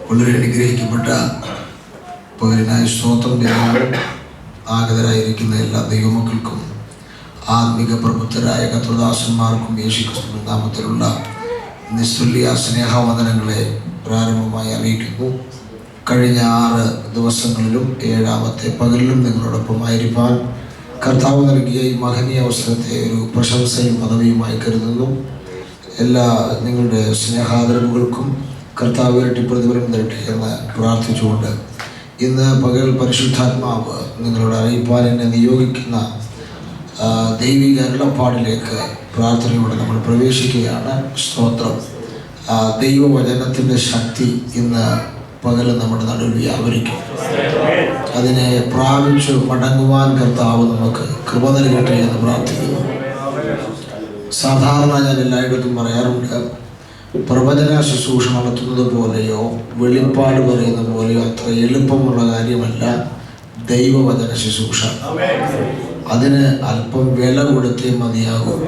വളരെ അനുഗ്രഹിക്കപ്പെട്ട പകരനായ സ്തോത്രം ചെയ്യാനും ആഗതരായിരിക്കുന്ന എല്ലാ ദൈവമക്കൾക്കും ആത്മിക പ്രബുദ്ധരായ കർത്തൃദാസന്മാർക്കും യേശുക്രിസ്തുവിന്റെ നാമത്തിലുള്ള നിസ്തുല്യ സ്നേഹവന്ദനങ്ങളെ പ്രാരംഭമായി അറിയിക്കുന്നു. കഴിഞ്ഞ 6 ദിവസങ്ങളിലും 7ാമത്തെ പകലിലും നിങ്ങളോടൊപ്പമായിരിക്കാൻ കർത്താവ് നൽകിയ ഈ മഹനീയ അവസരത്തെ ഒരു പ്രശംസയും പദവിയുമായി കരുതുന്നു. എല്ലാ നിങ്ങളുടെ സ്നേഹാദരവുകൾക്കും കർത്താവ് ഇരട്ടി പ്രതിഫലം തരട്ടെ എന്ന് പ്രാർത്ഥിച്ചുകൊണ്ട് ഇന്ന് പകൽ പരിശുദ്ധാത്മാവ് നിങ്ങളോട് അറിയിപ്പാൻ എന്നെ നിയോഗിക്കുന്ന ദൈവിക അരുളപ്പാടിലേക്ക് പ്രാർത്ഥനയോടെ നമ്മൾ പ്രവേശിക്കുകയാണ്. സ്തോത്രം. ദൈവവചനത്തിൻ്റെ ശക്തി ഇന്ന് പകൽ നമ്മുടെ നടുവിൽ വ്യാപരിക്കും. അതിനെ പ്രാപിച്ചു മടങ്ങുവാൻ കർത്താവ് നമുക്ക് കൃപ നൽകട്ടെ എന്ന് പ്രാർത്ഥിക്കുന്നു. സാധാരണ ഞാൻ എല്ലായിടത്തും പറയാറുണ്ട്, പ്രവചന ശുശ്രൂഷ നടത്തുന്നത് പോലെയോ വെളിപ്പാട് പറയുന്ന പോലെയോ അത്ര എളുപ്പമുള്ള കാര്യമല്ല ദൈവവചന ശുശ്രൂഷ. അതിന് അല്പം വില കൊടുത്തേ മതിയാകും.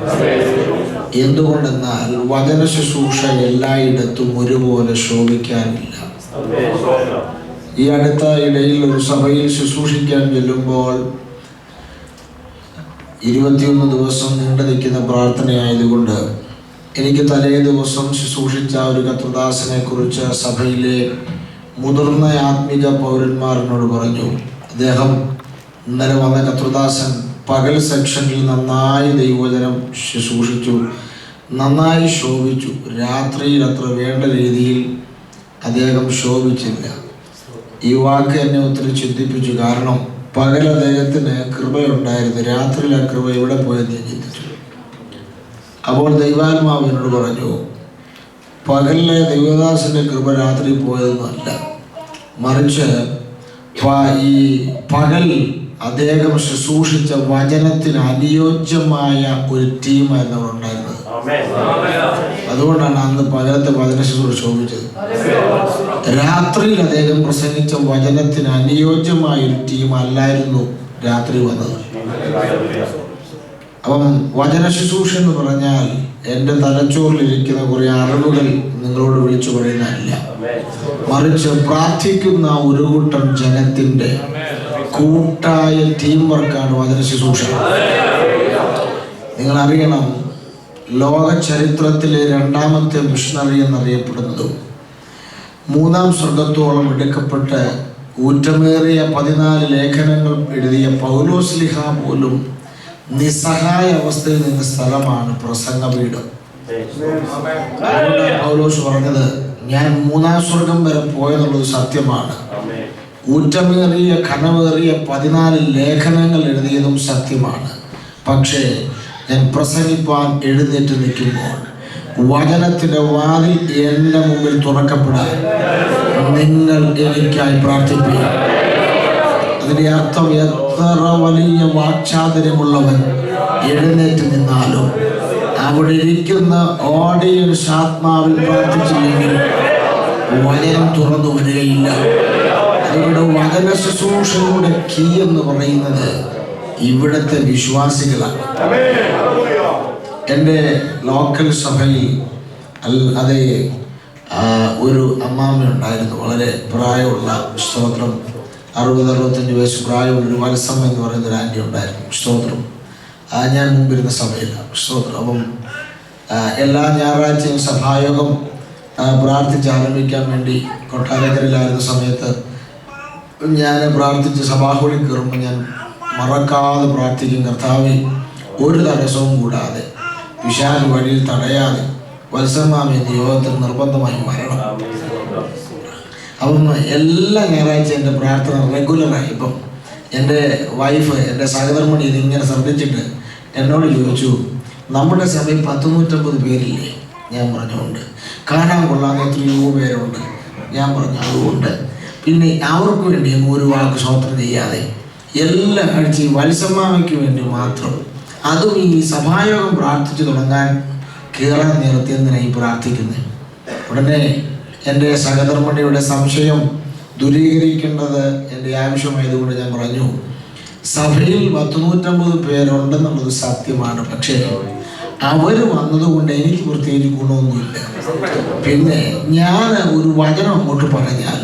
എന്തുകൊണ്ടെന്നാൽ വചന ശുശ്രൂഷ എല്ലായിടത്തും ഒരുപോലെ ശോഭിക്കാനില്ല. ഈ അടുത്ത ഇടയിൽ ഒരു സഭയിൽ ശുശ്രൂഷിക്കാൻ ചെല്ലുമ്പോൾ 21 ദിവസം നീണ്ടു നിൽക്കുന്ന പ്രാർത്ഥനയായതുകൊണ്ട് എനിക്ക് തലേ ദിവസം ശുശ്രൂഷിച്ച ഒരു കർത്തൃദാസനെ കുറിച്ച് സഭയിലെ മുതിർന്ന ആത്മിക പൗരന്മാരനോട് പറഞ്ഞു. അദ്ദേഹം ഇന്നലെ വന്ന കർത്തൃദാസൻ പകൽ സെക്ഷനിൽ നന്നായി ദൈവവചനം ശുശ്രൂഷിച്ചു, നന്നായി ശോഭിച്ചു. രാത്രിയിൽ അത്ര വേണ്ട രീതിയിൽ അദ്ദേഹം ശോഭിച്ചില്ല. ഈ വാക്ക് എന്നെ ഒത്തിരി ചിന്തിപ്പിച്ചു. കാരണം പകൽ അദ്ദേഹത്തിന് കൃപയുണ്ടായിരുന്നു, രാത്രിയിൽ ആ കൃപ എവിടെ പോയെന്ന് ഞാൻ ചിന്തിച്ചു. അപ്പോൾ ദൈവാത്മാവിനോട് പറഞ്ഞു, പകലിലെ ദൈവദാസന്റെ കൃപ രാത്രി പോയതൊന്നുമല്ല, മറിച്ച് ഈ പകൽ അദ്ദേഹം ശുശ്രൂഷിച്ച വചനത്തിന് അനുയോജ്യമായ ഒരു ടീമായിരുന്നു അവിടെ ഉണ്ടായിരുന്നത്. അതുകൊണ്ടാണ് അന്ന് പകലത്തെ വചന ശുശ്രൂഷ ശോഭിച്ചത്. രാത്രിയിൽ അദ്ദേഹം പ്രസംഗിച്ച വചനത്തിന് അനുയോജ്യമായ ഒരു ടീം അല്ലായിരുന്നു രാത്രി വന്നത്. അപ്പം വചന ശുശ്രൂഷ എന്ന് പറഞ്ഞാൽ എൻ്റെ തലച്ചോറിലിരിക്കുന്ന കുറേ അറിവുകൾ നിങ്ങളോട് വിളിച്ചു പറയുന്നതല്ല, മറിച്ച് പ്രാർത്ഥിക്കുന്ന ഒരു കൂട്ടം ജനത്തിൻ്റെ കൂട്ടായ ടീം വർക്കാണ് വചന ശുശ്രൂഷ. നിങ്ങൾ അറിയണം, ലോക ചരിത്രത്തിലെ 2ാമത്തെ മിഷണറി എന്നറിയപ്പെടുന്നതും 3ാം സ്വർഗത്തോളം എടുക്കപ്പെട്ട് ഊറ്റമേറിയ 14 ലേഖനങ്ങൾ എഴുതിയ പൗലോസ്ലിഹ പോലും നിസ്സഹായ അവസ്ഥയിൽ നിന്ന സ്ഥലമാണ് പ്രസംഗപീഠം. പൗലോസ് പറഞ്ഞത്, ഞാൻ 3ാം സ്വർഗം വരെ പോയെന്നുള്ളത് സത്യമാണ്, ഊറ്റമേറിയ ഘനമേറിയ 14 ലേഖനങ്ങൾ എഴുതിയതും സത്യമാണ്. പക്ഷേ ഞാൻ പ്രസംഗിപ്പാൻ എഴുന്നേറ്റ് നിൽക്കുമ്പോൾ വചനത്തിന്റെ വാതിൽ എൻ്റെ മുമ്പിൽ തുറക്കപ്പെടാൻ നിങ്ങൾ എനിക്കായി പ്രാർത്ഥിക്കുക. അതിന്റെ അർത്ഥം, എത്ര വലിയ വാക്ചാതുര്യമുള്ളവൻ എഴുന്നേറ്റ് നിന്നാലും അവിടെ ഇരിക്കുന്ന ഓഡിയൻസ് ആത്മാവിൽ പ്രാർത്ഥിച്ചില്ലെങ്കിൽ വചനം തുറന്നു വരികയില്ല. ഇവിടെ വചന ശുശ്രൂഷയുടെ കീ എന്ന് പറയുന്നത് ഇവിടുത്തെ വിശ്വാസികളാണ്. എൻ്റെ ലോക്കൽ സഭയിൽ അതേ ഒരു അമ്മാമ്മ ഉണ്ടായിരുന്നു, വളരെ പ്രായമുള്ള, സ്തോത്രം, 60-65 വയസ്സ് പ്രായമുള്ള ഒരു വത്സം എന്ന് പറയുന്ന ഒരു ആൻറ്റി ഉണ്ടായിരുന്നു. സ്തോത്രം. ഞാൻ മുമ്പിരുന്ന സഭയിലാണ്. സ്തോത്രം. അപ്പം എല്ലാ ഞായറാഴ്ചയും സഭായോഗം പ്രാർത്ഥിച്ച് ആരംഭിക്കാൻ വേണ്ടി കൊട്ടാരക്കരയിലായിരുന്ന സമയത്ത് ഞാൻ പ്രാർത്ഥിച്ച് സഭാഹോളിൽ കയറുമ്പോൾ ഞാൻ മറക്കാതെ പ്രാർത്ഥിക്കും, കർത്താവേ, ഒരു തടസ്സവും കൂടാതെ പിശാച് വഴിയിൽ തടയാതെ വത്സമാമി എന്ന യോഗത്തിന് നിർബന്ധമായി വരണം. അപ്പം എല്ലാ ഞായറാഴ്ച എൻ്റെ പ്രാർത്ഥന റെഗുലറായി. ഇപ്പം എൻ്റെ വൈഫ്, എൻ്റെ സഹധർമ്മിണി ഇതിങ്ങനെ ശ്രദ്ധിച്ചിട്ട് എന്നോട് ചോദിച്ചു, നമ്മുടെ സഭയിൽ 150 പേരില്ലേ? ഞാൻ പറഞ്ഞുകൊണ്ട്. കാണാൻ കൊള്ളാതെ എത്രയോ പേരുണ്ട്. ഞാൻ പറഞ്ഞു അതുകൊണ്ട്. പിന്നെ അവർക്ക് വേണ്ടി ഒരു വാക്ക് സ്വോത്രം ചെയ്യാതെ എല്ലാ ആഴ്ചയും വത്സമാമയ്ക്ക് വേണ്ടി മാത്രം, അതും ഈ സഭായോഗം പ്രാർത്ഥിച്ചു തുടങ്ങാൻ കയറാൻ നേരത്തെ എന്തിനായി പ്രാർത്ഥിക്കുന്നത്? ഉടനെ എൻ്റെ സഹധർമ്മിണിയുടെ സംശയം ദൂരീകരിക്കേണ്ടത് എൻ്റെ ആവശ്യമായതുകൊണ്ട് ഞാൻ പറഞ്ഞു, സഭയിൽ 150 പേരുണ്ടെന്നുള്ളത് സത്യമാണ്, പക്ഷേ അവർ വന്നതുകൊണ്ട് എനിക്ക് പ്രത്യേകിച്ച് ഗുണമൊന്നുമില്ല. പിന്നെ ഞാൻ ഒരു വചനം അങ്ങോട്ട് പറഞ്ഞാൽ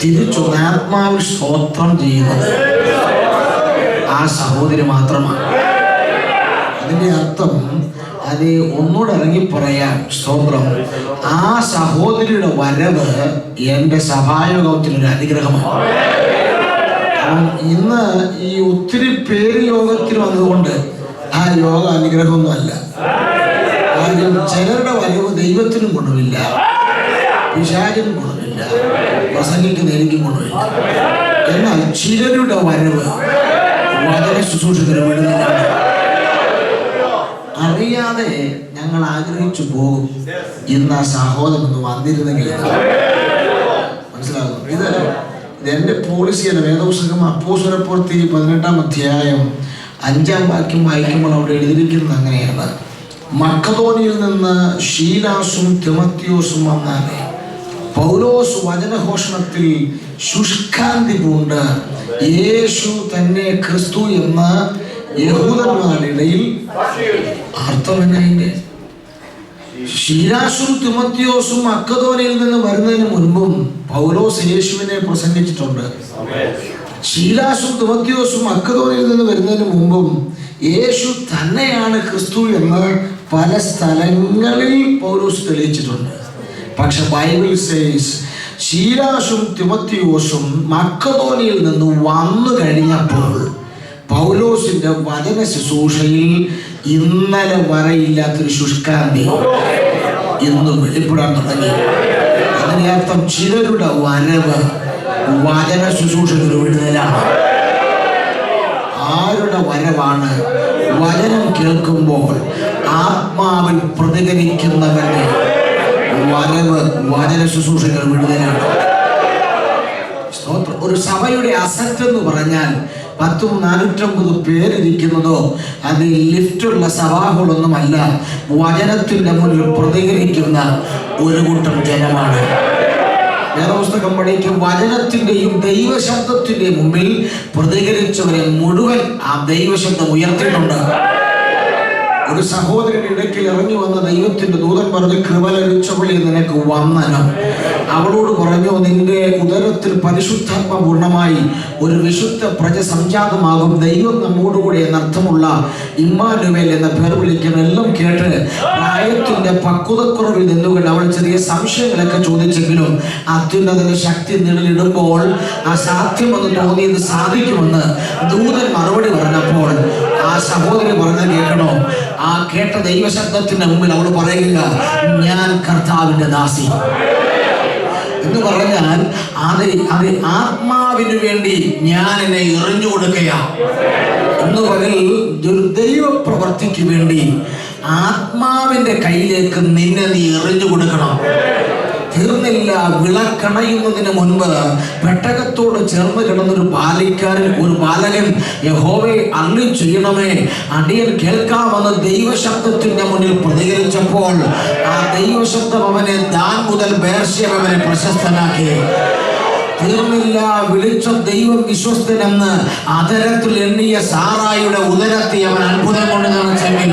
തിരിച്ചൊന്ന് ആത്മാവിൽ സ്തോത്രം ചെയ്യുന്നത് ആ സഹോദരി മാത്രമാണ്. അതിൻ്റെ അർത്ഥം അത് ഒന്നുകൂടെ ഇറങ്ങി പറയാം, സ്തോത്രം. ആ സഹോദരിയുടെ വരവ് എൻ്റെ സഭായോഗത്തിനൊരു അനുഗ്രഹമാണ്. ഇന്ന് ഈ ഒത്തിരി പേര് യോഗത്തിൽ വന്നതുകൊണ്ട് ആ യോഗ അനുഗ്രഹമൊന്നുമല്ല. കാര്യം ചിലരുടെ വരവ് ദൈവത്തിനും ഗുണമില്ല, പിശാചിനും ഗുണമില്ല, പ്രസംഗിക്കുന്ന എനിക്കും ഗുണമില്ല. എന്നാൽ ചിലരുടെ വരവ് വചന ശുശ്രൂഷകരും വിടുതലാണ്. അറിയാതെ ഞങ്ങൾ ആഗ്രഹിച്ചു പോകും, ഇന്ന് ആ സഹോദരൻ ഒന്ന് വന്നിരുന്നെങ്കിൽ. മനസ്സിലാകുന്നു? ഇതെന്റെ പോളിസിയല്ല. വേദപുസ്തകം അപ്പോസ്തലപ്രവൃത്തി 18-ാം അധ്യായം 5-ാം വാക്യം വായിക്കുമ്പോൾ അവിടെ എഴുതിയിരിക്കുന്നത് അങ്ങനെയാണ്: മക്കദോനിയിൽ നിന്ന് ശീലാസും തിമോത്തിയോസും വന്നാലേ പൗലോസ് വചനഘോഷണത്തിൽ ശുഷ്കാന്തി പൂണ്ട് യേശു തന്നെ ക്രിസ്തു എന്ന് യഹൂദന്മാരുടെ ഇടയിൽ. അർത്ഥം എന്നതിന്റെ ശീലാസും തിമോത്തിയോസും മക്കദോനിയിൽ നിന്ന് വരുന്നതിന് മുൻപും പൗലോസ് യേശുവിനെ പ്രസംഗിച്ചിട്ടുണ്ട്. ശീലാസും തിമോത്തിയോസും മക്കദോനിയിൽ നിന്ന് വരുന്നതിന് മുമ്പും യേശു തന്നെയാണ് ക്രിസ്തു എന്ന് പല സ്ഥലങ്ങളിൽ പൗലോസ് തെളിയിച്ചിട്ടുണ്ട്. പക്ഷെ ബൈബിൾ സേസ് ശീലാസും തിമോത്തിയോസും മക്കദോനിയിൽ നിന്ന് വന്നു കഴിഞ്ഞപ്പോൾ പൗലോസിന്റെ വചന ശുശ്രൂഷയിൽ ഇന്നലെ വരെയില്ലാത്തൊരു ശുഷ്കാന്തി ഇന്ന് വെളിപ്പെടാൻ തുടങ്ങി. അതിന്റെ അർത്ഥം ചിലരുടെ വരവ് വചന ശുശ്രൂഷകർ വിടുതലാണ്. ആരുടെ വരവാണ്? വചനം കേൾക്കുമ്പോൾ ആത്മാവിൽ പ്രതികരിക്കുന്നവരുടെ വരവ് വചന ശുശ്രൂഷകർ വിടുതലാണ്. ഒരു സഭയുടെ അസറ്റ് എന്ന് പറഞ്ഞാൽ 450 പേരിരിക്കുന്നതോ അത് ലിഫ്റ്റുള്ള സഭാകളൊന്നുമല്ല, വചനത്തിന്റെ മുന്നിൽ പ്രതികരിക്കുന്ന ഒരു കൂട്ടം ജനമാണ്. വേദപുസ്തകം പഠിക്കും വചനത്തിന്റെയും ദൈവശബ്ദത്തിന്റെയും മുമ്പിൽ പ്രതികരിച്ചവരെ മുഴുവൻ ആ ദൈവശബ്ദം ഉയർത്തിയിട്ടുണ്ട്. ഒരു സഹോദരന്റെ ഇടയ്ക്കിൽ ഇറങ്ങി വന്ന ദൈവത്തിന്റെ ദൂതൻ പറഞ്ഞു, കൃപ ലഭിച്ചവളെ നിനക്ക് വന്ദനം. അവളോട് പറഞ്ഞു, നിന്റെ ഉദരത്തിൽ പരിശുദ്ധാത്മ പൂർണ്ണമായി ഒരു വിശുദ്ധ പ്രജ സംജാതമാകും, ദൈവം നമ്മോടുകൂടി എന്നർത്ഥമുള്ള ഇമ്മാനുവേൽ എന്ന പേർ വിളിക്കണം. എല്ലാം കേട്ട് പ്രായത്തിന്റെ പക്വതക്കുറവിൽ നിന്നുകൊണ്ട് അവൾ ചെറിയ സംശയങ്ങളൊക്കെ ചോദിച്ചെങ്കിലും അത്യുന്നതിന്റെ ശക്തി നിഴലിടുമ്പോൾ അസാധ്യമെന്ന് തോന്നിയത് സാധിക്കുമെന്ന് ദൂതൻ മറുപടി പറഞ്ഞപ്പോൾ ആ സഹോദരി പറഞ്ഞത് കേൾക്കണോ? ആ കേട്ട ദൈവശബ്ദത്തിന്റെ മുമ്പിൽ അവൾ പറയുക, ഞാൻ കർത്താവിന്റെ ദാസി എന്ന് പറഞ്ഞാൽ അത് ആത്മാവിന് വേണ്ടി ഞാൻ എന്നെ എറിഞ്ഞു കൊടുക്കുക എന്ന് പറഞ്ഞാൽ ഒരു ദൈവ പ്രവർത്തിക്ക് വേണ്ടി ആത്മാവിന്റെ കയ്യിലേക്ക് നിന്നെ നീ എറിഞ്ഞു കൊടുക്കണം. തീർന്നില്ല. വിളക്കണയുന്നതിന് മുൻപ് പെട്ടകത്തോട് ചേർന്ന് കിടന്നൊരു ഒരു ബാലകൻ യഹോവേ അരുളി ചെയ്യണമേ, അടിയൻ കേൾക്കാമെന്ന് ദൈവശബ്ദത്തിന്റെ മുന്നിൽ പ്രതികരിച്ചപ്പോൾ ആ ദൈവശബ്ദം അവനെ ദാൻ മുതൽ ബേർശേബ വരെ പ്രശസ്തനാക്കി. തീർന്നില്ല. വിളിച്ച ദൈവം വിശ്വസ്തനെന്ന് അതരത്തിൽ എണ്ണിയ സാറായുടെ ഉദരത്തെ അവൻ അത്ഭുതം കൊണ്ട് നിറച്ചെങ്കിൽ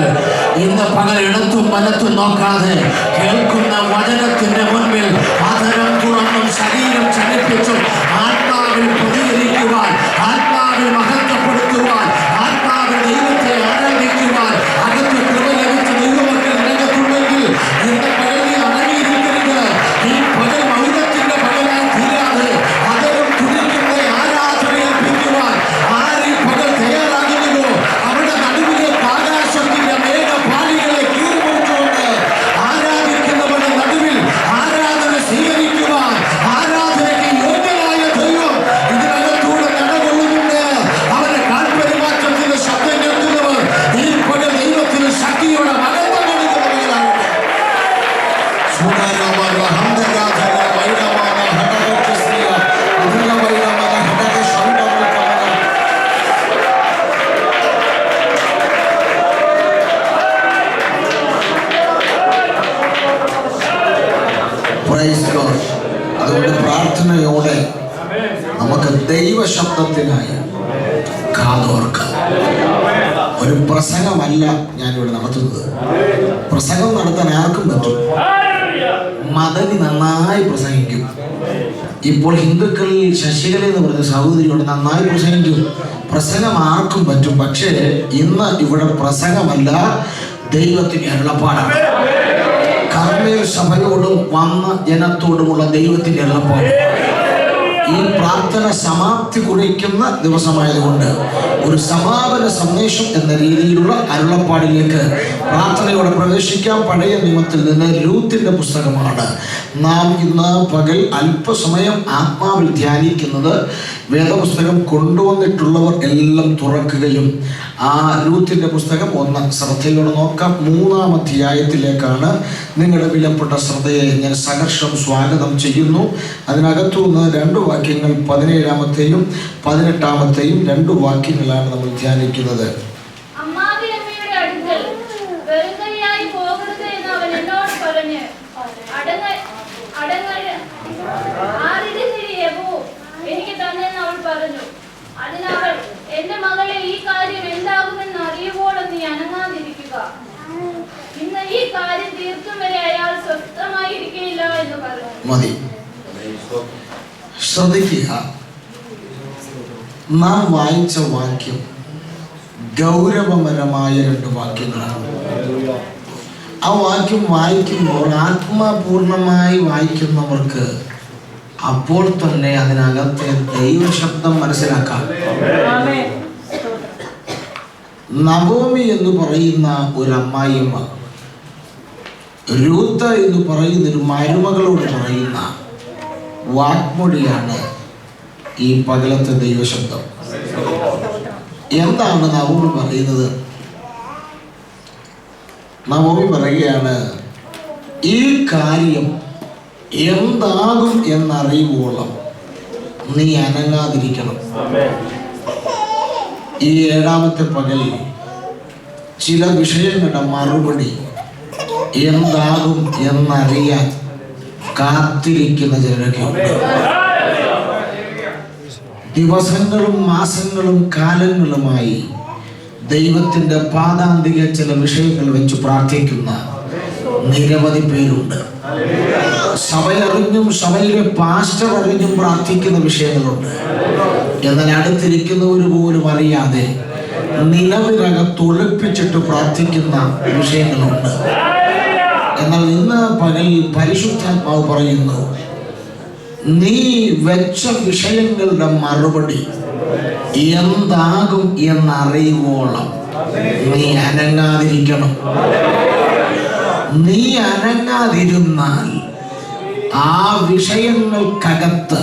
ഇന്ന് പകൽ ഇടത്തും വലത്തും നോക്കാതെ കേൾക്കുന്ന വചനത്തിന്റെ മുൻപിൽ അതരം തുറന്നും ശരീരം ചലിപ്പിച്ചും ആത്മാവിൽ പ്രതികരിക്കുവാൻ, ആത്മാവിൽ മഹത്വപ്പെടുത്തുവാൻ, ആത്മാവിൽ ദൈവത്തെ ആരാധിക്കുവാൻ അകത്ത് കൃപ ലഭിച്ച ദൈവമക്കൾ രംഗത്തുണ്ടെങ്കിൽ ഇന്ന് പകൽ നീ അടങ്ങിയിരിക്കരുത്. ഈ പകൽ മൗനത്തിന്റെ പകലായി തീരാതെ അതരം തുടിക്കുന്ന ആരാധനയേൽപ്പിക്കുവാൻ ആരീ പകൽ തയ്യാറാകുന്നുവോ അവരുടെ നടുവിലേക്ക് ആകാശത്തിന്റെ മേഘപാളികളെ കീറിമുറിച്ചുകൊണ്ട് ആരാധിക്കുന്നവരുടെ നടുവിൽ ആരാധന സ്വീകരിക്കുവാൻ ആരാധനയ്ക്ക് യോഗ്യനായ ദൈവം ഇതിനകത്തൂടെ നടകൊള്ളുന്നുണ്ട്. അവന്റെ കാൽപരിമാറ്റത്തിന്റെ ശബ്ദം കേൾക്കുന്നവർ ഈ പകൽ ദൈവത്തിന് ശക്തിയോടെ മകത്വം കൊടുക്കുന്നവരാണ്. അതുകൊണ്ട് പ്രാർത്ഥനയോടെ നമുക്ക് ദൈവശബ്ദത്തിനായി കാതോർക്കാം. ഒരു പ്രസംഗമല്ല ഞാനിവിടെ നടത്തുന്നത്. പ്രസംഗം നടത്താൻ ആർക്കും പറ്റും. മദനി നന്നായി പ്രസംഗിക്കും. ഇപ്പോൾ ഹിന്ദുക്കളിൽ ശശികല എന്ന് പറഞ്ഞ സഹോദരിയോട് നന്നായി പ്രസംഗിക്കും. പ്രസംഗം ആർക്കും പറ്റും. പക്ഷേ ഇന്ന് ഇവിടെ പ്രസംഗമല്ല, ദൈവത്തിന്റെ അരുളപ്പാടാണ്. കർമ്മേൽ സഭയോടും വന്ന ജനത്തോടുമുള്ള ദൈവത്തിന്റെ അരുളപ്പാട്. ഈ പ്രാർത്ഥന സമാപ്തി കുറിക്കുന്ന ദിവസമായതുകൊണ്ട് ഒരു സമാപന സന്ദേശം എന്ന രീതിയിലുള്ള അരുളപ്പാടിലേക്ക് പ്രാർത്ഥനയോടെ പ്രവേശിക്കാം. പഴയ നിയമത്തിൽ നിന്ന് രൂത്തിന്റെ പുസ്തകമാണ് നാം ഇന്ന് പകൽ അല്പസമയം ആത്മാവിൽ ധ്യാനിക്കുന്നത്. വേദപുസ്തകം കൊണ്ടുവന്നിട്ടുള്ളവർ എല്ലാം തുറക്കുകയും ആ രൂത്തിന്റെ പുസ്തകം ഒന്ന് ശ്രദ്ധയോടെ നോക്കാം. 3-ാം അധ്യായത്തിലേക്കാണ് നിങ്ങളുടെ വിലപ്പെട്ട ശ്രദ്ധയെ ഞാൻ സഹർഷം സ്വാഗതം ചെയ്യുന്നു. അതിനകത്തുനിന്ന് 2 വാക്യങ്ങൾ, 17-ാമത്തെയും 18-ാമത്തെയും 2 വാക്യങ്ങളാണ് നമ്മൾ ധ്യാനിക്കുന്നത്. എനിക്ക് തന്നെന്ന് അവൾ പറഞ്ഞു. അതിനവൾ, എന്റെ മകളെ, ഈ കാര്യം എന്താകുമെന്ന് അറിയുവോളം നീ അനങ്ങാതിരിക്കുക. ഇന്ന് ഈ കാര്യം തീർക്കും വരെ അയാൾ സ്വസ്ഥമായിരിക്കില്ല എന്ന് പറഞ്ഞു. മതി. ശ്രദ്ധിക്കുക, നാം വായിച്ച വാക്യം ഗൗരവപരമായ 2 വാക്യങ്ങളാണ്. ആ വാക്യം വായിക്കുമ്പോൾ ആത്മപൂർണമായി വായിക്കുന്നവർക്ക് അപ്പോൾ തന്നെ അതിനകത്തെ ദൈവശബ്ദം മനസ്സിലാക്കാം. നവോമി എന്ന് പറയുന്ന ഒരു അമ്മായിയമ്മ, രൂത്ത് എന്ന് പറയുന്നൊരു മരുമകളോട് പറയുന്ന വാക്മൊഴിയാണ് ഈ പകലത്തെ ദൈവശബ്ദം. എന്താണ് നവോമി പറയുന്നത്? നവോമി പറയുകയാണ്, ഈ കാര്യം എന്താകും എന്നറിയുവോളം നീ അനങ്ങാതിരിക്കണം. ഈ 7-ാമത്തെ പകൽ ചില വിഷയങ്ങളുടെ മറുപടി എന്താകും എന്നറിയാൻ കാത്തിരിക്കുന്ന ചിലരൊക്കെയുണ്ട്. ദിവസങ്ങളും മാസങ്ങളും കാലങ്ങളുമായി ദൈവത്തിന്റെ പാദാന്തിക ചില വിഷയങ്ങൾ വെച്ച് പ്രാർത്ഥിക്കുന്ന നിരവധി പേരുണ്ട്. സഭയറിഞ്ഞും സഭയിലെ പാസ്റ്റർ അറിഞ്ഞും പ്രാർത്ഥിക്കുന്ന വിഷയങ്ങളുണ്ട്. എന്നാൽ അടുത്തിരിക്കുന്നവർ പോലും അറിയാതെ നിലവിനകത്ത് ഒളിപ്പിച്ചിട്ട് പ്രാർത്ഥിക്കുന്ന വിഷയങ്ങളുണ്ട്. എന്നാൽ ഇന്ന് പകൽ പരിശുദ്ധാത്മാവ് പറയുന്നു, നീ വെച്ച വിഷയങ്ങളുടെ മറുപടി എന്താകും എന്നറിയുവോളം നീ അനങ്ങാതിരിക്കണം. നീ അനങ്ങാതിരുന്നാൽ ആ വിഷയങ്ങൾക്കകത്ത്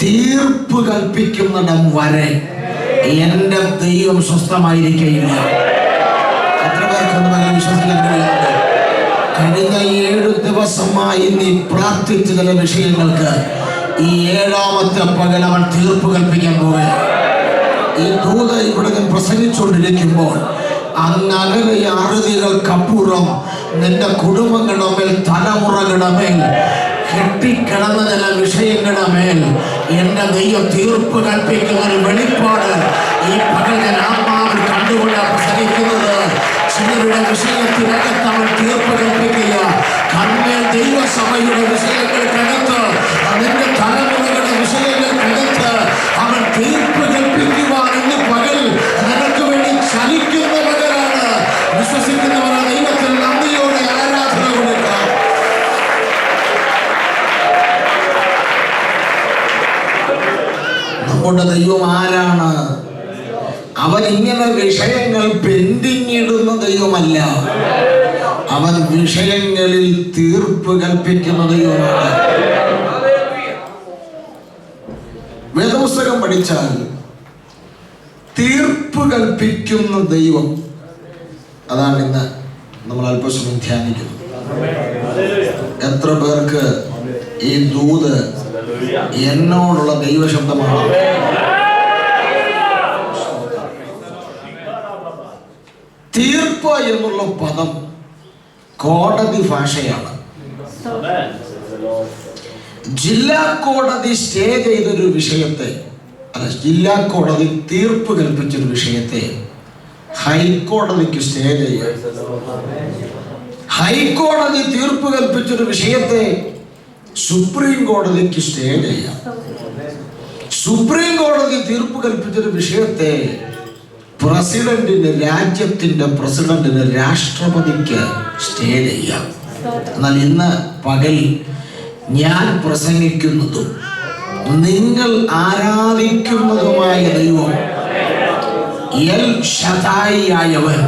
തീർപ്പ് കൽപ്പിക്കുന്നിടം വരെ എന്റെ ദൈവം സ്വസ്ഥമായിരിക്കുകയില്ല. എത്ര പേർക്കൊന്നും വിശ്വസിക്കാൻ കഴിയുന്നുണ്ട്? കഴിഞ്ഞ 7 ദിവസമായി നീ പ്രാർത്ഥിച്ച ചില വിഷയങ്ങൾക്ക് ഈ 7-ാമത്തെ പകൽ അവൻ തീർപ്പ് കൽപ്പിക്കാൻ പോവുക. ഈ ദൂത് ഇവിടെ ഞാൻ പ്രസംഗിച്ചുകൊണ്ടിരിക്കുമ്പോൾ അങ്ങകലെ അറുതികൾക്കപ്പുറം നിന്റെ കുടുംബങ്ങളുടെ മേൽ, തലമുറകളുടെ മേൽ കെട്ടിക്കിടന്ന ചില വിഷയങ്ങളുടെ മേൽ എന്റെ ദൈവം തീർപ്പ് കൽപ്പിക്കുന്ന ഒരു വെളിപ്പാട് ഈ പകൽ ഞാൻ ആത്മാവിൽ കണ്ടുകൊണ്ടാണ് പ്രസംഗിക്കുന്നത്. ചിലരുടെ വിഷയത്തിനകത്ത് അവൻ തീർപ്പ് കൽപ്പിക്കുക. കർമ്മേൽ ദൈവസഭയുടെ വിഷയങ്ങൾക്കകത്ത്, അതിന്റെ തലമുറകളുടെ വിഷയങ്ങൾക്കകത്ത് അവൻ തീർപ്പ് കൽപ്പിക്കുവാൻ ഇന്ന് പകൽ നിനക്ക് വേണ്ടി ചലിക്കുന്ന പകലാണ്. വിശ്വസിക്കുന്നവർ ദൈവത്തിൽ നന്ദിയോടെ ആരാധന കൊടുക്കാം. നമ്മുടെ ദൈവം ആരാണ്? അവൻ ഇങ്ങനെ വിഷയങ്ങൾ പെൻഡിങ് ഇടുന്ന ദൈവമല്ല, അവൻ വിഷയങ്ങളിൽ തീർപ്പ് കൽപ്പിക്കുന്ന ദൈവമാണ്. വേദപുസ്തകം പഠിച്ചാൽ തീർപ്പ് കൽപ്പിക്കുന്ന ദൈവം, അതാണ് ഇന്ന് നമ്മൾ അല്പസമയം ധ്യാനിക്കുന്നത്. എത്ര പേർക്ക് ഈ ദൂത് എന്നോടുള്ള ദൈവശബ്ദമാണ്? തീർപ്പ് എന്നുള്ള പദം കോടതി ഭാഷയാണ്. ജില്ലാ കോടതി സ്റ്റേ ചെയ്തൊരു വിഷയത്തെ, അല്ല, ജില്ലാ കോടതി തീർപ്പ് കൽപ്പിച്ചൊരു വിഷയത്തെ ഹൈക്കോടതിക്ക് സ്റ്റേ ചെയ്യാം. ഹൈക്കോടതി തീർപ്പ് കൽപ്പിച്ചൊരു വിഷയത്തെ സുപ്രീം കോടതിക്ക് സ്റ്റേ ചെയ്യാം. സുപ്രീം കോടതി തീർപ്പ് കൽപ്പിച്ചൊരു വിഷയത്തെ രാജ്യത്തിന്റെ പ്രസിഡന്റിന്, രാഷ്ട്രപതിക്ക് സ്റ്റേ ചെയ്യാം. എന്നാൽ ഇന്ന് പകൽ ഞാൻ പ്രസംഗിക്കുന്നതും നിങ്ങൾ ആരാധിക്കുന്നതുമായ ദൈവം എൽ ഷദായി ആയവൻ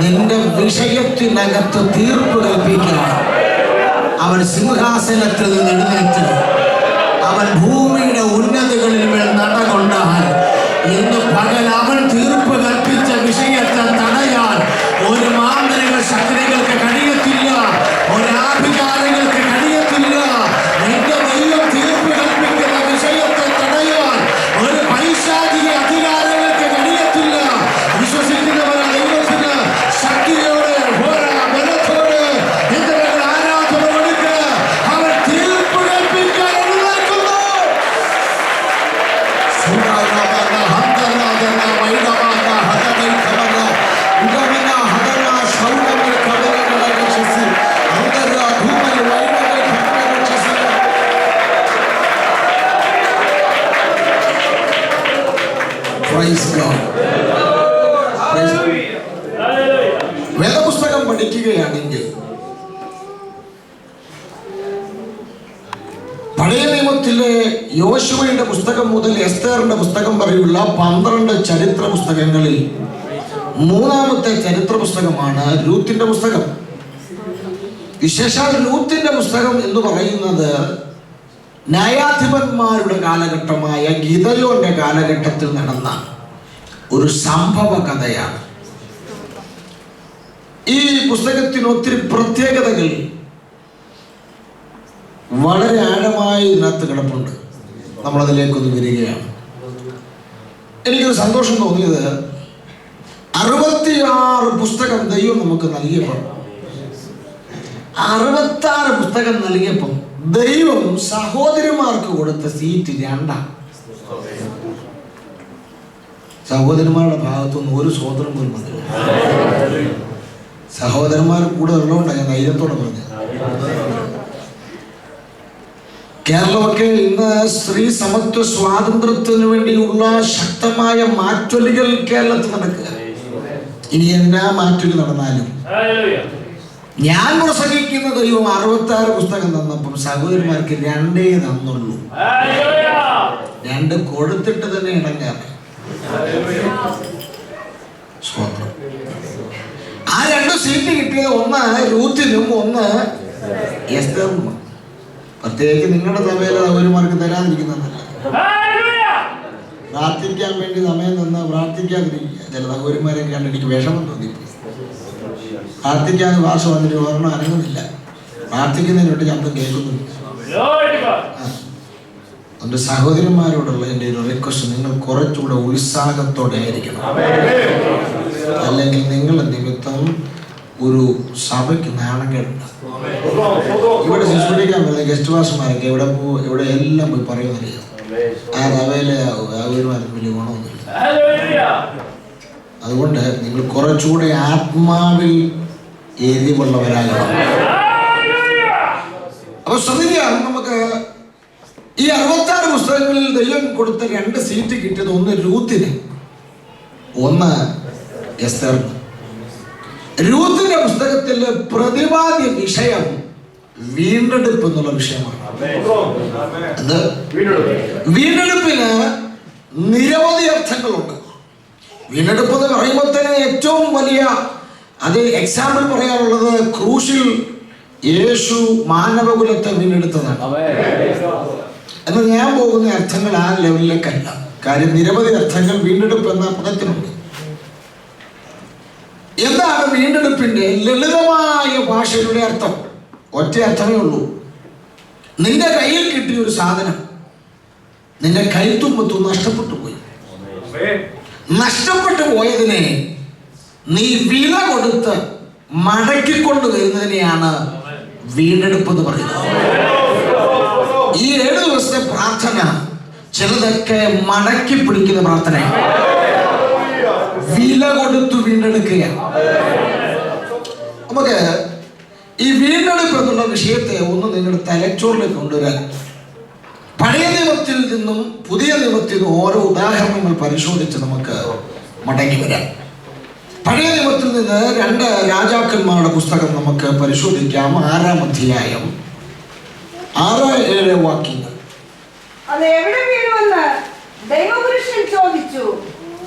നിന്റെ വിഷയത്തിനകത്ത് തീർപ്പ് കൽപ്പിക്കാൻ അവൻ സിംഹാസനത്തിൽ നിന്ന് എഴുന്നേറ്റ് അവൻ ഭൂമിയുടെ ഉന്നതികളിൽ മേൽ നടകൊണ്ടാൽ ഇന്ന് പകൽ അവൻ തീർപ്പ് കൽപ്പിച്ച വിഷയത്തെ തടയാൻ ഒരു മാന്ത്രിക ശക്തികൾക്ക് കഴിയത്തില്ല, ഒരു ആഭിചാരങ്ങൾക്ക് കഴിയത്തില്ല. നിന്റെ ദൈവം തീർപ്പ് കൽപ്പിക്കുന്ന വിഷയത്തെ തടയാൻ ഒരു പൈശാചിക അധികാരങ്ങൾക്ക് കഴിയത്തില്ല. വിശ്വസിക്കുന്നവർ ദൈവത്തിന് ശക്തിയോടെ ബലത്തോടെ ഇത്തരത്തിൽ ആരാധന കൊടുക്കുക. അവൻ തീർപ്പ് കൽപ്പിക്കാൻ എഴുന്നേൽക്കുന്നു. വേദപുസ്തകം പഠിക്കുകയാണെങ്കിൽ പഴയ നിയമത്തിലെ യോശുവയുടെ പുസ്തകം മുതൽ എസ്തേറിന്റെ പുസ്തകം വരെയുള്ള 12 ചരിത്ര പുസ്തകങ്ങളിൽ മൂന്നാമത്തെ ചരിത്ര പുസ്തകമാണ് രൂത്തിന്റെ പുസ്തകം. വിശേഷാൽ രൂത്തിന്റെ പുസ്തകം എന്ന് പറയുന്നത് ന്യായാധിപന്മാരുടെ കാലഘട്ടമായ ഗിദെയോന്റെ കാലഘട്ടത്തിൽ നടന്ന ഒരു സംഭവ കഥയാണ്. ഈ പുസ്തകത്തിന് ഒത്തിരി പ്രത്യേകതകൾ വളരെ ആഴമായി ഇതിനകത്ത് കിടപ്പുണ്ട്. നമ്മളതിലേക്കൊന്ന് വരികയാണ്. എനിക്കൊരു സന്തോഷം തോന്നിയത് 66 പുസ്തകം ദൈവം നമുക്ക് നൽകിയപ്പോൾ 66 പുസ്തകം നൽകിയപ്പം ദൈവം സഹോദരിമാർക്ക് കൊടുത്ത സീറ്റ് 2. സഹോദരന്മാരുടെ ഭാഗത്തുനിന്ന് ഒരു സ്വതന്ത്രം പോലും വന്നില്ല. സഹോദരന്മാർ കൂടെ ഉള്ളതുകൊണ്ടാണ് ഞാൻ ധൈര്യത്തോടെ പറഞ്ഞത്. കേരളമൊക്കെ ഇന്ന് സ്ത്രീ സമത്വ സ്വാതന്ത്ര്യത്തിന് വേണ്ടിയുള്ള ശക്തമായ മാറ്റൊലികൾ കേരളത്തിൽ നടക്കുക. ഇനി എന്നാ മാറ്റൊലി നടന്നാലും ഞാൻ പ്രസംഗിക്കുന്ന ദൈവം 66 പുസ്തകം തന്നപ്പം സഹോദരന്മാർക്ക് 2 തന്നുള്ളൂ. 2 കൊടുത്തിട്ട് തന്നെ ഇടങ്ങാറ്. ആ 2 സീറ്റ് കിട്ടിയത് ഒന്ന് രൂത്തിനും ഒന്ന് എസ്തേറിനും. പ്രത്യേകിച്ച് നിങ്ങളുടെ സഭയിലെ സഹോദരന്മാർക്ക് തരാതിരിക്കുന്നതല്ല. പ്രാർത്ഥിക്കാൻ വേണ്ടി സമയം തന്ന പ്രാർത്ഥിക്കാതിരിക്കുക. ചില സഹോദരന്മാരെ കണ്ട് എനിക്ക് വിഷമം തോന്നി. പ്രാർത്ഥിക്കാതെ ഭാഷ വന്നിട്ട് ഒരെണ്ണം അനങ്ങുന്നില്ല. പ്രാർത്ഥിക്കുന്നതിനോട്ട് ശബ്ദം കേൾക്കുന്നില്ല. എൻ്റെ സഹോദരന്മാരോടുള്ള എൻ്റെ ഒരു റിക്വസ്റ്റ്, നിങ്ങൾ കുറച്ചുകൂടെ ഉത്സാഹത്തോടെ ആയിരിക്കണം. അല്ലെങ്കിൽ നിങ്ങൾ നിമിത്തം ഒരു സഭയ്ക്ക് നാണക്കേടുണ്ട്. ഇവിടെ ശുശ്രൂഷിക്കാൻ വരുന്ന ഗസ്റ്റ് പാസ്റ്റർമാരൊക്കെ ഇവിടെ എല്ലാം പോയി പറയുന്നില്ല. ആ സഭയിലെ സഹോദരന്മാർക്ക് വലിയ ഗുണമൊന്നുമില്ല. അതുകൊണ്ട് നിങ്ങൾ കുറച്ചുകൂടെ ആത്മാവിൽ എരിവുള്ളവരാകണം. അപ്പൊ ശ്രദ്ധിക്കുക, നമുക്ക് ഈ 66 പുസ്തകങ്ങളിൽ ദൈവം കൊടുത്ത 2 സീറ്റ് കിട്ടിയത് ഒന്ന് രൂത്തിന്, ഒന്ന് എസ്തേറിന്. രൂത്തിന്റെ പുസ്തകത്തിലെ പ്രതിപാദ്യ വിഷയം വീണ്ടെടുപ്പ് എന്നുള്ള വിഷയമാണ്. വീണ്ടെടുപ്പിന് നിരവധി അർത്ഥങ്ങളുണ്ട്. വീണ്ടെടുപ്പ് എന്ന് പറയുമ്പോൾ തന്നെ ഏറ്റവും വലിയ അത് എക്സാമ്പിൾ പറയാനുള്ളത് ക്രൂശിൽ യേശു മാനവകുലത്തെ വീണ്ടെടുത്തതാണ്. എന്നാൽ ഞാൻ പോകുന്ന അർത്ഥങ്ങൾ ആ ലെവലിലേക്കല്ല. കാര്യം നിരവധി അർത്ഥങ്ങൾ വീണ്ടെടുപ്പ് എന്ന പദത്തിനുണ്ട്. എന്താണ് വീണ്ടെടുപ്പിന്റെ ലളിതമായ ഭാഷയുടെ അർത്ഥം? ഒറ്റ അർത്ഥമേ ഉള്ളൂ. നിന്റെ കയ്യിൽ കിട്ടിയ ഒരു സാധനം നിന്റെ കൈത്തുമ്പത്തു നഷ്ടപ്പെട്ടു പോയി. നഷ്ടപ്പെട്ടു പോയതിനെ നീ വില കൊടുത്ത് മടക്കിക്കൊണ്ട് വരുന്നതിനെയാണ് വീണ്ടെടുപ്പ് എന്ന് പറയുന്നത്. ഈ 7 ദിവസത്തെ പ്രാർത്ഥന ചിലതൊക്കെ മടക്കി പിടിക്കുന്ന പ്രാർത്ഥനയാണ്. വില കൊടുത്തു വീണ്ടെടുക്കുകയാണ്. നമുക്ക് ഈ വീണ്ടെടുപ്പ് എന്നുള്ള വിഷയത്തെ ഒന്ന് നിങ്ങളുടെ തലച്ചോറിലേക്ക് കൊണ്ടുവരാൻ പഴയ നിയമത്തിൽ നിന്നും പുതിയ നിയമത്തിൽ നിന്നും ഓരോ ഉദാഹരണങ്ങൾ പരിശോധിച്ച് നമുക്ക് മടങ്ങി വരാം. പഴയ നിയമത്തിൽ നിന്ന് 2 രാജാക്കന്മാരുടെ പുസ്തകം നമുക്ക് പരിശോധിക്കാം. 6-ാം അധ്യായം 6-7 വാക്യങ്ങൾ. അത് എവിടെ വീഴുമെന്ന് ദൈവപുരുഷൻ ചോദിച്ചു.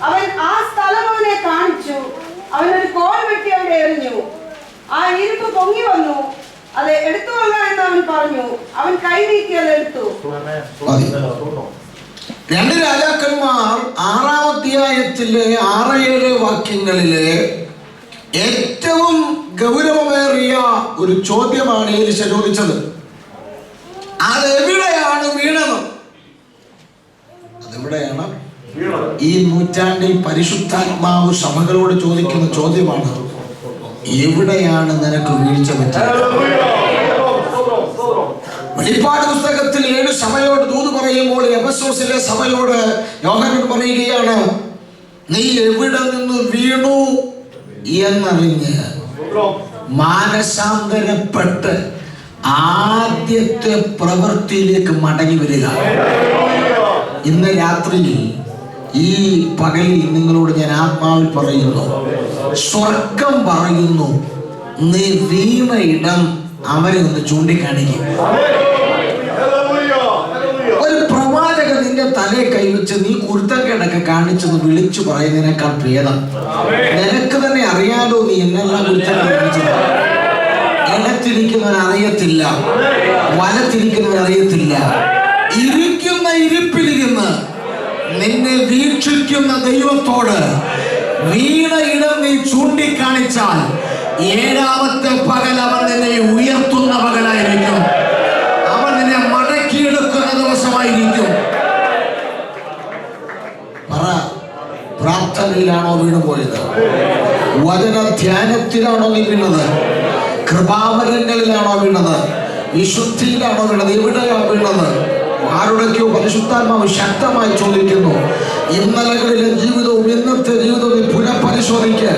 അവൻ ആ സ്ഥലം അവനെ കാണിച്ചു. അവനൊരു കോൽ വെട്ടി അവിടെ എറിഞ്ഞു. ആ ഇരുമ്പ് പൊങ്ങി വന്നു. അത് എടുത്തുകൊള്ളാം എന്ന് അവൻ പറഞ്ഞു. അവൻ കൈ നീക്കി അത് എടുത്തു. 2 രാജാക്കന്മാർ 6-ാം അധ്യായത്തിലെ 6-7 വാക്യങ്ങളിലെ ഏറ്റവും ഗൗരവമേറിയ ഒരു ചോദ്യമാണ് എലീശ ചോദിച്ചത്. അതെവിടെയാണ് വീണത്? അതെവിടെയാണ്? ഈ നൂറ്റാണ്ടിൽ പരിശുദ്ധാത്മാവ് സഭകളോട് ചോദിക്കുന്ന ചോദ്യമാണ്, എവിടെയാണ് നിനക്ക് വീഴ്ച പറ്റിയത്? വെളിപ്പാട് പുസ്തകത്തിൽ 7 സഭയോട് ദൂത് പറയുമ്പോൾ എഫെസോസിലെ സഭയോട് യോഹന്നാൻ പറയുകയാണ്, നീ എവിടെ നിന്ന് വീണു എന്നറിഞ്ഞ് മാനസാന്തരപ്പെട്ട് ആദ്യത്തെ പ്രവൃത്തിയിലേക്ക് മടങ്ങി വരിക. ഇന്ന് രാത്രിയിൽ ഈ പകലിൽ നിങ്ങളോട് ഞാൻ ആത്മാവിൽ പറയുന്നു, സ്വർഗം പറയുന്നു, നീ വീണ ഇടം അവരെ ഒന്ന് ചൂണ്ടിക്കാണിക്കും. ഒരു പ്രവാചകൻ നിന്റെ തലയെ കൈവച്ച് നീ കുരുത്തക്കേടൊക്കെ കാണിച്ചെന്ന് വിളിച്ചു പറയുന്നതിനേക്കാൾ ഭേദം നിനക്ക് തന്നെ അറിയാലോ നീ എന്നെല്ലാം കുരുത്തക്കേട് കാണിച്ചത്. ഇടത്തിരിക്കുന്നവൻ അറിയത്തില്ല, വലത്തിരിക്കുന്നവൻ അറിയത്തില്ല. ഇരിക്കുന്ന ഇരിപ്പിലിരുന്ന് നിന്നെ വീക്ഷിക്കുന്ന ദൈവത്തോട് വീണ ഇടം നീ ചൂണ്ടിക്കാണിച്ചാൽ 7-ാമത്തെ പകൽ അവൻ നിന്നെ ഉയർത്തുന്ന പകലായിരിക്കും. അവൻ നിന്നെ മടക്കിയെടുക്കുന്ന ദിവസമായിരിക്കും. പറ, പ്രാർത്ഥനയിലാണോ വീണുപോയത്? വചന ധ്യാനത്തിലാണോ നീ വീണത്? കൃപാവരങ്ങളിലാണോ വീണത്? വിശുദ്ധിയിലാണോ വീണത്? എവിടെയാണോ വീണത്? ആരുടെയൊക്കെയോ പരിശുദ്ധാത്മാവ് ശക്തമായി ചോദിക്കുന്നു. ഇന്നലകളിലെ ജീവിതവും ഇന്നത്തെ ജീവിതവും പുനഃപരിശോധിക്കുക.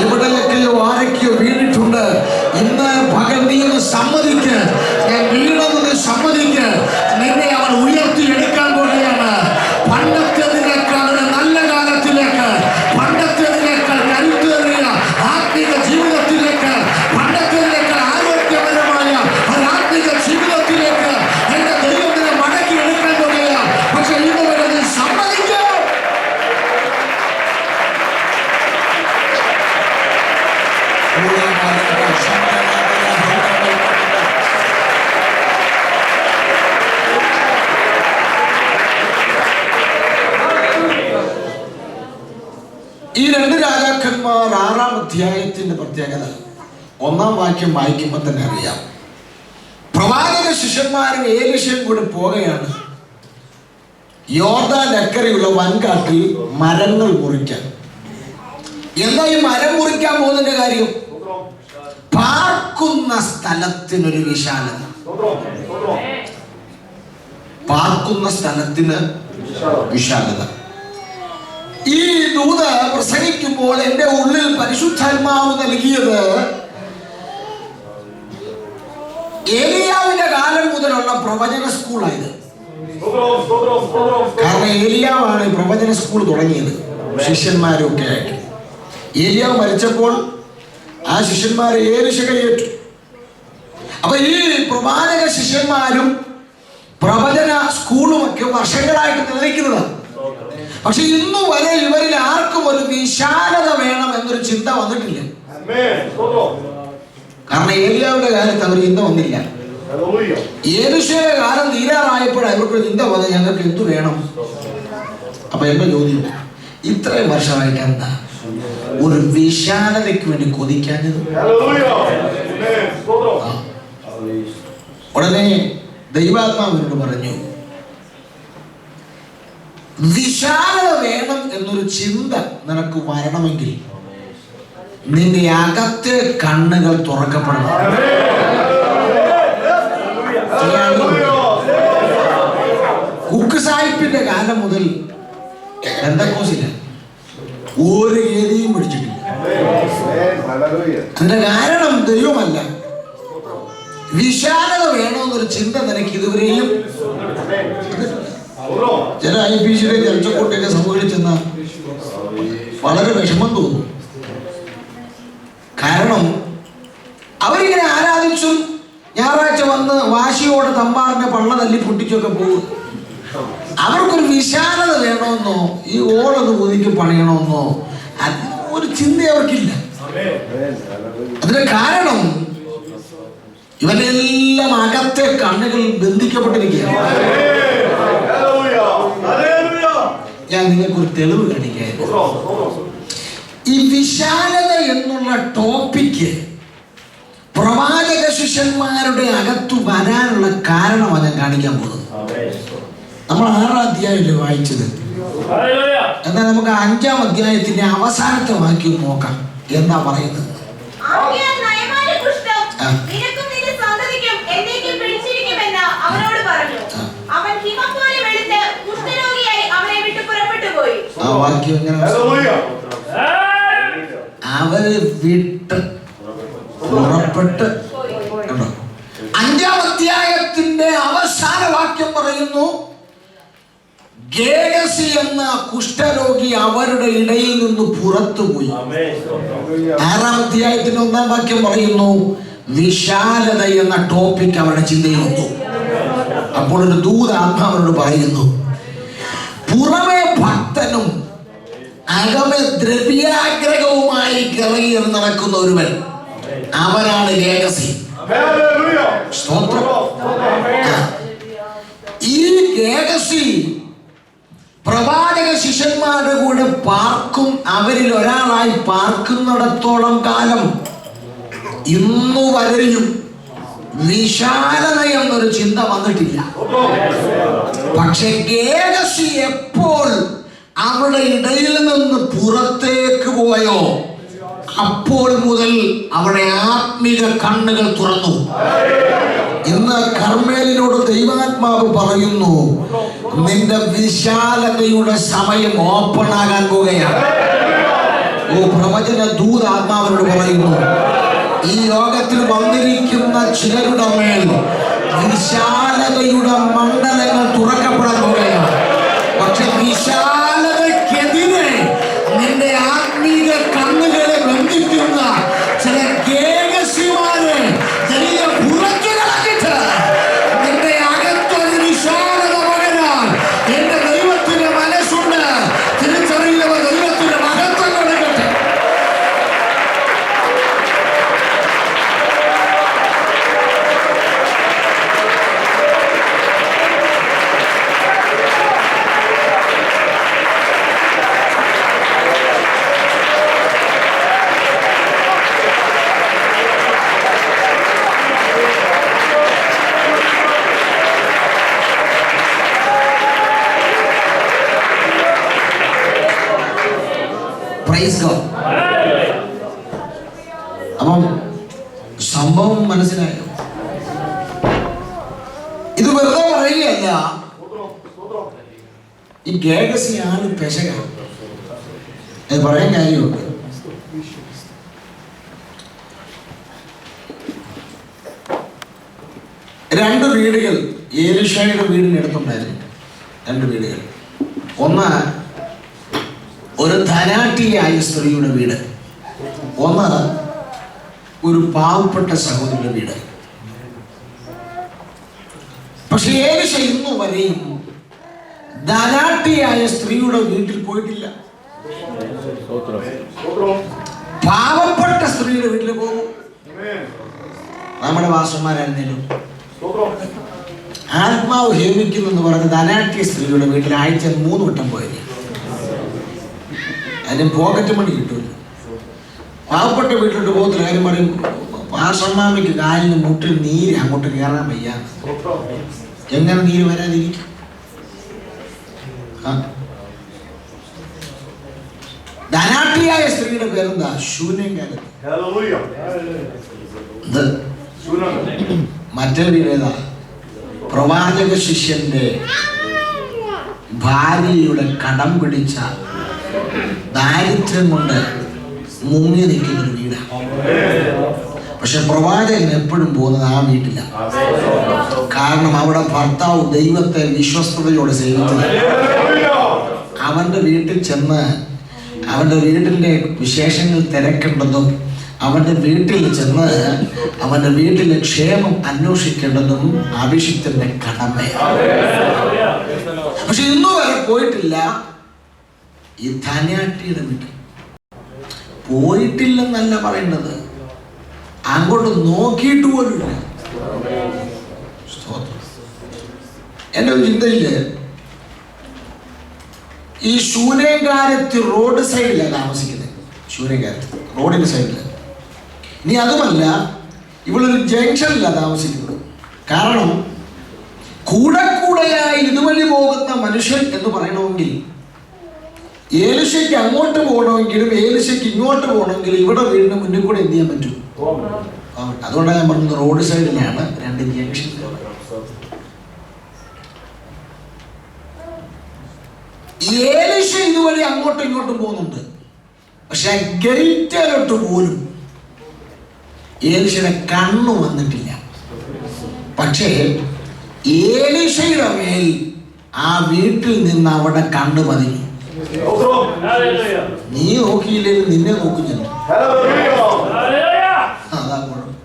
എവിടെയൊക്കെയോ ആരൊക്കെയോ വീണിട്ടുണ്ട്. ഇന്ന് പകൽ നീ ഒന്ന് സമ്മതിക്ക്, ഞാൻ വീണെന്ന് സമ്മതിക്ക്. നിന്നെ അവൻ ഉയർത്തിയെടുക്കാൻ പോവുകയാണ്. പണ്ടത്തേതിനേക്കാൾ നല്ല കാലത്തിലേക്ക്, പണ്ടത്തേതിനേക്കാൾ കരുത്തേറിയ ആത്മീക ജീവിതത്തിലേക്ക്, പണ്ടത്തേതിനേക്കാൾ ആരോഗ്യപരമായ ഒരു ആത്മീക ജീവിതത്തിലേക്ക് എന്റെ ദൈവത്തിനെ മടക്കി എടുക്കാൻ പോവുകയാണ്. പക്ഷെ ഇതുവരെ നീ സമ്മതിക്കുക. ഈ 2 രാജാക്കന്മാർ 6-ാം അധ്യായത്തിന്റെ പ്രത്യേകത 1-ാം വാക്യം വായിക്കുമ്പോൾ തന്നെ അറിയാം. പ്രവാചക ശിഷ്യന്മാരും ഏലീശയും കൂടെ പോകുകയാണ് യോർദാൻ അക്കരെയുള്ള വൻകാട്ടിൽ മരങ്ങൾ മുറിക്കാൻ. എന്താ ഈ മരം മുറിക്കാൻ പോകുന്നതിന്റെ കാര്യം? പാർക്കുന്ന സ്ഥലത്തിനൊരു വിശാലത. പാർക്കുന്ന സ്ഥലത്തിന് വിശാലത. ഈ ദൂത് പ്രസംഗിക്കുമ്പോൾ എന്റെ ഉള്ളിൽ പരിശുദ്ധാത്മാവ് നൽകിയത് ഏലിയാവിന്റെ കാലം മുതലുള്ള പ്രവചന സ്കൂളായത്. കാരണം ഏലിയാവാണ് പ്രവചന സ്കൂൾ തുടങ്ങിയത് ശിഷ്യന്മാരും ഒക്കെ ആയിട്ട്. ഏലിയാവ് മരിച്ചപ്പോൾ ആ ശിഷ്യന്മാരെ ഏലിശ കൈയേറ്റു. അപ്പൊ ഈ പ്രവാചക ശിഷ്യന്മാരും പ്രവചന സ്കൂളും ഒക്കെ വർഷങ്ങളായിട്ട് നിലനിൽക്കുന്നതാണ്. പക്ഷെ ഇന്നു വരെ ഇവരിൽ ആർക്കും ഒരു വിശാലത വേണം എന്നൊരു ചിന്ത വന്നിട്ടില്ല. കാരണം ഏലിയാവിന്റെ കാലത്ത് അവർ ചിന്ത വന്നില്ല. ഏലിശയുടെ കാലം തീരാറായപ്പോഴാണ് ഇവർക്ക് ചിന്ത വന്നത്, ഞങ്ങൾക്ക് എന്തു വേണം. അപ്പൊ എന്റെ ചോദ്യം, ഇത്രയും വർഷമായിട്ട് എന്താ ഒരു വിശാലതയ്ക്ക് വേണ്ടി കൊതിക്കാഞ്ഞത്? ഉടനെ ദൈവാത്മാവിനോട് പറഞ്ഞു, വിശാലത വേണം എന്നൊരു ചിന്ത നിനക്ക് വരണമെങ്കിൽ നിന്റെ അകത്തെ കണ്ണുകൾ തുറക്കപ്പെടണം. കുക്ക് സാഹിബിന്റെ കാലം മുതൽ പെന്തക്കോസില്ല, ഒരു ഗതിയും പിടിച്ചിട്ടില്ല. അതിന്റെ കാരണം ദൈവമല്ല, വിശാലത വേണമെന്നൊരു ചിന്ത നിനക്ക് ഇതുവരെയും. ചില IPCയുടെ ചർച്ചക്കൂട്ടൊക്കെ സംഭവിച്ചെന്ന വളരെ വിഷമം തോന്നും. കാരണം അവരിങ്ങനെ ആരാധിച്ചും ഞായറാഴ്ച വന്ന് വാശിയോടെ തമ്പാറിന്റെ പള്ള തല്ലി പൊട്ടിച്ചൊക്കെ പോകും. അവർക്കൊരു വിശാലത വേണമെന്നോ ഈ ഓളൊന്ന് പുതുക്കി പണിയണമെന്നോ ഒരു ചിന്ത അവർക്കില്ല. അതിന്റെ കാരണം ഇവരെല്ലാം അകത്തെ കണ്ണുകൾ ബന്ധിക്കപ്പെട്ടിരിക്കുകയാണ്. ഞാൻ നിങ്ങൾക്കൊരു തെളിവ് കാണിക്കായിരുന്നു. ഈ വിശാലത എന്നുള്ള ടോപ്പിക്ക് പ്രവാചക ശിഷ്യന്മാരുടെ അകത്തു വരാനുള്ള കാരണമാണ് ഞാൻ കാണിക്കാൻ പോകുന്നത്. നമ്മൾ 6-ാം അധ്യായത്തിൽ വായിച്ചത്. എന്നാൽ നമുക്ക് 5-ാം അധ്യായത്തിന്റെ അവസാനത്തെ വാക്യം നോക്കാം. എന്താ പറയുന്നത്? ആ വാക്യം എങ്ങനെ? അവര് വിട്ട് പുറപ്പെട്ട്. 5-ാം അധ്യായത്തിന്റെ അവസാന വാക്യം പറയുന്നു, ഗേഗസി എന്ന കുഷ്ഠരോഗി അവരുടെ ഇടയിൽ നിന്ന് പുറത്തുപോയി. 6-ാം അധ്യായത്തിന്റെ 1-ാം വാക്യം പറയുന്നു, വിശാലത എന്ന ടോപ്പിക് അവരുടെ ചിന്തയിൽ വന്നു. അപ്പോൾ ഒരു ദൂത ആത്മാവനോട് പറയുന്നു, പുറമെ ഭക്തനും അകമെ ദ്രവ്യാഗ്രഹവുമായി കിറങ്ങിയിൽ നടക്കുന്ന ഒരുവൻ, അവനാണ് ഗേഗസി. സ്തോത്രം. ഈ ഗേഗസി പ്രവാചക ശിഷ്യന്മാരുടെ കൂടെ പാർക്കും. അവരിൽ ഒരാളായി പാർക്കുന്നിടത്തോളം കാലം ഇന്നു വരെയും വിശാലത എന്നൊരു ചിന്ത വന്നിട്ടില്ല. പക്ഷെ ഗേഗസി എപ്പോൾ അവരുടെ ഇടയിൽ നിന്ന് പുറത്തേക്ക് പോയോ അപ്പോൾ മുതൽ അവിടെ ആത്മീക കണ്ണുകൾ തുറന്നു. ഇന്ന് കർമ്മേലിനോട് ദൈവാത്മാവ് പറയുന്നു, നിന്റെ വിശാലതയുടെ സമയം ഓപ്പൺ ആകാൻ പോകുകയാണ്. ഓ പ്രവചന ദൂത ആത്മാവിനോട് പറയുന്നു, ഈ യോഗത്തിൽ വന്നിരിക്കുന്ന ചിലരുടെ മേൽ വിശാലതയുടെ മണ്ഡലങ്ങൾ തുറക്കപ്പെടാൻ പോകുകയാണ്. പക്ഷെ വിശാലതയ്ക്കെതിരെ നിന്റെ ആത്മീക കണ്ണുകളെ ബന്ധിക്കുന്ന ചില ഗേഗസിമാരെ പുറത്തു കളഞ്ഞിട്ട് നിന്റെ അകത്തൊരു വിശാലത പകരാൻ എന്റെ ദൈവത്തിന്റെ മനസ്സുണ്ട്. തിരിച്ചറിയുന്നവർ ദൈവത്തിന്റെ മഹത്വം കൊടുക്കട്ടെ. അപ്പം സംഭവം മനസ്സിലായോ? ഇത് വെറുതെ പറയുകയല്ല. ഈ ഗേഗസി ആള് പെശകാണ്. അത് പറയാൻ കാര്യമുണ്ട്. രണ്ട് വീടുകൾ ഏലിഷയുടെ വീടിനടുത്തുണ്ടായിരുന്നു. രണ്ട് വീടുകൾ. ഒന്ന് ഒരു ധനാഢ്യയായ സ്ത്രീയുടെ വീട്, ഒന്ന് ഒരു പാവപ്പെട്ട സഹോദരിയുടെ വീട്. പക്ഷെ ഏലിശ ഇന്നു വരെയും ധനാഢ്യയായ സ്ത്രീയുടെ വീട്ടിൽ പോയിട്ടില്ല. പാവപ്പെട്ട സ്ത്രീയുടെ വീട്ടിൽ പോകും. നമ്മുടെ വാസന്മാരായിരുന്നേലും ആത്മാവ് ഹേമിക്കുന്നെന്ന് പറഞ്ഞ് ധനാഢ്യ സ്ത്രീയുടെ വീട്ടിൽ ആഴ്ച 3 വട്ടം പോയത്. അതിന് പോക്കറ്റ് മണി കിട്ടൂല. പാവപ്പെട്ട വീട്ടിലോട്ട് പോകത്തില്ല. കാര്യം പറയും, പാസമ്മാമിക്ക് കാലിന് മുട്ടിൽ നീര് അങ്ങോട്ട് കയറാൻ വയ്യ. എങ്ങനെ നീര് വരാതിരിക്കും? ധനാഢ്യയായ സ്ത്രീയുടെ പേരെന്താ? ശൂന്യകാലത്ത്. മറ്റൊരു പേരേതാ? പ്രവാചക ശിഷ്യന്റെ ഭാര്യയുടെ കടം പിടിച്ച ദാരിദ്ര്യം കൊണ്ട് മുങ്ങി നിൽക്കുന്നൊരു വീടാണ്. പക്ഷെ പ്രവാചകൻ എപ്പോഴും പോകുന്നത് ആ വീട്ടിലാണ്. കാരണം അവിടെ ഭർത്താവ് ദൈവത്തെ വിശ്വസ്തയോടെ സേവിച്ചത്. അവൻ്റെ വീട്ടിൽ ചെന്ന് അവൻ്റെ വീട്ടിൻ്റെ വിശേഷങ്ങൾ തിരക്കേണ്ടതും അവൻ്റെ വീട്ടിൽ ചെന്ന് അവൻ്റെ വീട്ടിലെ ക്ഷേമം അന്വേഷിക്കേണ്ടതും അഭിഷിക്തന്റെ കടമയാണ്. പക്ഷെ ഇന്നു വരെ പോയിട്ടില്ല ഈ ധന്യാട്ടിയുടെ വീട്ടിൽ. പോയിട്ടില്ലെന്നല്ല പറയേണ്ടത്, അങ്ങോട്ട് നോക്കിയിട്ട് പോലുമില്ല. എൻ്റെ ഒരു ചിന്തയില് ഈ ശൂന്യകാരത്ത് റോഡ് സൈഡിലാണ് താമസിക്കുന്നത്. ശൂന്യകാരത്ത് റോഡിന്റെ സൈഡില്. ഇനി അതുമല്ല, ഇവളൊരു ജംഗ്ഷനിലാണ് താമസിക്കുന്നത്. കാരണം കൂടെയായി ഇതുവഴി പോകുന്ന മനുഷ്യൻ എന്ന് പറയണമെങ്കിൽ ഏലിശയ്ക്ക് അങ്ങോട്ട് പോകണമെങ്കിലും ഏലിശയ്ക്ക് ഇങ്ങോട്ട് പോകണമെങ്കിലും ഇവിടെ വീടിന് മുന്നിൽ കൂടെ എന്ത് ചെയ്യാൻ പറ്റും? അതുകൊണ്ടാണ് ഞാൻ പറഞ്ഞത് റോഡ് സൈഡിലാണ് രണ്ട് ജംഗ്ഷൻ. ഏലിശ ഇതുവഴി അങ്ങോട്ടും ഇങ്ങോട്ടും പോകുന്നുണ്ട്. പക്ഷെ ഗേറ്റിലോട്ട് പോലും ഏലിശയുടെ കണ്ണു വന്നിട്ടില്ല. പക്ഷേ ഏലിശയുടെ മേൽ ആ വീട്ടിൽ നിന്ന് അവിടെ കണ്ണു പതിഞ്ഞു. നീ നോക്കിയില്ലെങ്കിൽ നിന്നെ നോക്കുന്നില്ല. അതാ കുഴപ്പം.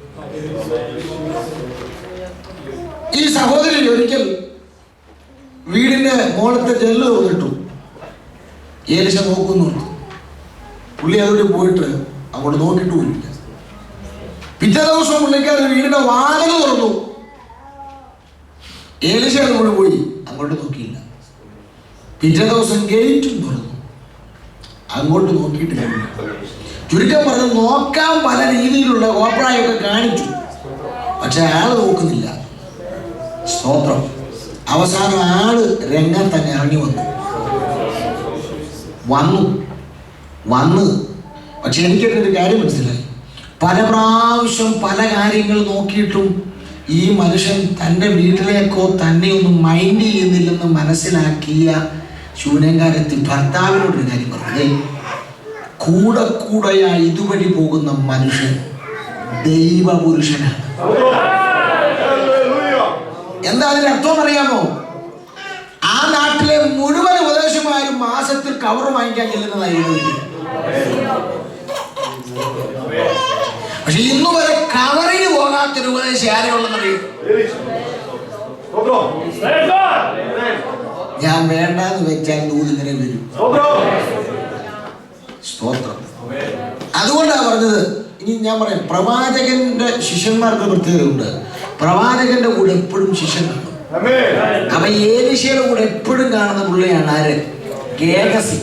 ഈ സഹോദരി ഒരിക്കൽ വീടിന്റെ മോളത്തെ ജനല് തുറന്നിട്ടു. ഏലിശ നോക്കുന്നുണ്ട്. പുള്ളി അതോടെ പോയിട്ട് അങ്ങോട്ട് നോക്കിയിട്ട് പോയില്ല. പിറ്റേ ദിവസം പുള്ളിക്കാരൻ വീടിന്റെ വാതിൽ തുറന്നു. ഏലിശ അങ്ങോട്ട് പോയി, അങ്ങോട്ട് നോക്കിയില്ല. പിറ്റേ ദിവസം ഗേറ്റും തുറന്നു, അങ്ങോട്ട് നോക്കിയിട്ടില്ല. ചുരുക്കം പറഞ്ഞ് നോക്കാൻ പല രീതിയിലുള്ള കോപ്രായൊക്കെ കാണിച്ചു. പക്ഷെ ആള് നോക്കുന്നില്ല. സ്തോത്രം. അവസാനം ആള് രംഗത്തങ്ങ് ഇറങ്ങി വന്നു. പക്ഷെ എനിക്കൊരു കാര്യം മനസ്സിലായി. പല പ്രാവശ്യം പല കാര്യങ്ങൾ നോക്കിയിട്ടും ഈ മനുഷ്യൻ തൻ്റെ വീട്ടിലേക്കോ തന്നെ ഒന്നും മൈൻഡ് ചെയ്യുന്നില്ലെന്ന് മനസ്സിലാക്കിയ ശൂന്യകാരത്തിൽ ഭർത്താവിനോടൊരു കാര്യം പറഞ്ഞേ, കൂടെയായി ഇതുവഴി പോകുന്ന മനുഷ്യൻ ദൈവപുരുഷനാണ്. എന്താ അതിന്റെ അർത്ഥം അറിയാമോ? ആ നാട്ടിലെ മുഴുവൻ ഉപദേശമാരും മാസത്തിൽ കവർ വാങ്ങിക്കാൻ ചെല്ലുന്നതായിരുന്നു. പക്ഷെ ഇന്നു വരെ കവറിന് പോകാത്തൊരു ഉപദേശം ആരെയുള്ളതെന്നറിയും? ഞാൻ വേണ്ടാന്ന് വെച്ചാൽ ദൂതിങ്ങനെ വരും. സ്തോത്രം. അതുകൊണ്ടാണ് പറഞ്ഞത്. ഇനി ഞാൻ പറയാം, പ്രവാചകന്റെ ശിഷ്യന്മാർക്ക് പ്രത്യേകതയുണ്ട്. പ്രവാചകന്റെ കൂടെ എപ്പോഴും ശിഷ്യൻ കാണും. അപ്പൊ ഏലിശയുടെ കൂടെ എപ്പോഴും കാണുന്ന പുള്ളിയാണ് ആര്? ഗേഹസി.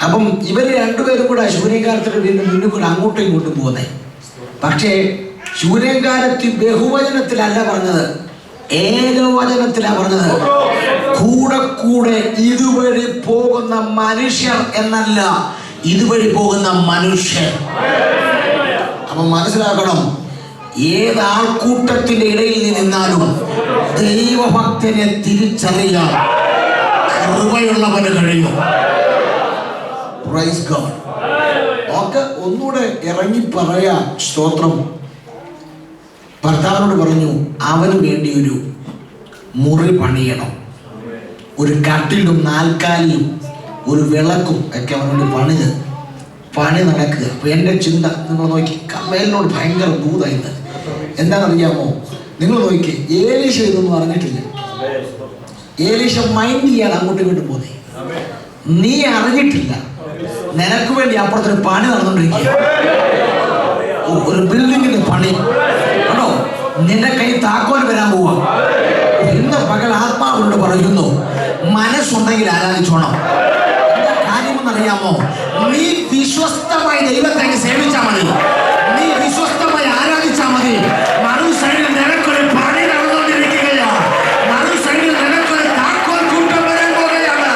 അപ്പം ഇവര് രണ്ടുപേരും കൂടെ ശൂന്യകാലത്തിന്റെ വീണ്ടും മുന്നിൽ കൂടെ അങ്ങോട്ടും ഇങ്ങോട്ടും പോകുന്നേ. പക്ഷേ ശൂന്യകാലത്തിൽ ബഹുവചനത്തിലല്ല പറഞ്ഞത്, ഏകവചനത്തിലാണ് പറഞ്ഞത്. കൂടെ ഇതുവഴി പോകുന്ന മനുഷ്യർ എന്നല്ല, ഇതുവഴി പോകുന്ന മനുഷ്യർ. അപ്പൊ മനസ്സിലാക്കണം, ഏതാൾക്കൂട്ടത്തിന്റെ ഇടയിൽ നിന്നാലും ദൈവഭക്തനെ തിരിച്ചറിയാൻ കൃപയുള്ളവന് കഴിയും. Praise God. ഒക്കെ ഒന്നുകൂടെ ഇറങ്ങി പറയാ. സ്തോത്രം. ഭർത്താവിനോട് പറഞ്ഞു, അവന് വേണ്ടി ഒരു മുറി പണിയണം. ഒരു കട്ടിലും നാൽക്കാലിയും ഒരു വിളക്കും ഒക്കെ അവനോട് പണി നടക്കുക. അപ്പൊ എൻ്റെ ചിന്ത നിങ്ങൾ നോക്കി, കമ്മേലിനോട് ഭയങ്കര ഭൂതായിരുന്നു. എന്താണെന്നറിയാമോ? നിങ്ങൾ നോക്കി, ഏലീശ ഇതൊന്നും അറിഞ്ഞിട്ടില്ല. ഏലീശ മൈൻഡ് ചെയ്യാൻ അങ്ങോട്ടും ഇങ്ങോട്ടും പോന്നേ. നീ അറിഞ്ഞിട്ടില്ല, നിനക്ക് വേണ്ടി അപ്പുറത്തൊരു പണി നടന്നുകൊണ്ടിരിക്കുക. ഒരു ബിൽഡിങ്ങിന്റെ പണി കേട്ടോ. നിന്റെ കൈ താക്കോൽ വരാൻ പോവാ. ഇന്ന് പകൽ ആത്മാവിനോട് പറയുന്നു, മനസ്സുണ്ടെങ്കിൽ ആരാധിച്ചോണം. എന്താ കാര്യമെന്നറിയാമോ? നീ വിശ്വസ്തമായി ദൈവത്തെ സേവിച്ചാൽ മതി. നീ വിശ്വസ്തമായി ആരാധിച്ചാൽ മതി. മറു സൈഡിൽ നിനക്കൊരു പണി നടന്നുകൊണ്ടിരിക്കുകയാണ്. മറു സൈഡിൽ നിനക്കൊരു താക്കോൽ കൂട്ടം വരാൻ പോകുകയാണ്.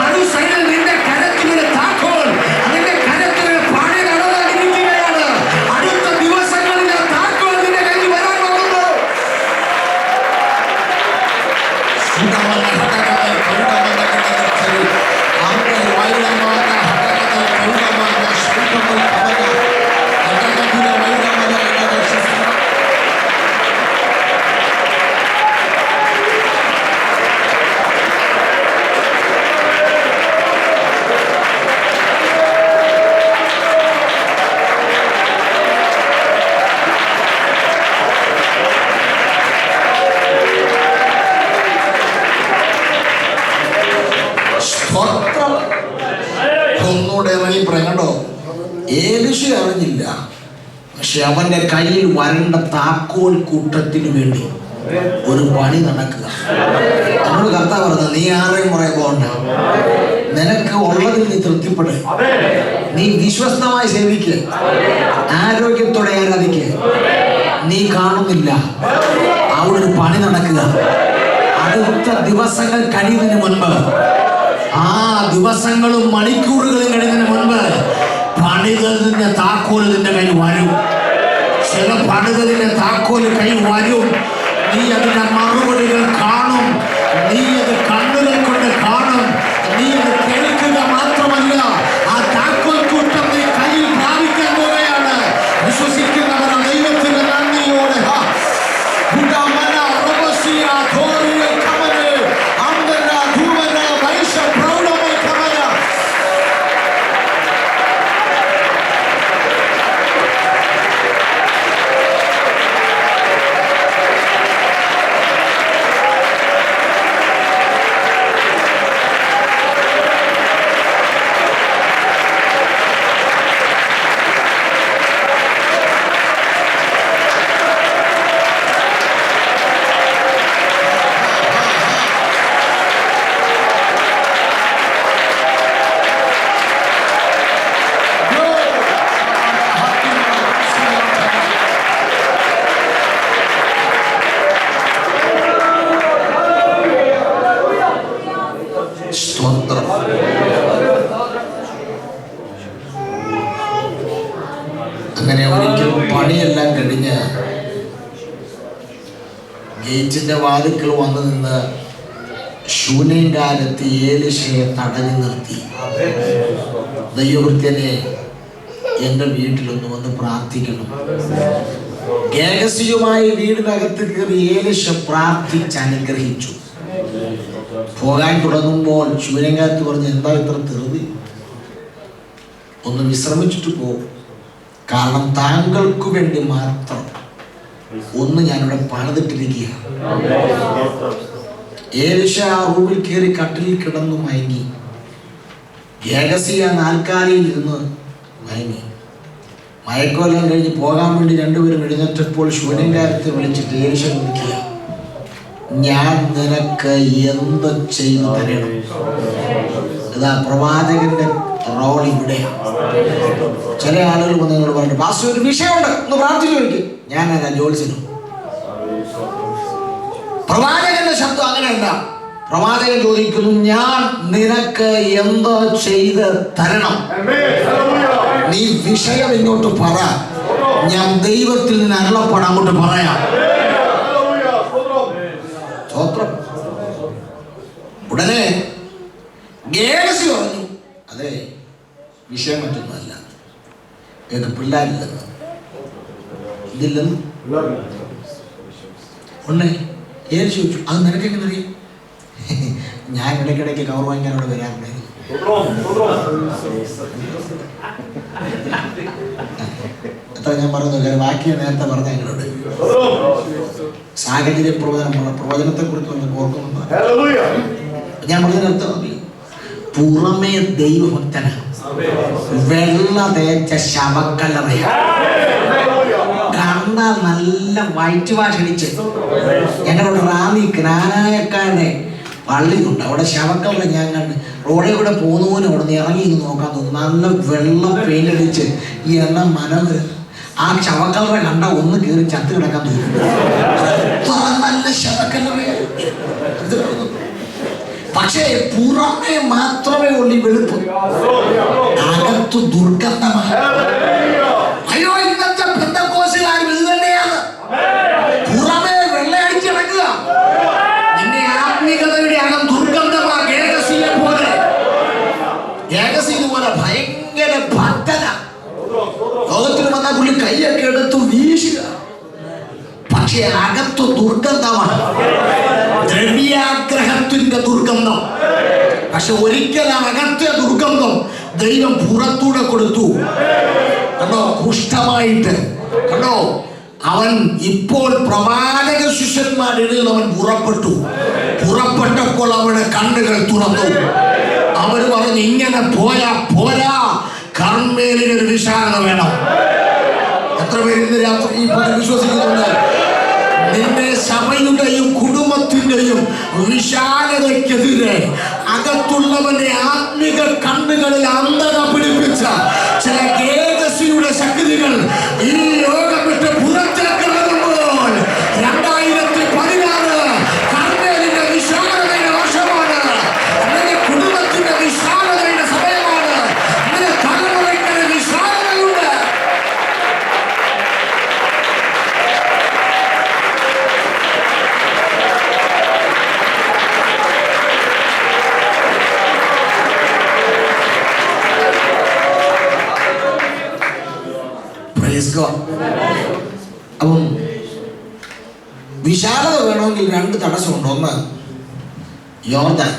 മറു സൈഡിൽ നിന്റെ കരത്തിലൊരു താക്കോൽ, നിന്റെ കരത്തിലൊരു പണി നടന്നുകൊണ്ടിരിക്കുകയാണ്. അടുത്ത ദിവസങ്ങളിൽ താക്കോൽ നിന്റെ കയ്യിൽ വരാൻ പോകുന്നു. I'm ഏലിശ അറിഞ്ഞില്ല. പക്ഷെ അവന്റെ കയ്യിൽ വരണ്ട താക്കോൽ കൂട്ടത്തിന് വേണ്ടി ഒരു പണി നടക്കുക. എന്നോട് കർത്താവ് പറഞ്ഞത്, നീ ആരെയും പറയാൻ പോകണ്ട, നിനക്ക് ഉള്ളതിൽ നീ തൃപ്തിപ്പെടുക, നീ വിശ്വസ്തമായി സേവിക്കുക, ആരോഗ്യത്തോടെ ആരാധിക്കുക. നീ കാണുന്നില്ല, അവിടെ ഒരു പണി നടക്കുക. അടുത്ത ദിവസങ്ങൾ കഴിയുന്നതിന് മുൻപ്, ആ ദിവസങ്ങളും മണിക്കൂറുകളും കഴിയുന്നതിന് മുൻപ് പണിതതിന്റെ താക്കോല് നിന്റെ കയ്യിൽ വരും. ചില പണിതതിന്റെ താക്കോല് കയ്യിൽ വരും. നീ അതിന്റെ മറുപടികൾ കാണും. നീ അത് കണ്ണുകൾ കൊണ്ട് കാണും. നീ അത് കേൾക്കുക മാത്രമല്ല, ആ താക്കോൽ കൂട്ടം നീ കയ്യിൽ പ്രാപിക്കാൻ പോവുകയാണ്. വിശ്വസിക്കുന്നവർ ദൈവത്തിന്റെ നന്ദിയോടെ അങ്ങനെ ഒരിക്കൽ പണിയെല്ലാം കഴിഞ്ഞ് ഗേറ്റിന്റെ വാതിക്കൽ വന്നു നിന്ന് ശൂന്യകാലത്ത് ഏലിശയെ തടഞ്ഞു നിർത്തി. ദൈവവൃത്യനെ, എൻ്റെ വീട്ടിലൊന്ന് വന്ന് പ്രാർത്ഥിക്കണം. രഹസ്യമായി വീടിനകത്ത് കയറി ഏലിശ പ്രാർത്ഥിച്ച് അനുഗ്രഹിച്ചു. പോകാൻ തുടങ്ങുമ്പോൾ ശൂന്യകാലത്ത് പറഞ്ഞു, എന്താ ഇത്ര ധൃതി? ഒന്ന് വിശ്രമിച്ചിട്ട് പോകും, കാരണം താങ്കൾക്ക് വേണ്ടി മാത്രം ഒന്ന് ഞാനിവിടെ പണിതിട്ടിരിക്കുക. ഏലിശ ആ റൂമിൽ കയറി കട്ടിലിൽ കിടന്നു മയങ്ങി. ഗേഹസിയ നാൽക്കാലിയിൽ ഇരുന്ന് മയങ്ങി. മയക്കമെല്ലാം കഴിഞ്ഞ് പോകാൻ വേണ്ടി രണ്ടുപേരും എഴുന്നേറ്റപ്പോൾ ശൂന്യകാലത്തെ വിളിച്ചിട്ട് ഏലിശ വിളിക്കുക, ഞാൻ നിനക്ക് എന്ത് ചെയ്തു തരണം? ഇതാ പ്രവാചകന്റെ റോൾ ഇവിടെയാണ്. ചില ആളുകൾ വന്ന് എന്നോട് പറഞ്ഞു, പാസ്റ്റർ ഒരു വിഷയമുണ്ട്, ഒന്ന് പ്രാർത്ഥിച്ചു ചോദിക്കും. ഞാനല്ല, ജോത്സ്യനും. പ്രവാചകന്റെ ശബ്ദം അങ്ങനെയല്ല. പ്രവാചകൻ ചോദിക്കുന്നു, ഞാൻ നിനക്ക് എന്ത് ചെയ്ത് തരണം? നീ വിഷയം ഇങ്ങോട്ട് പറ, ഞാൻ ദൈവത്തിൽ നിന്ന് അരുളപ്പാട് അങ്ങോട്ട് പറയാം. ഉടനെ ഗേഹസി പറഞ്ഞു, അതെ, വിഷയം മറ്റൊന്നുമല്ല, ഏത് പിള്ളേരില്ലെന്ന്, ഇതില്ലെന്ന് ഉണ്ണേ. ഏത് ചോദിച്ചു, അത് നിനക്കെങ്ങനെ അറിയാം? ഞാൻ ഇടയ്ക്കിടയ്ക്ക് കവർ വാങ്ങിക്കാൻ അവിടെ വരാറുണ്ടായിരുന്നു. എത്ര ഞാൻ പറയുന്നു, ബാക്കി നേരത്തെ പറഞ്ഞ എങ്ങനെയുണ്ട്? സാഹചര്യ പ്രവചനത്തെ കുറിച്ച് ഒന്ന് ഓർക്കുന്നുണ്ട്. ഞാൻ പറഞ്ഞതിനർത്ഥം, പുറമേ ദൈവഭക്തനാണ്, വെള്ള തേച്ച ശവക്കല്ലറയാണ്, കണ്ടാൽ നല്ല വൈറ്റ് വാഷ് അടിച്ച്. ഞങ്ങളുടെ റാന്നി ജ്ഞാനായക്കാരുടെ പള്ളിയുണ്ട്, അവിടെ ശവക്കല്ലറ ഞാൻ കണ്ട്. റോഡിൽ കൂടെ പോകുന്നവനും അവിടെ നിന്ന് ഇറങ്ങി നോക്കാൻ തോന്നും. നല്ല വെള്ളം പെയിന്റ് അടിച്ച് ഈ എണ്ണ മനോഹരം. ആ ശവക്കല്ലറ കണ്ട ഒന്ന് കയറി ചത്ത് കിടക്കാൻ തോന്നും. നല്ല ശവക്കല്ലറയാണ്. പക്ഷേ പുറമേ മാത്രമേ ഉള്ളൂ വെളുപ്പ്, അകത്തു ദുർഗന്ധമാണ്. അയ്യോ, ഇന്നത്തെ പെന്തക്കോസ്തുകാർ ഇത് തന്നെയാണ്. പുറമേ വെള്ളയടിച്ച് കിടക്കുക, നിന്റെ ആത്മീകതയുടെ അകം ദുർഗന്ധമാണ്. ഏകസിയെ പോലെ, ഏകസിനെ പോലെ ഭയങ്കര ഭക്തന. ലോകത്തിൽ വന്ന പുള്ളി കൈയൊക്കെ എടുത്തു വീശുക, പക്ഷെ അകത്തു ദുർഗന്ധമാണ്, ദ്രവ്യാഗ്രഹത്തിന്റെ ദുർഗന്ധം. പക്ഷെ ഒരിക്കൽ അകത്തെ ദുർഗന്ധം ദൈവം പുറത്തൂടെ കൊടുത്തു. കണ്ടോ, കുഷ്ഠമായിട്ട്. കണ്ടോ, അവൻ ഇപ്പോൾ പ്രവാചക ശിഷ്യന്മാരിൽ അവൻ പുറപ്പെട്ടപ്പോൾ അവരുടെ കണ്ണുകൾ തുറന്നു. അവർ പറഞ്ഞു, ഇങ്ങനെ പോരാ, കർമ്മേലിനൊരു വിശാലത വേണം. എത്ര പേര് ഇന്ന് രാത്രി ഈ പദം വിശ്വസിക്കുന്നുണ്ട്? നിന്റെ സഭയുടെയും കുടുംബത്തിന്റെയും വിശാലതയ്ക്കെതിരെ അകത്തുള്ളവന്റെ ആത്മിക കണ്ണുകളിൽ അന്ധത പിടിപ്പിച്ച ചില ഗേഹസിയുടെ ശക്തികൾ ഈ ലോകം വിട്ട് പുറത്തേക്ക് ഇറങ്ങുമ്പോൾ 2016 കർമ്മേലിന്റെ വിശാലതയുടെ വർഷമാണ്. അങ്ങനെ കുടുംബത്തിന്റെ വിശാലതയുടെ സമയമാണ്. അങ്ങനെ തലമുറയ്ക്ക് വിശാലതയുണ്ട്. അപ്പം വിശാലത വേണമെങ്കിൽ 2 തടസ്സമുണ്ട്. 1 യോർദാൻ,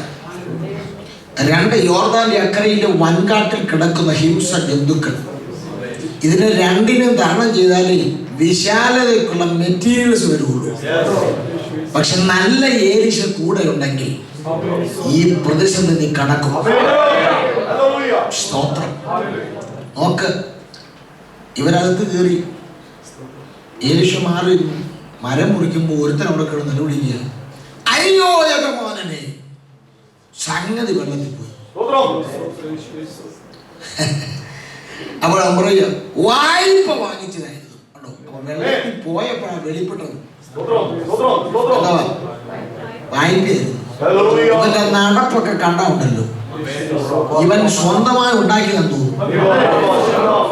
2 യോർദാന്റെ അക്കരയിലെ വൻകാട്ടിൽ കിടക്കുന്ന ഹിംസ ജന്തുക്കൾ. ഇതിനെ 2നും തരണം ചെയ്താലേ വിശാലതയ്ക്കുള്ള മെറ്റീരിയൽസ് വരുള്ളൂ. പക്ഷെ നല്ല ഏരിശ കൂടെ ഉണ്ടെങ്കിൽ ഈ പ്രതിസന്ധി നീ കടക്കും. സ്തോത്രം. നോക്ക്, ഇവരകത്ത് കയറി ഏലിശ മാറി മരം മുറിക്കുമ്പോൾ ഒരുത്തൻ അവിടെ കിടന്ന് നിലവിളിക്കുക, അയ്യോ യജമാനനെ, സംഗതി വെള്ളത്തിൽ പോയി. അപ്പോൾ അവൻ പറയുക, വായ്പ വാങ്ങിച്ചതായിരുന്നു. വെള്ളത്തിൽ പോയപ്പോഴാണ് വെളിപ്പെട്ടത്. വായ്പയായിരുന്നു. ഇവന്റെ നടപ്പൊക്കെ കണ്ടുണ്ടല്ലോ, ഇവൻ സ്വന്തമായി ഉണ്ടാക്കിയെന്ന് തോന്നുന്നു.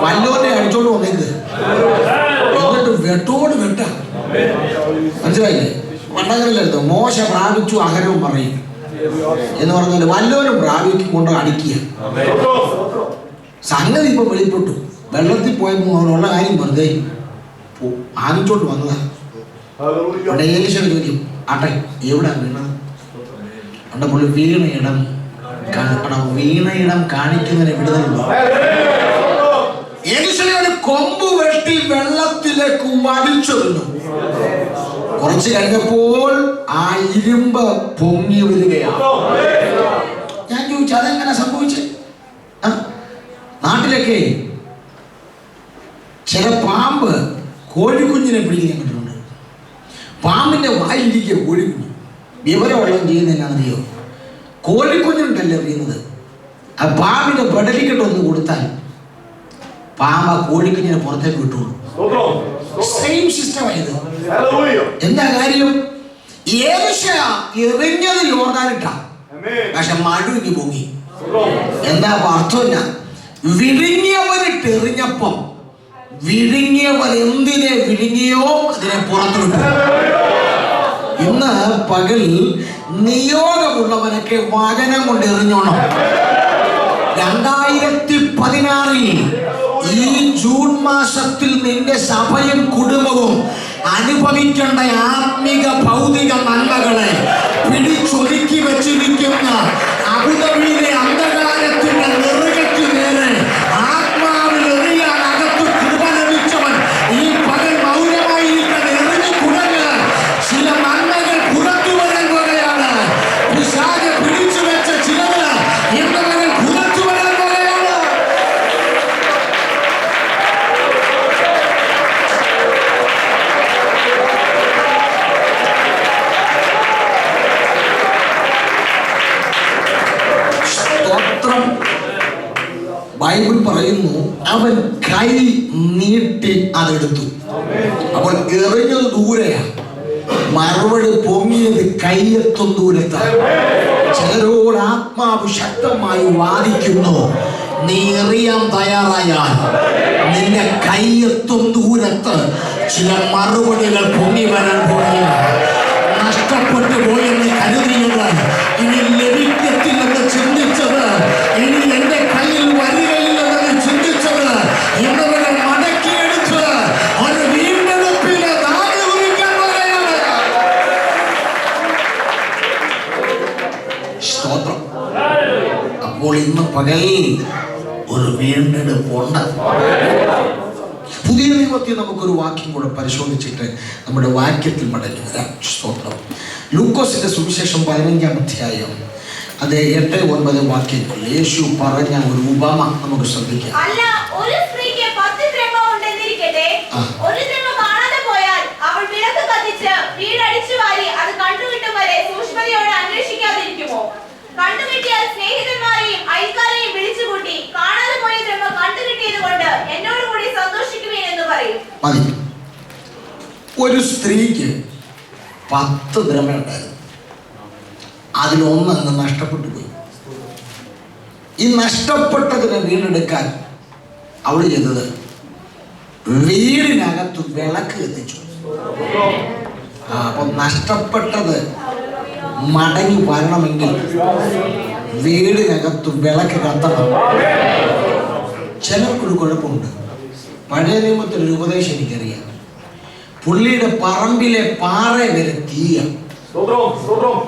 വല്ലോനെ അടിച്ചോണ്ട് വന്നേക്ക്, എന്നിട്ട് വെട്ടോട് വെട്ട. മനസ്സിലായില്ലേ? പണ്ടങ്ങളിലെടുത്ത് മോശ പ്രാപിച്ചു അഹരവും പറയും എന്ന് പറഞ്ഞാൽ വല്ലോനും പ്രാപിക്കൊണ്ട് അടിക്കുക. സംഗതി ഇപ്പൊ വെളിപ്പെട്ടു. വെള്ളത്തിൽ പോയപ്പോൾ അവനുള്ള കാര്യം വെറുതെ ആദിച്ചോട്ട് വന്നതാ. അവിടെ ഏലിശ ചോദിക്കും, ആട്ടെ എവിടെ വീണത്? അവിടെ പുള്ളി വീണയിടം കാണിക്കുന്നതിന് വിടുതലുണ്ടോ? ഏലിശയെ ഒരു കൊമ്പ് വെട്ടി വെള്ളത്തിലേക്ക് വലിച്ചെറിഞ്ഞു. കുറച്ച് കഴിഞ്ഞപ്പോൾ ആ ഇരുമ്പ് പൊങ്ങി വരികയാണ്. ഞാൻ ചോദിച്ചു, അതെങ്ങനെ സംഭവിച്ചേ? നാട്ടിലൊക്കെ ചില പാമ്പ് കോഴിക്കുഞ്ഞിനെ പിടിക്കാൻ കണ്ടിട്ടുണ്ട്. പാമ്പിന്റെ വായിലിരിക്കുക കോഴിക്കുഞ്ഞ്. വിവരമുള്ളവൻ ചെയ്യുന്ന എന്നാണെന്നറിയോ? കോഴിക്കുഞ്ഞുണ്ടല്ലോ എറിയുന്നത്, ആ പാമ്പിന്റെ പെടലിക്കെട്ടൊന്ന് കൊടുത്താൽ പാമ്പ കോഴിക്കുഞ്ഞിനെ പുറത്തേക്ക് വിട്ടുള്ളൂ. സെയിം സിസ്റ്റമായത്. എന്താ കാര്യം? ഏലിശ എറിഞ്ഞത് യോർദാനിട്ടാ, പക്ഷെ മഴുങ്ങി പൊങ്ങി. എന്താ അർത്ഥമില്ല? വിഴുങ്ങിയവനിട്ട് എറിഞ്ഞപ്പം വിഴുങ്ങിയവൻ എന്തിനെ വിഴുങ്ങിയോ അതിനെ പുറത്തു വിട്ടു. ഇന്ന് പകൽ നിയോഗമുള്ളവനൊക്കെ വചനം കൊണ്ട് എറിഞ്ഞോണം. 2016 ഈ ജൂൺ മാസത്തിൽ നിന്റെ സഭയും കുടുംബവും അനുഭവിക്കേണ്ട ആത്മിക ഭൗതിക നന്മകളെ പിടിച്ചൊതുക്കി വെച്ചിരിക്കുന്ന അബുദാബിയിലെ അന്ധകാരത്തിന്റെ നെറുകയ്ക്ക് നേരെ ആത്മാവിൽ എറിയാൻ അകത്ത് കൃപ ലഭിച്ചവൻ ഈ പകൽ മൗനമായിരിക്കാൻ എറിഞ്ഞു കുടഞ്ഞ് ചില നന്മകൾ പുറത്തു വരാൻ പോകുകയാണ്. പിശാച് പിടിച്ചു വെച്ച ചിലത് ഇന്ന് പകൽ പുറത്തു വരാൻ പോകുകയാണ്. സ്തോത്രം. ബൈബിൾ പറയുന്നു, അവൻ കൈ നീട്ടി അതെടുത്തു. അപ്പോൾ എറിഞ്ഞത് ദൂരെയാ, മറുപടി പൊങ്ങിയത് കൈയെത്തും ദൂരത്താണ്. ചിലരോട് ആത്മാവ് ശക്തമായി വാദിക്കുന്നു, നീ എറിയാൻ തയ്യാറായാൽ നിന്റെ കൈയെത്തും ദൂരത്ത് ചില മറുപടികൾ പൊങ്ങി വരാൻ പോവുകയാണ്. നഷ്ടപ്പെട്ടു പോയെന്ന് കരുതിയത് ഇനി ലഭിക്കത്തില്ലെന്ന് ചിന്തിച്ചത്, ഇനി എന്റെ കയ്യിൽ വരികയില്ലെന്ന് ചിന്തിച്ചത് ഇന്നവരെ മടക്കിയെടുത്ത് ഒരു വീണ്ടെടുപ്പിലെ നാട് കുറിക്കാൻ പോവുകയാണ്. സ്തോത്രം. അപ്പോൾ ഇന്ന് പകൽ ഒരു വീണ്ടെടുപ്പുണ്ട്. പുതിയ നിയമത്തിൽ നമുക്കൊരു വാക്യം കൂടെ പരിശോധിച്ചിട്ട് നമ്മുടെ വാക്യത്തിൽ മടങ്ങി വരാം. സ്തോത്രം. ലൂക്കോസിന്റെ സുവിശേഷം 15-ാം അധ്യായം അത് 8-9 വാക്യങ്ങൾ യേശു പറഞ്ഞ ഒരു ഉപമ നമുക്ക് ശ്രദ്ധിക്കാം. അല്ല, ഒരു സ്ത്രീക്ക് 10 ദ്രഹ്മം ഉണ്ടെന്നിരിക്കട്ടെ, ഒരു ദ്രഹ്മം കാണാതെ പോയാൽ അവൾ വിളക്ക് കത്തിച്ച് വീടടിച്ചു വാരി അത് കണ്ടുകിട്ടും വരെ സൂക്ഷ്മതയോടെ അന്വേഷിക്കാതിരിക്കുമോ? കണ്ടുകിട്ടിയാൽ സ്നേഹിതന്മാരെയും അയൽക്കാരെയും വിളിച്ചുകൂട്ടി കാണാതെ പോയ ദ്രഹ്മം കണ്ടുകിട്ടിയത് കൊണ്ട് എന്നോട് കൂടി സന്തോഷിക്കുവേൻ എന്ന് പറയും. ഒരു സ്ത്രീക്ക് 10 ദ്രഹ്മം ഉണ്ടായിരുന്നു. അതിലൊന്നങ്ങ് നഷ്ടപ്പെട്ടു പോയി. ഈ നഷ്ടപ്പെട്ടതിനെ വീണ്ടെടുക്കാൻ അവൾ ചെയ്തത് വീടിനകത്ത് വിളക്ക് കത്തിച്ചു. അപ്പൊ നഷ്ടപ്പെട്ടത് മടങ്ങി വരണമെങ്കിൽ വീടിനകത്ത് വിളക്ക് കത്തണം. ചിലർക്കൊരു കുഴപ്പമുണ്ട്. പഴയ നിയമത്തിലൊരു ഉപദേശം എനിക്കറിയാം. പുള്ളിയുടെ പറമ്പിലെ പാറ വരെ തീയ,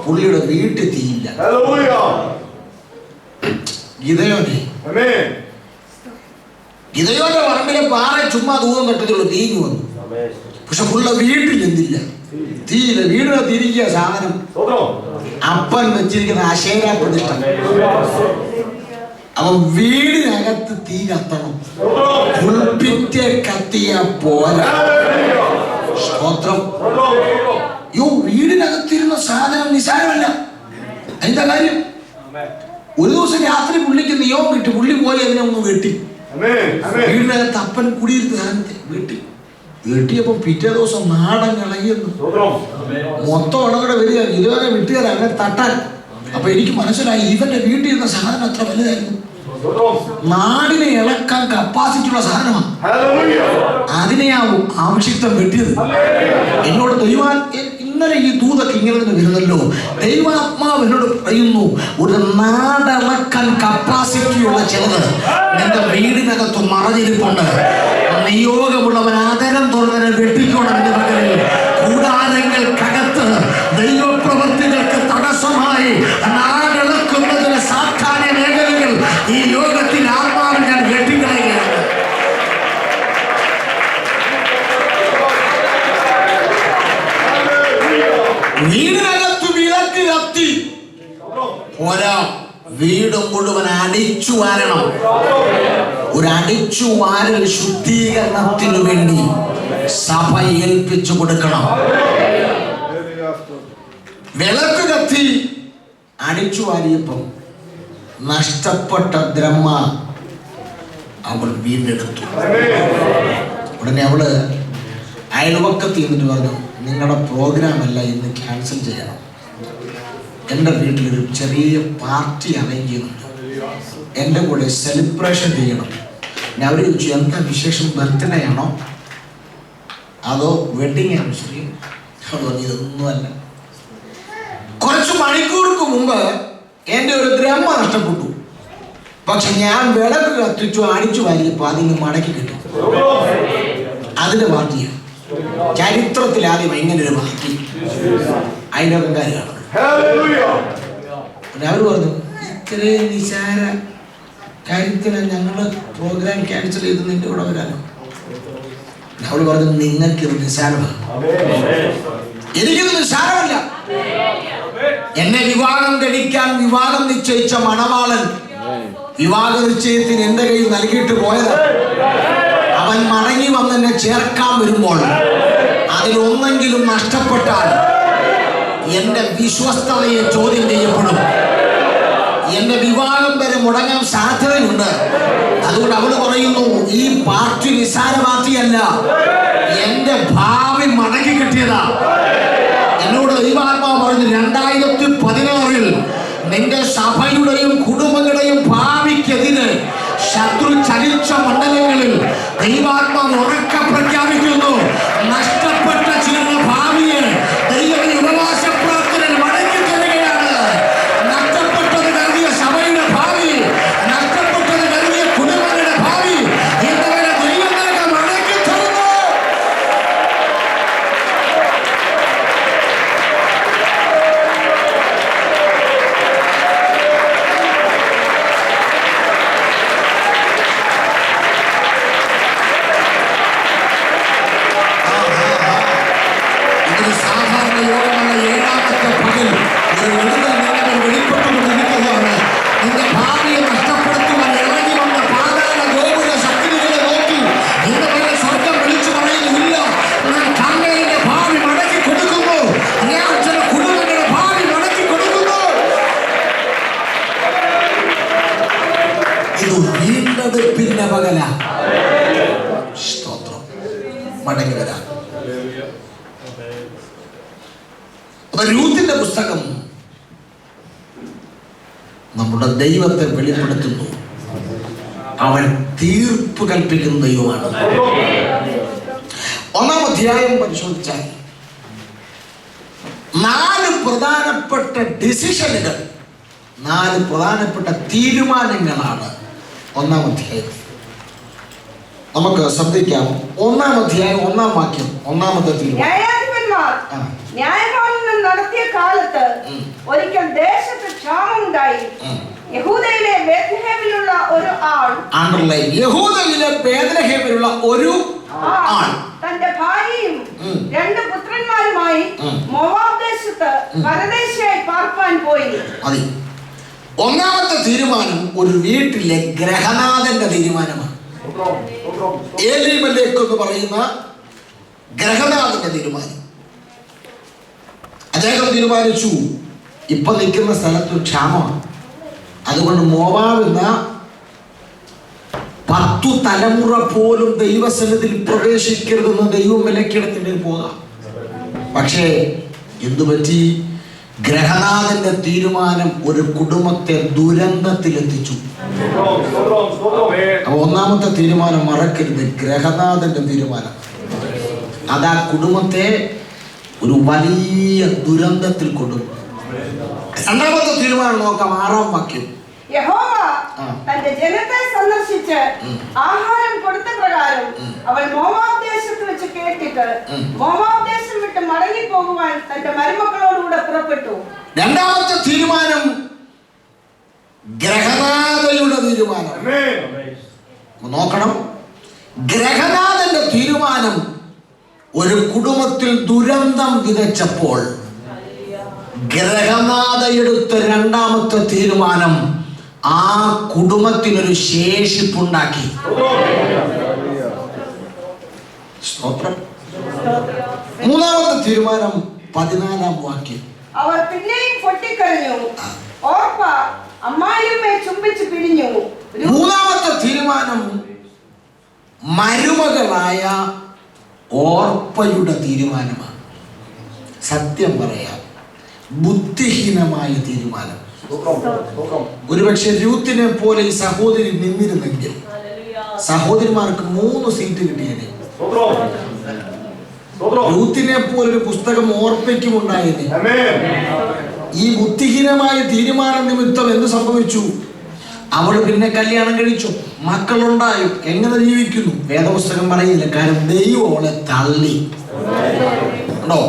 പുള്ളിയുടെ വീട്ടിൽ തീയില്ല. ഗിദെയോന്റെ പറമ്പിലെ പാറ ചുമ്മാ ദൂരം കെട്ടതുള്ളൂ, തീഞ്ഞു വന്നു. പക്ഷെ പുള്ളിയുടെ വീട്ടിൽ എന്തില്ല, തീയില്ല. വീടിനെ തിരിക്കുക സാധനം അപ്പൻ വെച്ചിരിക്കുന്ന അശേര പ്രതിഷ്ഠ. അപ്പൊ വീടിനകത്ത് തീ കത്തണം. പുൽപ്പിറ്റ് കത്തിയ പോലെ സ്തോത്രം. വീടിനകത്തിരുന്ന സാധനം നിസാരമല്ല. അതിന്റെ കാര്യം ഒരു ദിവസം രാത്രി പുള്ളിക്ക് നിയമം കിട്ടി. പുള്ളി പോയി അതിനെ ഒന്ന് വെട്ടി. വീടിനകത്ത് അപ്പൻ കുടിയിരുന്ന സാധനത്തെ വെട്ടിയപ്പോ പിറ്റേ ദിവസം നാടൻ കളയുന്നു. മൊത്തം ഉണങ്ങടെ വരിക. ഇതുവരെ വെട്ടുകാർ അങ്ങനെ തട്ടാൻ. അപ്പൊ എനിക്ക് മനസ്സിലായി ഇവന്റെ വീട്ടിൽ ഇരുന്ന സാധനം അത്ര വലുതായിരുന്നു. നാടിനെ ഇളക്കാൻ കപ്പാസിറ്റി ഉള്ള സാധനമാണ്. അതിനെയാവും ആവശ്യത്വം വെട്ടിയത്. എന്നോട് ഇന്നലെ ഈ ദൂതൊക്കെ ഇങ്ങനെ തന്നെ വരുന്നല്ലോ. ദൈവാത്മാവ് എന്നോട് പറയുന്നു, ഒരു നാടിളക്കാൻ കപ്പാസിറ്റിയുള്ള ചിലത് നിന്റെ വീടിനകത്ത് മറഞ്ഞിരിപ്പുണ്ട്. നിയോഗമുള്ളവൻ ആദരം തുറന്നതിനെ വെട്ടിക്കോണം. എന്റെ മകനിൽ കൂടാരങ്ങൾക്കകത്ത് ദൈവപ്രവൃത്തികൾക്ക് തടസ്സമായി നാടിളക്കുന്നതിന് സാധാരണ മേഖലകൾ ഈ യോഗത്തിൽ ആത്മാവിൽ ഞാൻ വെട്ടിക്കളയുകയാണ്. വീടിനകത്ത് വിളക്ക് കത്തി പോരാ, വീട് മുഴുവൻ അടിച്ചു വാരണം. ഒരു അടിച്ചു വാരൽ ശുദ്ധീകരണത്തിനു വേണ്ടി സഭ ഏൽപ്പിച്ചു കൊടുക്കണം. വിളക്ക് കത്തി അടിച്ചു വാരിയപ്പം നഷ്ടപ്പെട്ട ദ്രഹ്മ അവൾ വീണ്ടെടുത്തു. ഉടനെ അവള് അയൽവക്കത്ത് എന്നിട്ട് പറഞ്ഞു, നിങ്ങളുടെ പ്രോഗ്രാം അല്ല ഇന്ന് ക്യാൻസൽ ചെയ്യണം. എൻ്റെ വീട്ടിലൊരു ചെറിയ പാർട്ടി അറേഞ്ച് ചെയ്യുന്നുണ്ട്, എൻ്റെ കൂടെ സെലിബ്രേഷൻ ചെയ്യണം. ഞാൻ അവർ ചോദിച്ചു, എന്താ വിശേഷം? ബർത്ത്ഡേ ആണോ അതോ വെഡിങ് ആനിവേഴ്സറി? അവൾ പറഞ്ഞു, ഇതൊന്നുമല്ല. കുറച്ച് മണിക്കൂർക്ക് മുമ്പ് എൻ്റെ ഒരു ദ്രഹ്മ നഷ്ടപ്പെട്ടു. പക്ഷെ ഞാൻ വിളക്ക് കത്തിച്ചു അടിച്ചു വാരിയപ്പോൾ അതിന് മടക്കി കിട്ടും. അതിന്റെ പാർട്ടിയാണ്. ചരിത്രത്തിൽ ആദ്യം ഇങ്ങനെ ഒരു പാർട്ടി അയൽവക്കക്കാർ കാണുന്നത്. അവർ പറഞ്ഞു, ഇത്രയും നിസാര കാര്യത്തിന് ഞങ്ങള് പ്രോഗ്രാം ക്യാൻസൽ ചെയ്ത് നിന്റെ കൂടെ വരാനോ? അവൾ പറഞ്ഞു, നിങ്ങൾക്കിത് നിസാരമാണ്, എനിക്കിത് നിസാരമല്ല. എന്നെ വിവാഹം കഴിക്കാൻ വിവാഹം നിശ്ചയിച്ച മണവാളൻ വിവാഹ നിശ്ചയത്തിന് എന്റെ കയ്യിൽ നൽകിയിട്ട് പോയത്. അവൻ മടങ്ങി വന്നെന്നെ ചേർക്കാൻ വരുമ്പോൾ അതിലൊന്നെങ്കിലും നഷ്ടപ്പെട്ടാൽ എന്റെ വിശ്വസ്തതയെ ചോദ്യം ചെയ്യപ്പെടും. എന്റെ വിവാഹം വരെ മുടങ്ങാൻ സാധ്യതയുണ്ട്. അതുകൊണ്ട് അവള് പറയുന്നു, ഈ പാർട്ടി നിസാര പാർട്ടിയല്ല, എന്റെ ഭാവി മടങ്ങി കിട്ടിയതാ. എന്നോട് ദൈവാത്മാവ് പറഞ്ഞു, 2016 നിന്റെ സഭയുടെയും കുടുംബങ്ങളുടെയും ഭാവിക്കെതിരെ ശത്രു ചലിച്ച മണ്ഡലങ്ങളിൽ ദൈവാത്മാവ് ഉറക്കെ പ്രഖ്യാപിക്കുന്നു, നഷ്ടപ്പെട്ട ചില ഭാവിയെ ദൈവം ഉപവാസ പ്രാർത്ഥന മടക്കി തരികയാണ്. നഷ്ടപ്പെട്ടത് കരുതിയ സഭയുടെ ഭാവി, നഷ്ടപ്പെട്ടത് കരുതിയ കുടുംബങ്ങളുടെ ഭാവി ഇന്നവരെ ദൈവം നിനക്ക് മടക്കി തരുന്നു. അപ്പൊ രൂത്തിന്റെ പുസ്തകം നമ്മുടെ ദൈവത്തെ വെളിപ്പെടുത്തുന്നു. അവൻ തീർപ്പ് കൽപ്പിക്കുന്ന ദൈവമാണ്. 1-ാം അധ്യായം പരിശോധിച്ചാൽ 4 പ്രധാനപ്പെട്ട ഡിസിഷനുകൾ, 4 പ്രധാനപ്പെട്ട തീരുമാനങ്ങളാണ് 1-ാം അധ്യായം. നമുക്ക് ശ്രദ്ധിക്കാം. 1-ാം അധ്യായം 1-ാം വാക്യം, 1-ാമത്തെ തീരുമാനം. ന്യായപാലനം നടത്തിയ കാലത്ത് ഒരിക്കൽ ദേശത്ത് ക്ഷാമമുണ്ടായി. യഹൂദയിലെ ബേത്ലഹേമിലുള്ള ഒരു ആൾ, യഹൂദയിലെ ബേത്ലഹേമിലുള്ള ഒരു ആൾ തന്റെ ഭാര്യയും 2 പുത്രന്മാരുമായി മോവാബ് ദേശത്ത് പരദേശിയായി പാർപ്പാൻ പോയി. മതി. 1-ാമത്തെ തീരുമാനം ഒരു വീട്ടിലെ ഗ്രഹനാഥന്റെ തീരുമാനമാണ്. ഏലീമേലെക്ക് എന്ന് പറയുന്ന ഗ്രഹനാഥന്റെ തീരുമാനം. അദ്ദേഹം തീരുമാനിച്ചു, ഇപ്പൊ നിൽക്കുന്ന സ്ഥലത്ത് ക്ഷാമമാണ്, അതുകൊണ്ട് മോവാബ് എന്ന 10 തലമുറ പോലും ദൈവസന്നിധിയിൽ പ്രവേശിക്കരുതെന്ന് ദൈവം വിലക്കെടുത്തിട്ട് പോകാം. പക്ഷേ എന്തുപറ്റി? ഗ്രഹനാഥന്റെ തീരുമാനം ഒരു കുടുംബത്തെ ദുരന്തത്തിലെത്തിച്ചു. 1-ാമത്തെ തീരുമാനം മറക്കരുത്, ഗ്രഹനാഥന്റെ തീരുമാനം. അത് ആ കുടുംബത്തെ ഒരു വലിയ ദുരന്തത്തിൽ കൊണ്ടുപോകും. 2-ാമത്തെ തീരുമാനം നോക്കാം, 6-ാം വാക്യം. യഹോവ തന്റെ ജനത്തെ സന്ദർശിച്ച് ആഹാരം കൊടുത്ത പ്രകാരം അവൾ മോവാബ് ദേശത്ത് വെച്ച് കേട്ടിട്ട് മോവാബ് ദേശം വിട്ട് മടങ്ങി പോകുവാൻ തന്റെ മരുമക്കളോടുകൂടെ പുറപ്പെട്ടു. 2-ാമത്തെ തീരുമാനം ഗ്രഹനാഥയുടെ തീരുമാനം. നോക്കണം, ഗ്രഹനാഥന്റെ തീരുമാനം ഒരു കുടുംബത്തിൽ ദുരന്തം വിതച്ചപ്പോൾ ഗ്രഹനാഥ എടുത്ത 2-ാമത്തെ തീരുമാനം ആ കുടുംബത്തിനൊരു ശേഷിപ്പുണ്ടാക്കി. സ്തോത്രം. 3-ാമത്തെ തീരുമാനം 14-ാം വാക്യം. അവർ പിന്നെയും പൊട്ടിക്കരഞ്ഞു. ഓർപ്പ അമ്മായിയമ്മയെ ചുംബിച്ച് പിരിഞ്ഞു. 3-ാമത്തെ തീരുമാനം മരുമകളായ ഓർപ്പയുടെ തീരുമാനമാണ്. സത്യം പറയാം, ബുദ്ധിഹീനമായ തീരുമാനം. ഒരുപക്ഷെ രൂത്തിനെ പോലെ ഈ സഹോദരി നിന്നിരുന്നെങ്കിൽ സഹോദരിമാർക്ക് 3 സീറ്റ് കിട്ടിയേനെ. രൂത്തിനെ പോലൊരു പുസ്തകം ഓർപ്പയ്ക്കും ഉണ്ടായേനെ. ഈ ബുദ്ധിഹീനമായ തീരുമാന നിമിത്തം എന്ത് സംഭവിച്ചു? അവൾ പിന്നെ കല്യാണം കഴിച്ചു, മക്കളുണ്ടായി, എങ്ങനെ ജീവിക്കുന്നു വേദപുസ്തകം പറയുന്നില്ല. കാരണം ദൈവം അവളെ തള്ളി. ഉണ്ടോ?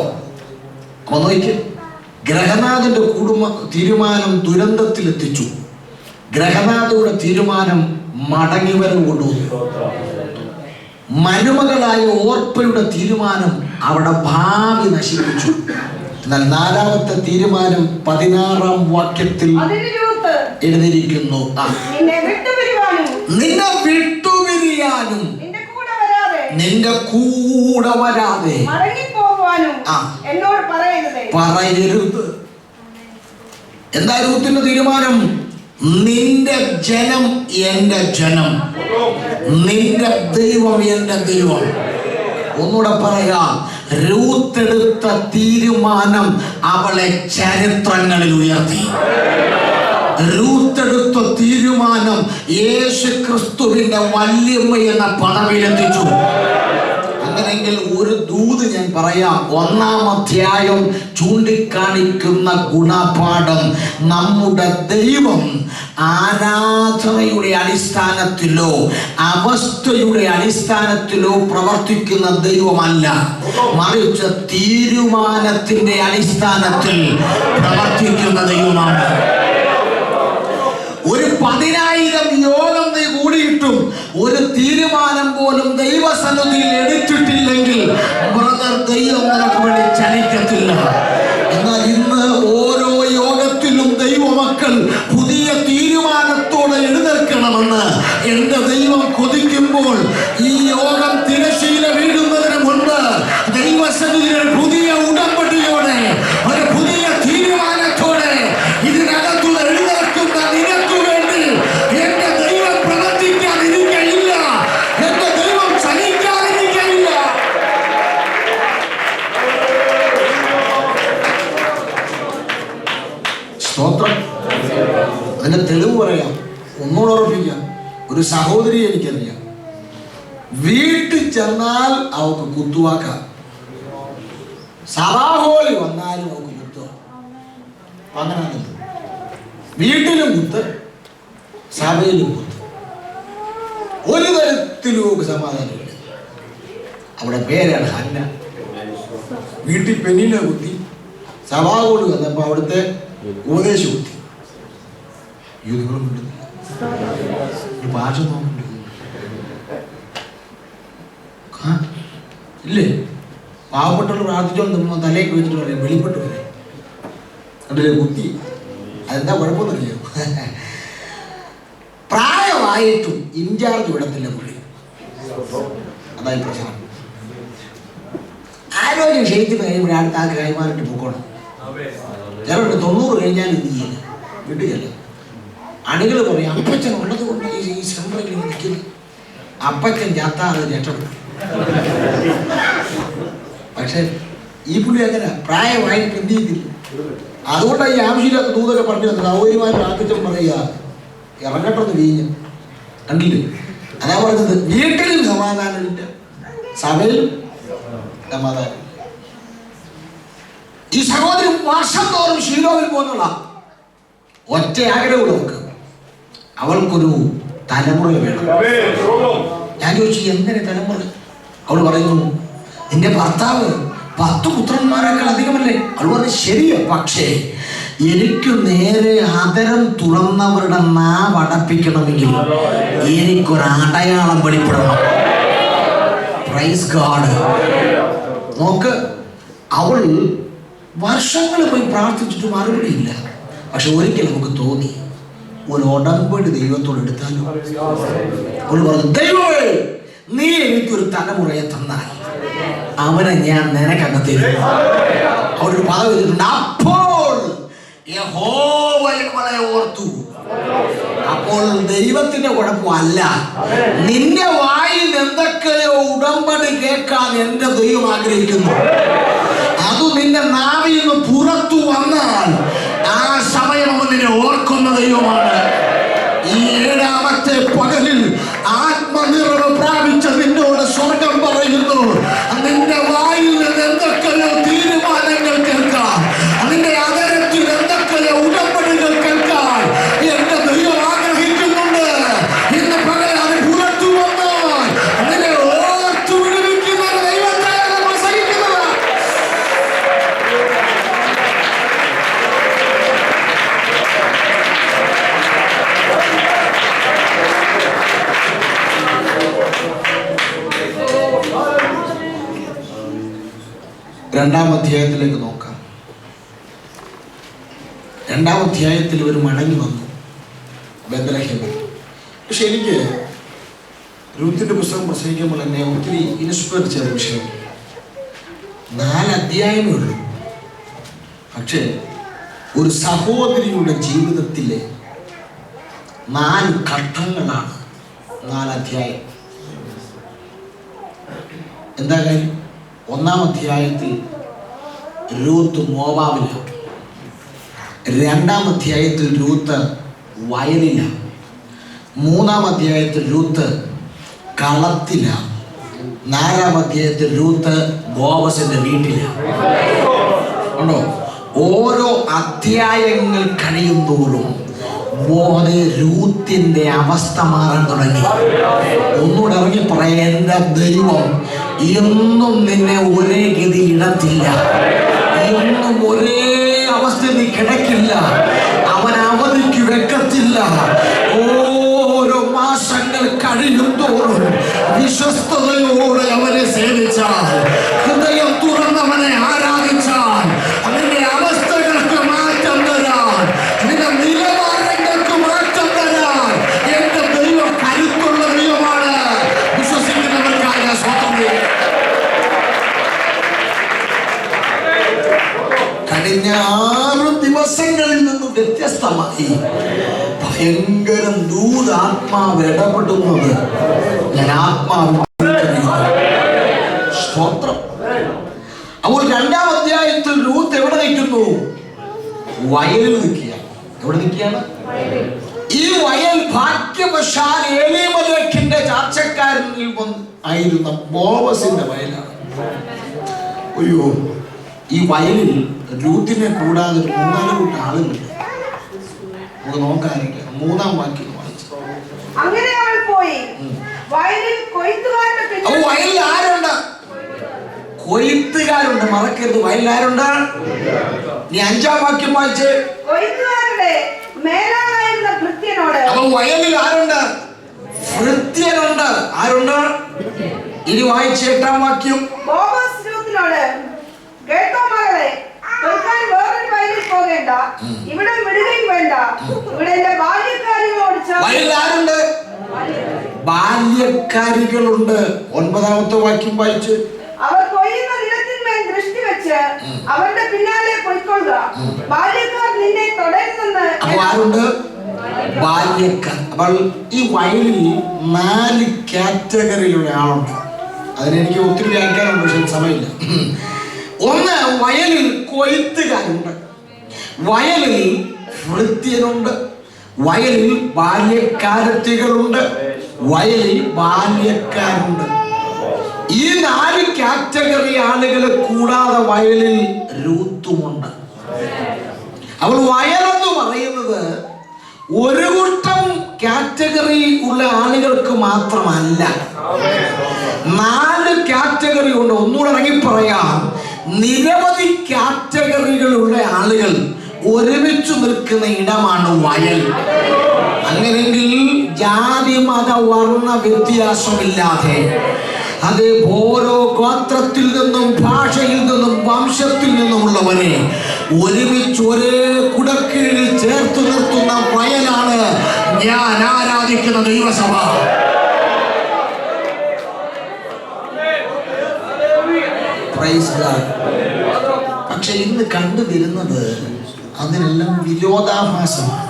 അപ്പൊ നോക്കി, ഗ്രഹനാഥന്റെ കുടുംബ തീരുമാനം ദുരന്തത്തിലെത്തിച്ചു. ഗ്രഹനാഥയുടെ തീരുമാനം മടങ്ങിവരവ് കൊണ്ടുവന്നു. മരുമകളായ ഓർപ്പയുടെ തീരുമാനം അവിടെ ഭാവി നശിപ്പിച്ചു. എന്നാൽ 4-ാമത്തെ തീരുമാനം 16-ാം വാക്യത്തിൽ എഴുതിയിരിക്കുന്നു, നിന്നെ വിട്ടുപിരിയാനും നിന്റെ കൂടെ വരാതെ പറയരുത്. എന്താ രൂത്തിന്റെ തീരുമാനം? നിന്റെ ജനം എന്റെ ജനം, നിന്റെ ദൈവം എന്റെ ദൈവം. ഒന്നുകൂടെ പറയാം, രൂത്തെടുത്ത തീരുമാനം അവളെ ചരിത്രങ്ങളിൽ ഉയർത്തി. രൂത്തെടുത്ത തീരുമാനം യേശു ക്രിസ്തുവിന്റെ വല്യമ്മ എന്ന പദവിയിലെത്തിച്ചു. അങ്ങനെയെങ്കിൽ ഒരു ദൂത് ഞാൻ പറയാം. 1-ാം അധ്യായം ചൂണ്ടിക്കാണിക്കുന്ന ഗുണപാഠം, നമ്മുടെ ദൈവം ആരാധനയുടെ അടിസ്ഥാനത്തിലോ അവസ്ഥയുടെ അടിസ്ഥാനത്തിലോ പ്രവർത്തിക്കുന്ന ദൈവമല്ല, മറിച്ച് തീരുമാനത്തിന്റെ അടിസ്ഥാനത്തിൽ പ്രവർത്തിക്കുന്ന ദൈവമാണ്. ഒരു 10,000 യോഗം നീ കൂടിയിട്ടും ഒരു തീരുമാനം പോലും ദൈവസന്നിധിയിൽ എടുത്തിട്ടില്ലെങ്കിൽ ബ്രദർ, ദൈവം നിനക്ക് വേണ്ടി ചലിക്കത്തില്ല. എന്നാൽ ഇന്ന് ഓരോ യോഗത്തിലും ദൈവമക്കൾ പുതിയ തീരുമാനത്തോടെ എഴുന്നേൽക്കണമെന്ന് എന്റെ ദൈവം കൊതിക്കുമ്പോൾ ഈ യോഗം തിരശ്ശീല വീഴുന്നതിന് മുൻപ് ദൈവസന്നിധിയിൽ പുതിയ ഉടമ്പടിയോടെ ഒരു പുതിയ തീരുമാനത്തോടെ ഇതിനകത്തുള്ള എഴുന്നേൽക്കുന്ന നിനക്ക് വേണ്ടി എന്റെ ദൈവം പ്രവർത്തിക്കാതിരിക്കയില്ല, എന്റെ ദൈവം ചലിക്കാതിരിക്കയില്ല. സ്തോത്രം. അതിന്റെ തെളിവ് പറയാം, ഒന്നുകൂടെ ഉറപ്പിക്കാം. ഒരു സഹോദരി എനിക്കറിയാം, വീട്ടിൽ ചെന്നാൽ അവൾക്ക് കുത്തുവാക്ക, സഭാഹോളി വന്നാലും അവൾക്ക് കുത്തുക. അങ്ങനെ വീട്ടിലും കുത്ത്, സഭയിലും കുത്ത്. ഒരു തരത്തിലും അവൾക്ക് സമാധാനമില്ല. അവിടെ പേരാണ് ഹന്ന. വീട്ടിൽ പെണ്ണിനെ കുത്തി, സഭാഹോളി വന്നപ്പോ അവിടുത്തെ ഉപദേശം കുത്തി. യുദ്ധങ്ങളും ഭാഷ നോക്കുന്നുണ്ട് ഇല്ലേ? പാവപ്പെട്ടവർ പ്രാർത്ഥിച്ചോണ്ട് തലേക്ക് വെച്ചിട്ട് പറയും വെളിപ്പെട്ടു വരെ കണ്ടില്ലേ കുത്തി. അതെന്താ കുഴപ്പമൊന്നുമില്ലയോ? പ്രായമായിട്ടും ഇൻചാർജ് വിടത്തില്ല പുള്ളി. അതായി പ്രശ്നം. ആരോഗ്യ ക്ഷയിക്കുന്ന കഴിയുമ്പോൾ അടുത്ത ആൾക്ക് കൈമാറിട്ട് പോക്കണം. ചിലരുടെ 90 കഴിഞ്ഞാൽ എന്ത് ചെയ്യില്ല, വിട്ടുകയല്ല. അണികൾ പറയും അപ്പച്ചൻ ഉള്ളത് കൊണ്ട് ഈ സെമ്പറിൽ നിൽക്കുന്നു, അപ്പച്ചൻ ചാത്താതെ രക്ഷപ്പെടും. പക്ഷെ ഈ പുള്ളി അങ്ങനെ പ്രായമായിട്ട് എന്ത് ചെയ്തില്ല. അതുകൊണ്ടാണ് ഈ ആവശ്യമില്ലാത്ത ദൂതൊക്കെ പറഞ്ഞു തന്നത്. സൗകര്യമായിട്ട് ആദ്യം പറയുക ഇറങ്ങട്ടെന്ന് വീഞ്ഞ് കണ്ടില്ലേ? അതാ പറഞ്ഞത്, വീട്ടിലും സമാധാനമില്ല, സഭയിലും സമാധാനം. ഈ സഹോദരി വർഷം തോറും ഷീലോവിൽ പോകുന്നുള്ള ഒറ്റ ആഗ്രഹമുള്ളവർക്ക് അവൾക്കൊരു തലമുറ വേണം. ഞാൻ ചോദിച്ചു എന്തിനെ തലമുറ? അവൾ പറയുന്നു നിന്റെ ഭർത്താവ് 10 പുത്രന്മാരെക്കാൾ അധികമല്ലേ? അവൾ പറഞ്ഞു ശരിയോ, പക്ഷേ എനിക്ക് നേരെ ആദരം തുറന്നവരുടെ നാവ് അടപ്പിക്കണമെങ്കിൽ എനിക്കൊരു അടയാളം വെളിപ്പെടണം. Praise God. നോക്ക്, അവൾ വർഷങ്ങൾ പോയി പ്രാർത്ഥിച്ചിട്ട് മറുപടിയില്ല. പക്ഷെ ഒരിക്കൽ നമുക്ക് തോന്നി ഒരു ഉടമ്പടി ദൈവത്തോട് എടുത്താലോ. അവൾ പറഞ്ഞു ദൈവമേ നീ എനിക്കൊരു തലമുറയെ തന്നാൽ അവനെ ഞാൻ നിനക്കങ്ങ് തരും. അവരൊരു പദം വെച്ചിട്ടുണ്ട്, അപ്പോൾ യഹോവ നമ്മളെ ഓർത്തു. അപ്പോൾ ദൈവത്തിന്റെ കുഴപ്പമല്ല, നിന്റെ വായിൽ എന്തൊക്കെയോ ഉടമ്പടി കേൾക്കാൻ എന്റെ ദൈവം ആഗ്രഹിക്കുന്നു. അത് നിന്റെ നാവിൽ നിന്ന് പുറത്തു വന്നാൽ ആ സമയം അവൻ നിന്നെ ഓർക്കുന്ന ദൈവമാണ്. ഈ 7ാമത്തെ പകലിൽ ആത്മനിറവ് പ്രാപിച്ച നിന്നോട് സ്വർഗം പറയുന്നു, നിന്റെ വായിൽ നിന്ന് എന്തൊക്കെയോ തീരുമാനങ്ങൾ കേൾക്കാം, നിന്റെ അതരത്തിൽ എന്തൊക്കെയോ ഉടമ്പടികൾ കേൾക്കാൻ എന്റെ ദൈവം ആഗ്രഹിക്കുന്നുണ്ട്. ഇന്ന് പകൽ അത് പുറത്തു വന്നാൽ നിന്നെ ഓർത്തു വിടുവിക്കുന്ന ദൈവത്തെ നമ്മൾ സഹിക്കുന്നത്. രണ്ടാം അധ്യായത്തിലേക്ക് നോക്കാം. 2-ാം അധ്യായത്തിൽ ഒരു മടങ്ങി വന്നു ബേത്ലഹേമിൽ. പക്ഷെ എനിക്ക് രൂത്തിന്റെ പുസ്തകം പ്രസംഗിക്കുമ്പോൾ എന്നെ ഒത്തിരി ഇൻസ്പയർ ചെയ്ത വിഷയം 4 അധ്യായമേ ഉള്ളൂ. പക്ഷെ ഒരു സഹോദരിയുടെ ജീവിതത്തിലെ 4 ഘട്ടങ്ങളാണ് 4 അധ്യായം. എന്താ കാര്യം? 1-ാം അധ്യായത്തിൽ രൂത്ത് മോവാബിലാണ്. 2-ാം അധ്യായത്തിൽ രൂത്ത് വയലിലാണ്. 3-ാം അധ്യായത്തിൽ രൂത്ത് കളത്തിലാണ്. 4-ാം അധ്യായത്തിൽ രൂത്ത് ബോവസിന്റെ വീട്ടിലാണ്. ഉണ്ടോ? ഓരോ അധ്യായങ്ങൾ കഴിയും തോറും രൂത്തിന്റെ അവസ്ഥ മാറാൻ തുടങ്ങി. ഒന്നുകൂടെ ഇറങ്ങി പറയാ, എന്റെ ദൈവം എന്നും നിന്നെ ഒരേ ഗതി ഇടത്തില്ല, എന്നും ഒരേ അവസ്ഥ നീ കിടക്കില്ല, അവൻ അവധിക്ക് വെക്കത്തില്ല. ഓരോ മാസങ്ങൾ കഴിയും തോറും വിശ്വസ്തയോടെ അവനെ സേവിച്ചാൽ, ഹൃദയം തുറന്നവനെ ആരാധിച്ചാൽ, അതിന്റെ അവസ്ഥകൾക്ക് മാറ്റം തരാൻ, നിന്റെ നിലവാരങ്ങൾക്ക് മാറ്റം തരാൻ എന്റെ ദൈവം കരുത്തുള്ള ദൈവമാണ്. വിശ്വസിക്കുന്നവർക്കായ സ്വാതന്ത്ര്യം. കഴിഞ്ഞ 6 ദിവസങ്ങളിൽ നിന്നും വ്യത്യസ്തമായി ഭയങ്കര ദൂതാത്മാവ് ഇടപെടുന്നത് ഞാൻ ആത്മാവ് സ്തോത്രം. അപ്പോൾ 2-ാം അധ്യായത്തിൽ രൂത്ത് എവിടെ നിൽക്കുന്നു? വയലിൽ നിൽക്കുക. എവിടെ നിൽക്കുകയാണ്? ഈ വയൽ ഭാഗ്യവശാൽ ഏലീമലേക്കിന്റെ ചാർച്ചക്കാരനിൽ ആയിരുന്ന ബോവസിന്റെ വയലാണ്. അയ്യോ, ഈ വയലിൽ രൂത്തിനെ കൂടാതെ 3-4 കൂട്ടം ആളുകളുണ്ട്. നമുക്ക് നോക്കാനിരിക്കാം. 3-ാം വാക്യം വായിച്ചു. അങ്ങനെ അവൾ പോയി വയലിൽ കൊയ്ത്തുകാരുടെ പിന്നിൽ. വയലിൽ ആരുണ്ട്? കൊയ്ത്തുകാരുണ്ട്. മറക്കരുത്, വയലിൽ ആരുണ്ട്? നീ 5-ാം വാക്യം വായിച്ച്. കൊയ്ത്തുകാരുടെ മേലാളായിരുന്ന ഭൃത്യനോട്. അപ്പൊ വയലിൽ ആരുണ്ട്? ഭൃത്യനുണ്ട്. ആരുണ്ട്? ഇനി വായിച്ച 8-ാം വാക്യം. ബോവസ് രൂത്തിനോട്, കേട്ടോ മകളെ, കൊയ്ക്കാൻ വേറൊരു വയലിൽ പോകേണ്ട, ഇവിടെ വിടുകയും വേണ്ട, ഇവിടെ എന്റെ ബാല്യക്കാരികളോട് വയലിൽ ആരുണ്ട്? ബാല്യക്കാരികളുണ്ട്. 9-ാമത്തെ വാക്യം വായിച്ച്. അവർ കൊയ്യുന്ന നിലത്തിന്മേൽ ദൃഷ്ടി വെച്ച് അവരുടെ പിന്നാലെ പോയിക്കൊള്ളുക, ബാല്യക്കാർ നിന്നെ തുടരുന്നെന്ന്. അപ്പൊ ആരുണ്ട്? ബാല്യക്കാർ. അപ്പോൾ ഈ വയലിൽ 4 കാറ്റഗറിയിലുള്ള ആളുണ്ട്. അതിനെനിക്ക് ഒത്തിരി വ്യാഖ്യാനം, പക്ഷേ സമയമില്ല. ഒന്ന്, വയലിൽ കൊയ്ത്തുകാരുണ്ട്, വയലിൽ ഭൃത്യനുണ്ട്, വയലിൽ ബാല്യക്കാരത്തികളുണ്ട്, വയലിൽ ബാല്യക്കാരുണ്ട്. ഈ 4 കാറ്റഗറി ആളുകളെ കൂടാതെ വയലിൽ രൂത്തുമുണ്ട്. അവൾ വയലെന്ന് പറയുന്നത് ഒരു കൂട്ടം കാറ്റഗറി ഉള്ള ആളുകൾക്ക് മാത്രമല്ല, 4 കാറ്റഗറി ഉണ്ട്. ഒന്നുകൂടെ ഇറങ്ങി പറയാം, നിരവധി കാറ്റഗറികളുള്ള ആളുകൾ ഒരുമിച്ച് നിൽക്കുന്ന ഇടമാണ് വയൽ. അങ്ങനെയെങ്കിൽ ജാതി മത വർണ്ണ വ്യത്യാസമില്ലാതെ, അത് ഓരോ ഗോത്രത്തിൽ നിന്നും ഭാഷയിൽ നിന്നും വംശത്തിൽ നിന്നുമുള്ളവരെ ഒരുമിച്ച് ഒരേ കുടക്കീഴിൽ ചേർത്ത് നിർത്തുന്ന വയലാണ് ഞാൻ ആരാധിക്കുന്ന ദൈവസഭ. പക്ഷെ ഇന്ന് കണ്ടുവരുന്നത് അതിനെല്ലാം വിരോധാഭാസമാണ്.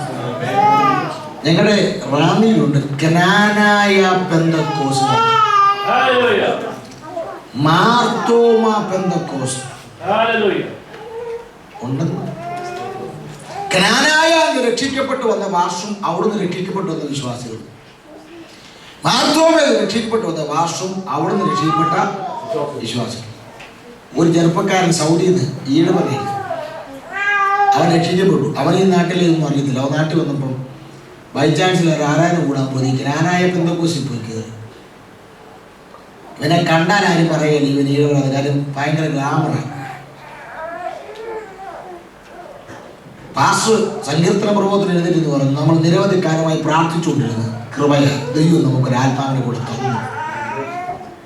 ഞങ്ങളുടെ റാന്നിയിലുണ്ട് കനാനായ പെന്തക്കോസ്, മാർത്തോമ പെന്തക്കോസ് ഉണ്ടെന്ന്. കനാനായ രക്ഷിക്കപ്പെട്ടു വന്ന വാർഷും അവിടുന്ന് രക്ഷിക്കപ്പെട്ടു വന്ന വിശ്വാസികൾ, മാർത്തോമ രക്ഷിക്കപ്പെട്ടു വന്ന വാർഷും അവിടുന്ന് രക്ഷിക്കപ്പെട്ട വിശ്വാസികൾ. ഒരു ചെറുപ്പക്കാരൻ സൗദിയിൽ നിന്ന് ഈടുമതി, അവൻ രക്ഷിക്കപ്പെട്ടു. അവൻ ഈ നാട്ടിലൊന്നും അറിയത്തില്ല. അവൻ നാട്ടിൽ വന്നപ്പം ബൈ ചാൻസിൽ ആരാധന കൂടാൻ പോയി കനാനായ പെന്തക്കോസിൽ പോയി കയറി. ഇവനെ കണ്ടാൽ ആരും പറയല്ല ഇവൻ ഈടുമതി, കാര്യം ഭയങ്കര ഗ്ലാമറാണ്. പാസ്റ്റർ സങ്കീർത്തന പ്രബോധനം എഴുതിയിട്ട് പറഞ്ഞു, നമ്മൾ നിരവധി കാലമായി പ്രാർത്ഥിച്ചുകൊണ്ടിരുന്നു, കൃപയ ദൈവം നമുക്കൊരു ആത്മാവിനെ കൂടെ തന്നു.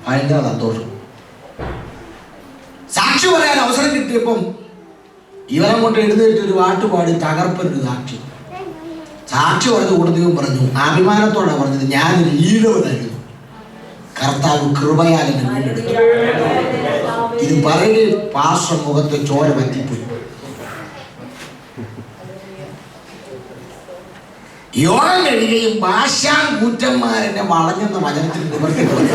ഭയങ്കര സന്തോഷം. സാക്ഷി പറയാൻ അവസരം കിട്ടിയപ്പം ഇവനെ കൊണ്ട് എഴുന്നേറ്റ് ഒരു പാട്ടുപാടി തകർപ്പനൊരു സാക്ഷി. സാക്ഷി പറഞ്ഞ കൂടെ ദൈവം പറഞ്ഞു, അഭിമാനത്തോടെ പറഞ്ഞത്, ഞാനൊരു ഈഴവനായിരുന്നു, കർത്താവ് കൃപയാൽ എന്നെ വീണ്ടെടുത്തു. ഇത് പറയുകയും പാസ്റ്റർ മുഖത്ത് ചോര പറ്റിപ്പോയി. യോഗം കഴിയുകയും ഭാഷാകൂറ്റന്മാരെന്നെ വളഞ്ഞെന്ന വചനത്തിൽ നിവർത്തിക്കുന്നു.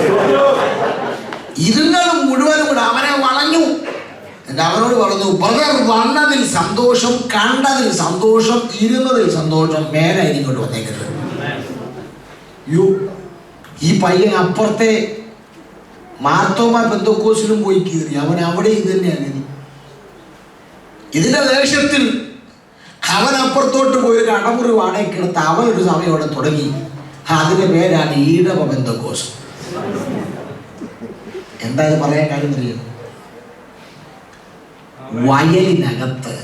ഇരുന്നതും മുഴുവനും കൂടെ അവനെ വളഞ്ഞു. എന്നിട്ട് അവനോട് പറഞ്ഞു, ബ്രദർ, വന്നതിൽ സന്തോഷം, കണ്ടതിൽ സന്തോഷം, ഇരുന്നതിൽ സന്തോഷം, മേലെ ഇങ്ങോട്ട് വന്നേക്കരുത്. ഈ പയ്യൻ അപ്പുറത്തെ മാർത്തോമ പെന്തക്കോസിലും പോയി കയറി. അവൻ അവിടെ ഇത് തന്നെയാണ്. ഇതിന്റെ ദേഷ്യത്തിൽ അവൻ അപ്പുറത്തോട്ട് പോയി ഒരു അടമുറി വാടകയ്ക്കെടുത്ത് അവനൊരു സമയം അവിടെ തുടങ്ങി. അതിന്റെ പേരാണ് ഈഴവ പെന്തക്കോസ്. എന്താ ഇത് പറയാൻ കാര്യം അറിയാം? വയലിനകത്ത്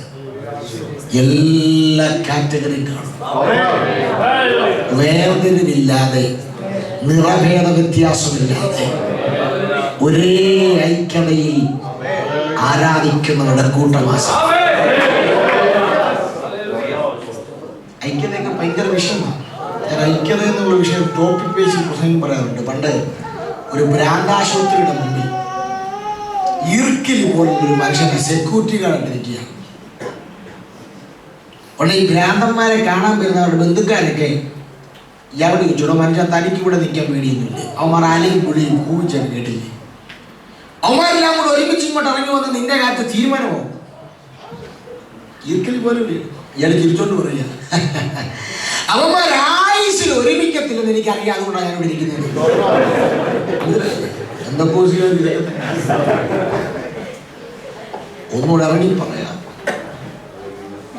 എല്ലാ കാറ്റഗറിയും കാണും, വേർതിരിവില്ലാതെ, നിറഭേദ വ്യത്യാസമില്ലാതെ ഒരേ ഐക്യതയിൽ ആരാധിക്കുന്നവരുടെ കൂട്ടമാസം. ഐക്യതയൊക്കെ ഭയങ്കര വിഷയമാണ്. ഞാൻ ഐക്യത എന്നുള്ള വിഷയം ടോപ്പിക് ബേസിൽ പ്രസംഗം പറയാറുണ്ട്. പണ്ട് ഒരു ഭ്രാന്താശുപത്രിയുടെ മുമ്പിൽ ഈർക്കിലി പോലുള്ളൊരു മനുഷ്യനെ സെക്യൂരിറ്റി ഗാർഡിരിക്കുകയാണ്. ഉടനെ ഈ ഭ്രാന്തന്മാരെ കാണാൻ വരുന്നവരുടെ ബന്ധുക്കാരൊക്കെ ഇയാളോട് ചോദിച്ചോടോ, മനുഷ്യൻ തനിക്ക് ഇവിടെ നിൽക്കാൻ പേടിയൊന്നുമില്ല. അവന്മാർ ആലയും പുള്ളിയും കൂവിച്ചാൽ കേട്ടില്ലേ? അവന്മാരെല്ലാം കൂടെ ഒരുമിച്ച് ഇങ്ങോട്ട് ഇറങ്ങി വന്ന് നിന്റെ കാലത്ത് തീരുമാനമോ? ഈർക്കിലി പോലും ഇയാൾ തിരിച്ചോണ്ട് പറയുക, അവന്മാരായുസിൽ ഒരുമിക്കത്തില്ലെന്ന് എനിക്കറിയാം, അതുകൊണ്ടാണ് ഞാൻ ഇവിടെ ഇരിക്കുന്നത്. എന്തൊക്കെ ഒന്നുകൂടെ ഇറങ്ങി പറയാം.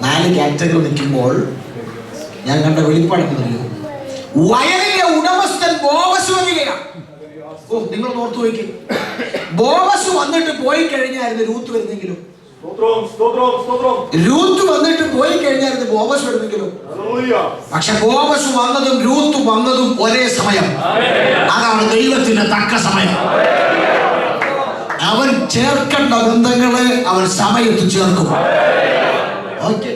4 കാറ്റഗറി നിൽക്കുമ്പോൾ ഞാൻ കണ്ട വെളിപ്പാടെന്നറിയോ? വയലിലെ ഉടമസ്ഥൻ ബോവസ് വരികയാണ്. ഓ, നിങ്ങൾ ഓർത്തു വയ്ക്കും, ബോവസ് വന്നിട്ട് പോയി കഴിഞ്ഞായിരുന്നു രൂത്ത് വരുന്നെങ്കിലും, രൂത്ത് വന്നിട്ട് പോയി കഴിഞ്ഞായിരുന്നു ബോവസ് വരുന്നെങ്കിലും. പക്ഷെ ബോവസ് വന്നതും രൂത്ത് വന്നതും ഒരേ സമയം. അതാണ് ദൈവത്തിന്റെ തക്ക സമയം. അവൻ ചേർക്കേണ്ട ബന്ധങ്ങളെ അവൻ സമയത്ത് ചേർക്കും. ഓക്കെ,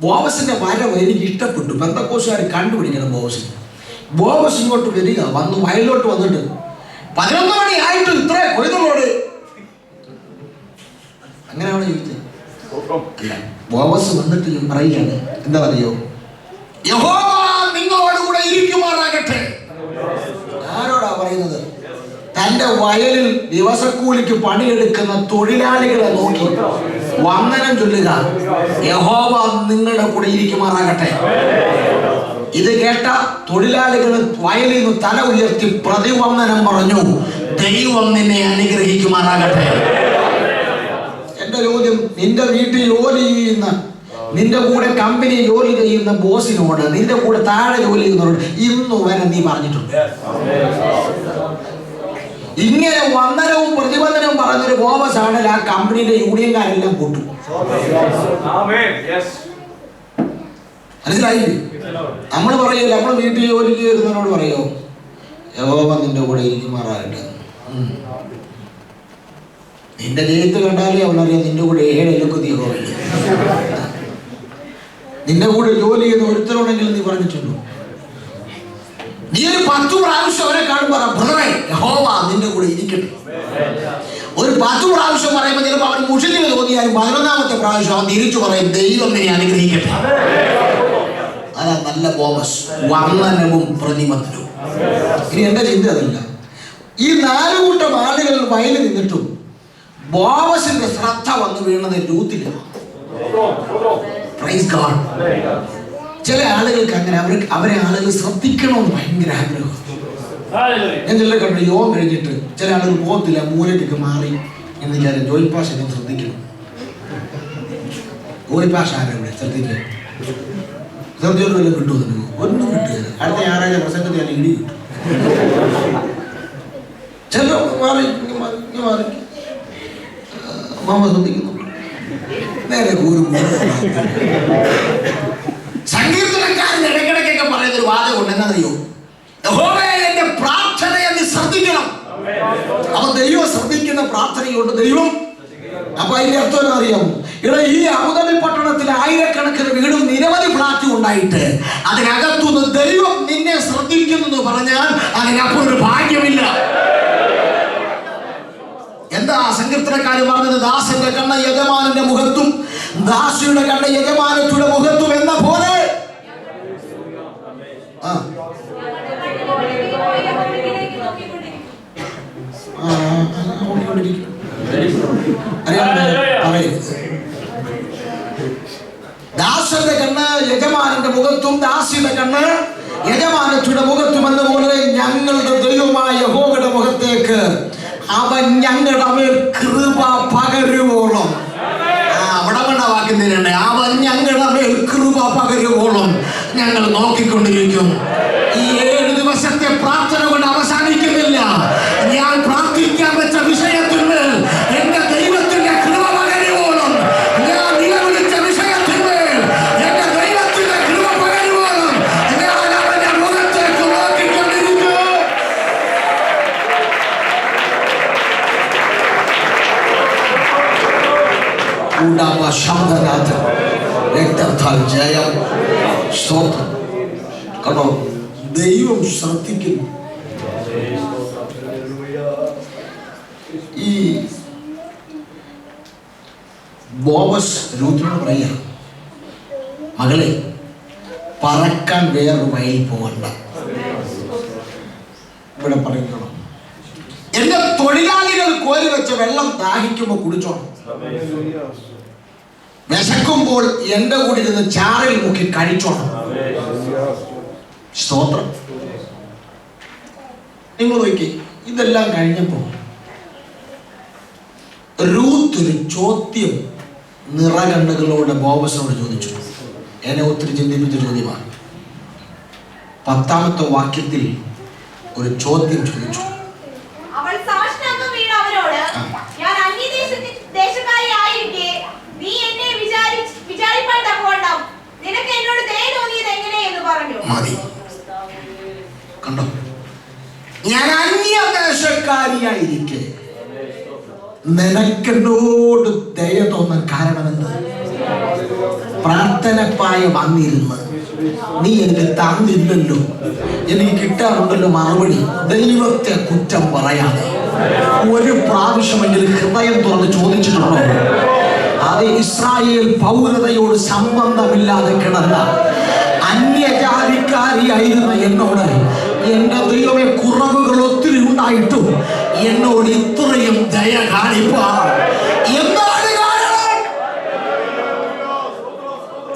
ബോവസിന്റെ വരവ് എനിക്ക് ഇഷ്ടപ്പെട്ടു. പെന്തക്കോസ്തുകാർ കണ്ടുപിടിക്കണം ബോവസിന്. ബോവസ് ഇങ്ങോട്ട് വരിക, വന്ന് വയലിലോട്ട് വന്നിട്ട് 11 മണിയായിട്ട് ഇത്ര കൊയ്തലോട് അങ്ങനെയാണ് ചോദിച്ചത്. ബോവസ് വന്നിട്ട് പറയുകയാണ്, എന്താ പറയോ, യഹോവ നിങ്ങളോടുകൂടെ ഇരിക്കുമാറാകട്ടെ. ആരോടാ പറയുന്നത്? തന്റെ വയലിൽ ദിവസക്കൂലിക്ക് പണിയെടുക്കുന്ന തൊഴിലാളികളെ നോക്കി വന്ദനം ചൊല്ലുക, യഹോവ നിങ്ങളുടെ കൂടെ ഇരിക്കുമാറാകട്ടെ. ഇത് കേട്ട തൊഴിലാളികൾ വയലിൽ നിന്ന് തല ഉയർത്തി പ്രതിവന്ദനം പറഞ്ഞു, ദൈവം നിന്നെ അനുഗ്രഹിക്കുമാറാകട്ടെ. എന്റെ ചോദ്യം, നിന്റെ വീട്ടിൽ ജോലി ചെയ്യുന്ന, നിന്റെ കൂടെ കമ്പനി ജോലി ചെയ്യുന്ന ബോസിനോട്, നിന്റെ കൂടെ താഴെ ജോലി ചെയ്യുന്നവരോട് ഇന്നു വരെ നീ പറഞ്ഞിട്ടുണ്ട്? ഇങ്ങനെ വന്ദനവും പ്രതിബന്ധനവും പറഞ്ഞൊരു ബോവസ് ആണെങ്കിൽ ആ കമ്പനിയിലെ യൂണിയൻകാരെല്ലാം കൂട്ടും. മനസ്സിലായില്ലേ? നമ്മൾ പറയൂല, നമ്മൾ വീട്ടിൽ ജോലിക്ക് വരുന്നവരോട് പറയോ, യഹോവ നിന്റെ കൂടെ ഇരിക്കുമാറാകട്ടെ. നിന്റെ ജയത്ത് കണ്ടാലേ അവനറിയാം നിന്റെ കൂടെ 7 എല്ലുക്കുതി യഹോവയില്ല. നിന്റെ കൂടെ ജോലി ചെയ്യുന്ന ഒരുത്തരുണ്ടെങ്കിൽ നീ പറഞ്ഞിട്ടുണ്ടോ? നീ ഒരു 10 പ്രാവശ്യം അവരെ കാണുമ്പോൾ ബ്രദറെ യഹോവ നിന്റെ കൂടെ ഇരിക്കട്ടെ. ഒരു 10 പ്രാവശ്യം പറയുമ്പോൾ ചിലപ്പോൾ അവൻ മുഷിഞ്ഞു തോന്നിയാലും 11ാമത്തെ പ്രാവശ്യം അവൻ തിരിച്ചു പറയും, ദൈവം നിന്നെ അനുഗ്രഹിക്കട്ടെ. അതാ നല്ല ബോവസ്, വന്ദനവും പ്രതിബന്ധനവും. ഇനി എന്റെ ചിന്ത അതല്ല, ഈ 4 കൂട്ടം ആളുകൾ വയലിൽ നിന്നിട്ടും ബോവസിന്റെ ശ്രദ്ധ വന്നു വീണത് രൂത്തിലാണ്. Praise God. ചില ആളുകൾക്ക് അങ്ങനെ അവരെ ആളുകൾ ശ്രദ്ധിക്കണമെന്ന് ഭയങ്കര ആഗ്രഹം. ഞാൻ ചിലരെ കണ്ടു, യോഗം കഴിഞ്ഞിട്ട് ചില ആളുകൾ പോകത്തില്ല, മൂലയ്ക്ക് മാറി എന്ന് വിചാരം ജോയ് പാഷ എന്നെ ശ്രദ്ധിക്കണം. ജോയ് പാഷ ആരെവിടെ ശ്രദ്ധിക്കുക? ശ്രദ്ധിച്ചോണ്ട് വല്ലതും കിട്ടുമോ? നിനക്ക് ഒന്നും കിട്ടുക. അടുത്ത ഞായറാഴ്ച പ്രസംഗത്തിൽ ഞാൻ ഇടി കിട്ടും. ചില മാറി മാറി മാമ ശ്രദ്ധിക്കുന്നു, നേരെ ഒരു സങ്കീർത്തനക്കാരൻ ഇടയ്ക്കിടയ്ക്കൊക്കെ പറയുന്നൊരു വാദമുണ്ട്. എന്നറിയോ? യഹോവേ എന്റെ പ്രാർത്ഥനയെ നീ ശ്രദ്ധിക്കണം. അപ്പൊ ദൈവം ശ്രദ്ധിക്കുന്ന പ്രാർത്ഥനയുണ്ട് ദൈവം. അപ്പൊ അതിന്റെ അർത്ഥം അറിയാമോ? ഇവിടെ ഈ അബുദാബി പട്ടണത്തിൽ ആയിരക്കണക്കിന് വീടും നിരവധി ഫ്ലാറ്റും ഉണ്ടായിട്ട് അതിനകത്തുനിന്ന് ദൈവം നിന്നെ ശ്രദ്ധിക്കുന്നു പറഞ്ഞാൽ അതിനപ്പുറം ഒരു ഭാഗ്യമില്ല. എന്താ സങ്കീർത്തനക്കാര് പറഞ്ഞത്? ദാസന്റെ കണ്ണ യജമാനന്റെ മുഖത്തും ദാസിയുടെ കണ്ണ യജമാനത്തിയുടെ മുഖത്തും എന്ന പോലെ. ദാസന്റെ കണ്ണ് യജമാനന്റെ മുഖത്തും ദാസിയുടെ കണ്ണ് യജമാനത്തിയുടെ മുഖത്തും എന്നപോലെ ഞങ്ങളുടെ ദൈവമായ യഹോവയുടെ മുഖത്തേക്ക് അവൻ ഞങ്ങളുടെ മേൽ കൃപ പകരുവോളം. അവിടെ വേണ്ട വാക്കുന്നില്ലേ? അവൻ ഞങ്ങളുടെ മേൽ കൃപ പകരുവോളം ഞങ്ങൾ നോക്കിക്കൊണ്ടിരിക്കും. ഈ 7 ദിവസത്തെ പ്രാർത്ഥന കൊണ്ട് അവസാനിക്കുന്നില്ല. ഞാൻ പ്രാർത്ഥിക്കാൻ വെച്ച വിഷയത്തിന്മേൽ എന്റെ ദൈവത്തിന്റെ കൃപ പകരുവോളം, ഞാൻ നിലവിളിച്ച വിഷയത്തിന്മേൽ എന്റെ ദൈവത്തിന്റെ കൃപ പകരുവോളം ഞാൻ അവന്റെ മുഖത്തേക്ക് നോക്കിക്കൊണ്ടിരിക്കും. രക്തത്താൽ ജയം. സ്തോത്രം. കേട്ടോ, ദൈവം ശ്രദ്ധിക്കുന്നു. ഈ ബോവസ് രൂത്തിനോട് പറയാ, മകളെ പറക്കാൻ വേറൊരു വയലിൽ പോകണ്ട. ഇവിടെ പറയുന്നു, എന്റെ തൊഴിലാളികൾ കോരി വെച്ച വെള്ളം ദാഹിക്കുമ്പോ കുടിച്ചോണം. വിശക്കുമ്പോൾ എൻ്റെ കൂടെ ഇരുന്ന് ചാറിൽ മുക്കി കഴിച്ചോണം. സ്തോത്രം. നിങ്ങൾ നോക്കി, ഇതെല്ലാം കഴിഞ്ഞപ്പോൾ റൂത്ത് ഒരു ചോദ്യം നിറകണ്ണുകളോടെ ബോവസിനോട് ചോദിച്ചു. എന്നെ ഒത്തിരി ചിന്തിപ്പിച്ച ചോദ്യമാണ്. 10ാമത്തെ വാക്യത്തിൽ ഒരു ചോദ്യം ചോദിച്ചു. അവൾ സാഷ്ടാംഗം വീണ അവരോട്, ഞാൻ അന്യദേശക്കാരിയായിരിക്കെ നീ എന്നെ വിചാരിപ്പാൻ തക്കവണ്ണം നിനക്ക് എന്നോട് ദയ തോന്നിയത് എങ്ങനെ എന്ന് പറഞ്ഞു. മതി. കണ്ടോ, ഞാൻ അന്യദേശക്കാരിയായിരിക്കെ നിനക്കെന്നോട് ദയ തോന്നാൻ കാരണമെന്ന് പ്രാർത്ഥനപ്പായ വന്നിരുന്ന് നീ എനിക്ക് തന്നില്ലല്ലോ, എനിക്ക് കിട്ടാറുണ്ടല്ലോ മറുപടി. ദൈവത്തെ കുറ്റം പറയാതെ ഒരു പ്രാവശ്യമെങ്കിലും ഹൃദയം തുറന്ന് ചോദിച്ചിട്ടുണ്ടോ? അത് ഇസ്രായേൽ പൗരതയോട് സംബന്ധമില്ലാതെ കിടന്ന അന്യജാതിക്കാരിയായിരുന്ന എന്നോട്, എന്റെ ദൈവമേ, കുറവുകൾ ഒത്തിരി ഉണ്ടായിട്ടും എന്നോട് ഇത്രയും ദയ കാണിപ്പാൻ എന്താണ് കാരണം?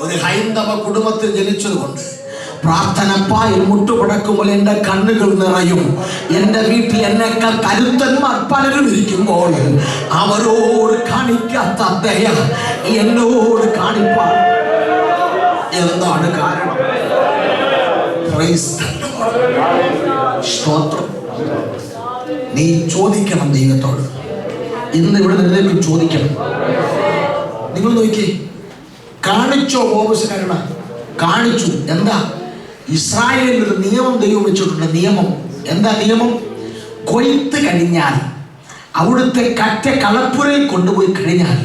ഒരു ഹൈന്ദവ കുടുംബത്തിൽ ജനിച്ചതുകൊണ്ട് പ്രാർത്ഥനപ്പായിൽ മുട്ടുപടക്കുമ്പോൾ എൻ്റെ കണ്ണുകൾ നിറയും. എൻ്റെ വീട്ടിൽ എന്നേക്കാൾ കരുത്തന്മാർ പലരും ഇരിക്കുമ്പോൾ അവരോട് കാണിക്കാത്ത ദയ എന്നോട് കാണിപ്പാൻ എന്താണ് കാരണം? സ്തോത്രം. നീ ചോദിക്കണം ദൈവത്തോട്. ഇന്ന് ഇവിടെ നിന്നേക്കും ചോദിക്കണം. നിങ്ങൾ നോക്കി, കാണിച്ചോ ബോവസ് കരുണ? കാണിച്ചു. എന്താ? ഇസ്രായേലിൽ ഒരു നിയമം ദൈവം വെച്ചിട്ടുണ്ട്. നിയമം എന്താ? നിയമം കൊയ്ത്ത് കഴിഞ്ഞാൽ, അവിടുത്തെ കറ്റ കളപ്പുരയിൽ കൊണ്ടുപോയി കഴിഞ്ഞാൽ,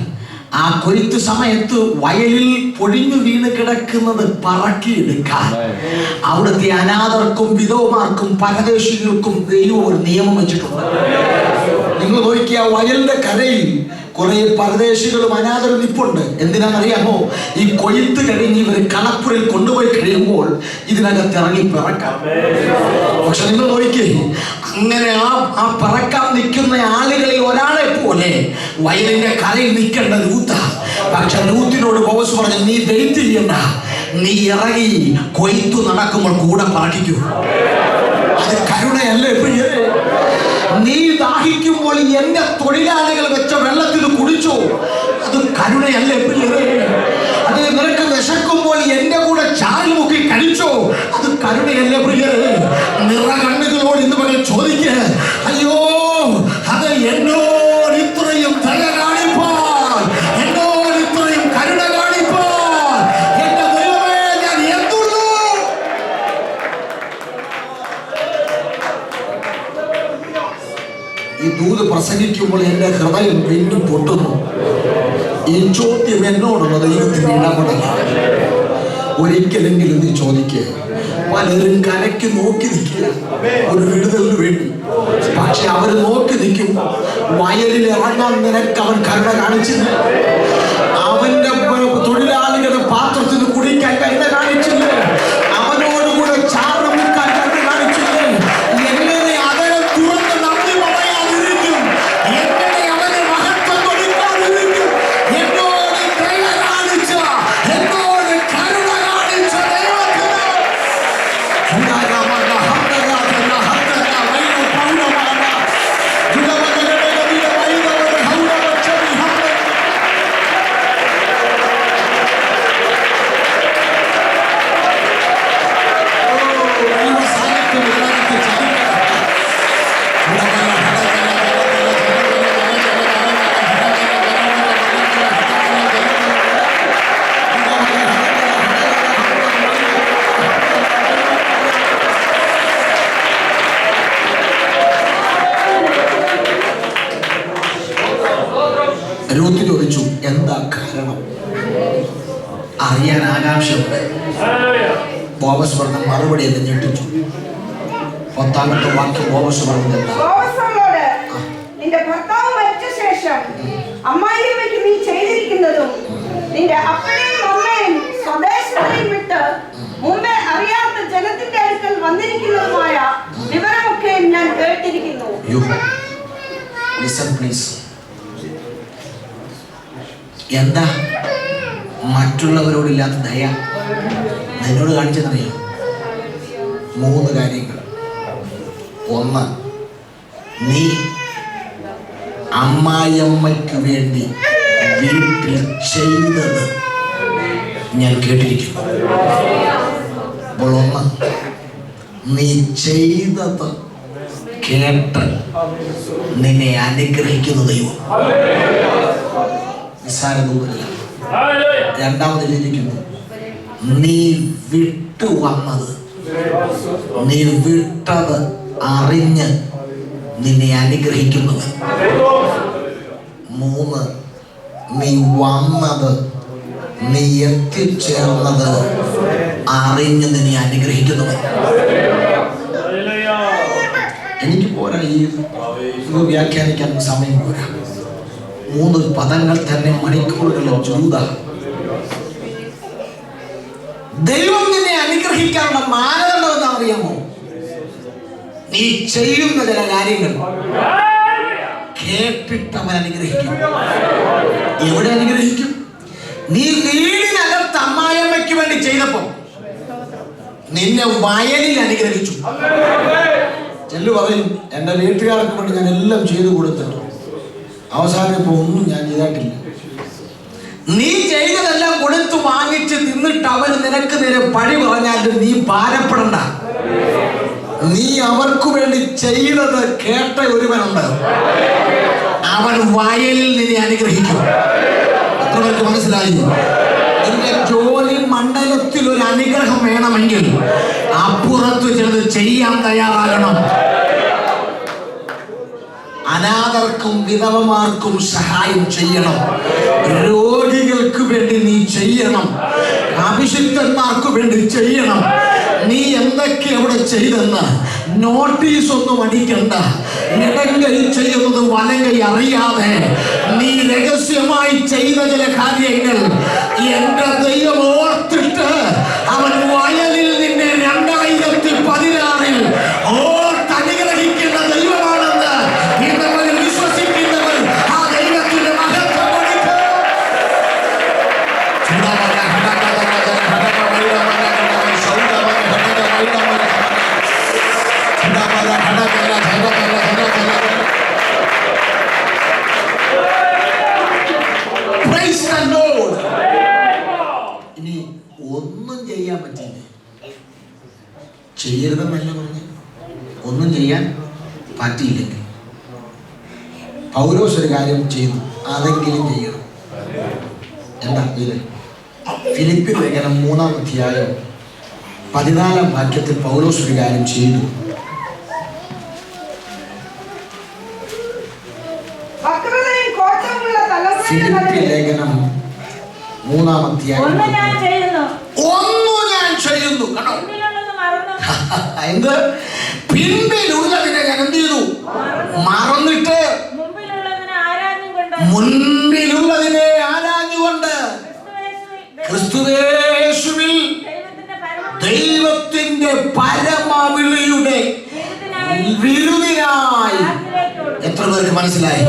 ആ കൊയ്ത്ത് സമയത്ത് വയലിൽ പൊഴിഞ്ഞു വീണ് കിടക്കുന്നത് പറക്കിയെടുക്കാൻ അവിടുത്തെ അനാഥർക്കും വിധവമാർക്കും പരദേശികൾക്കും ദൈവം ഒരു നിയമം വെച്ചിട്ടുണ്ട്. നിങ്ങൾ നോക്കിയ വയലിന്റെ കരയിൽ കുറെ പരദേശികളും അനാഥരും നിപ്പുണ്ട്. എന്തിനാണെന്നറിയാമോ? ഈ കൊയ്ത്ത് കഴിഞ്ഞ് ഇവർ കളപ്പുരയിൽ കൊണ്ടുപോയി കഴിയുമ്പോൾ ഇതിനകത്ത് ഇറങ്ങി പിറക്കാം. പക്ഷെ നിങ്ങൾ നോക്കിയേ, അങ്ങനെ ആ പിറക്കാൻ നിൽക്കുന്ന ആളുകളിൽ ഒരാളെ പോലെ വയലിന്റെ കരയിൽ നിൽക്കേണ്ട ലൂത്ത. പക്ഷെ ലൂത്തിനോട് ബോവസ് പറഞ്ഞു, നീ വെയിറ്റ് ചെയ്യണ്ട, നീ ഇറങ്ങി കൊയ്ത്തു നടക്കുമ്പോൾ കൂടെ പറക്കിക്കൂ. അത് കരുണയല്ലേ പ്രിയരെ? നീ ദാഹിക്കുമ്പോൾ എന്റെ തൊഴിലാളികൾ വെച്ച വെള്ളത്തിൽ കുടിച്ചോ, അത് കരുണയല്ലേ പ്രിയരെ? അത് നിനക്ക് വിശക്കുമ്പോൾ എന്റെ കൂടെ ചാരി മുക്കി കഴിച്ചോ, അത് കരുണയല്ലേ പ്രിയരെ? നിറ കണ്ണുകളോട് ഇന്ന് പറഞ്ഞ് ചോദിക്കുക, അയ്യോ, അത് എന്നോട് ഇത്രയും ദയ കാണിപ്പാൻ, എന്നോട് ഇത്രയും കരുണ കാണിപ്പാൻ എന്റെ ദൈവമേ ഞാൻ എന്തുള്ളൂ? ഈ ദൂത് പ്രസംഗിക്കുമ്പോൾ എന്റെ ഹൃദയം വീണ്ടും പൊട്ടുന്നു. ഈ ചോദ്യം എന്നോടുള്ള ദൈവത്തിന്റെ ഇടപെടലാണ്. ഒരിക്കലെങ്കിലും നീ ചോദിക്കുക. പലരും കരയ്ക്ക് നോക്കി നിൽക്കുക ഒരു വിടുതലിന് വേണ്ടി. പക്ഷെ അവർ നോക്കി നിൽക്കും. വയലിൽ ഇറങ്ങാൻ നിനക്ക് അവൻ കരുണ കാണിച്ചില്ല. അവന്റെ തൊഴിലാളികളുടെ പാത്രത്തിന് കുടിക്കാൻ കരുണ കാണിച്ചില്ല. അവനോടുകൂടെ ചാറ് മുക്കാൻ കരുണ കാണിച്ചില്ല. എങ്ങനെ അവനെ തുറന്ന് നന്ദി പറയാതിരിക്കും? എങ്ങനെ അവനെ മഹത്വം കൊടുക്കാതിരിക്കും? എന്നോട് ദയ കാണിച്ച, എന്നോട് കരുണ കാണിച്ച ദൈവത്തിന് രൂത്ത് ചോദിച്ചു, എന്താ കാരണം? അറിയാൻ ആകാംക്ഷയുണ്ട്. ബോവസ് പറഞ്ഞ മറുപടി എന്ന് ഞെട്ടിച്ചു. 10ാമത്തെ വാക്യം ബോവസ് പറഞ്ഞത്, നിന്റെ ഭർത്താവ് മരിച്ച ശേഷം അമ്മായിയമ്മയ്ക്ക് നീ ചെയ്തിരിക്കുന്നതും നിന്റെ അപ്പനെയും അമ്മയും സ്വദേശത്തെയും വിട്ട് മുമ്പേ അറിയാത്ത ജനത്തിന്റെ അടുക്കൽ വന്നിരിക്കുന്നതുമായ വിവരമൊക്കെ ഞാൻ കേട്ടിരിക്കുന്നു. Listen please. എന്താ മറ്റുള്ളവരോടില്ലാത്ത ദയ നിന്നോട് കാണിച്ചെന്നറിയാം. 3 കാര്യങ്ങൾ. 1, നീ അമ്മായിയമ്മയ്ക്ക് വേണ്ടി വീട്ടിൽ ചെയ്തത് ഞാൻ കേട്ടിരിക്കുന്നു. അപ്പോൾ 1, നീ ചെയ്തത് കേട്ട് നിന്നെ അനുഗ്രഹിക്കുന്ന ദൈവം നിസ്സാരമൊന്നുമല്ല. 2-ാമതിലിരിക്കുന്നു, നീ വിട്ടു വന്നത്, നീ വിട്ടത് അറിഞ്ഞ് നിന്നെ അനുഗ്രഹിക്കുന്നവൻ. 3, നീ വന്നത്, നീ എത്തിച്ചേർന്നത് അറിഞ്ഞ് നിന്നെ അനുഗ്രഹിക്കുന്നവൻ. എനിക്ക് പോരാ, ഇത് വ്യാഖ്യാനിക്കാൻ സമയം പോരാ. 3 പദങ്ങൾ തന്നെ മണിക്കൂറുകളുടെ ചൂത. ദൈവം നിന്നെ അനുഗ്രഹിക്കാനുള്ള മാനദണ്ഡം എന്താ അറിയാമോ? നീ ചെയ്യുന്ന ചില കാര്യങ്ങൾ കേട്ടിട്ടവൻ അനുഗ്രഹിക്കും. എവിടെ അനുഗ്രഹിക്കും? നീ വീടിനകത്ത് അമ്മായിയമ്മയ്ക്ക് വേണ്ടി ചെയ്തപ്പോ നിന്നെ വയലിൽ അനുഗ്രഹിച്ചു. ചെല്ലു പറയും, എൻ്റെ വീട്ടുകാർക്ക് വേണ്ടി ഞാൻ എല്ലാം ചെയ്തു കൊടുത്തിട്ടു, അവസാനം ഇപ്പൊ ഒന്നും ഞാൻ ചെയ്തിട്ടില്ല. നീ ചെയ്തതെല്ലാം കൊടുത്തു വാങ്ങിച്ച് തിന്നിട്ട് അവർ നിനക്ക് നേരെ പഴി പറഞ്ഞാൽ നീ ഭാരപ്പെടണ്ട. നീ അവർക്ക് വേണ്ടി ചെയ്തത് കേട്ട ഒരുവനുണ്ട്, അവൻ വയലിൽ നിന്നെ അനുഗ്രഹിക്കും. എത്ര പേർക്ക് മനസ്സിലായി? എന്റെ ജോലി മണ്ഡലത്തിൽ ഒരു അനുഗ്രഹം വേണമെങ്കിൽ അപ്പുറത്ത് ചിലത് ചെയ്യാൻ തയ്യാറാകണം. അനാഥർക്കും വിധവമാർക്കും സഹായം ചെയ്യണം. രോഗികൾക്ക് വേണ്ടി നീ ചെയ്യണം. അഭിഷിക്തന്മാർക്ക് വേണ്ടി ചെയ്യണം. നീ എന്തൊക്കെ അവിടെ ചെയ്തെന്ന് നോട്ടീസ് ഒന്നും അടിക്കണ്ട. ഇടങ്കൈ ചെയ്യുന്നത് വലങ്കൈ അറിയാതെ നീ രഹസ്യമായി ചെയ്ത ചില കാര്യങ്ങൾ എന്റെ ദൈവം ഓർത്തിട്ട് അവൻ വയലിൽ നിന്നെ 2016 ഓർത്തനുഗ്രഹിക്കുന്ന ദൈവമാണെന്ന് ഇന്നവരിൽ വിശ്വസിക്കുന്നവർ ആ ദൈവത്തിന്റെ മഹത്വം പഠിക്കും. ഇനി ഒന്നും ചെയ്യാൻ പറ്റില്ല, ചെയ്യരുതെന്നല്ല പറഞ്ഞു. ഒന്നും ചെയ്യാൻ പറ്റിയില്ലെങ്കിൽ പൗലോസ് ഒരു കാര്യം ചെയ്തു, അതെങ്കിലും ചെയ്യണം. എന്താ ഇത്? ഫിലിപ്പി ലേഖനം 3-ാം അധ്യായം 14-ാം വാക്യത്തിൽ പൗലോസ് ഒരു കാര്യം ചെയ്തു. ഫിലിപ്പി ലേഖനം 3-ാം അധ്യായം ഒന്നു ഞാൻ ചെയ്യുന്നു. കണ്ടോ? എന്ത്? പിൻപിലുള്ളതിനെ ഞാൻ എന്ത് ചെയ്തു? മറന്നിട്ട് മുൻപിലുള്ളതിനെ ആരാഞ്ഞുകൊണ്ട് ക്രിസ്തുയേശുവിൽ ദൈവത്തിന്റെ പരമവിളിയുടെ വിരുദിനായി. എത്ര പേർക്ക് മനസ്സിലായി?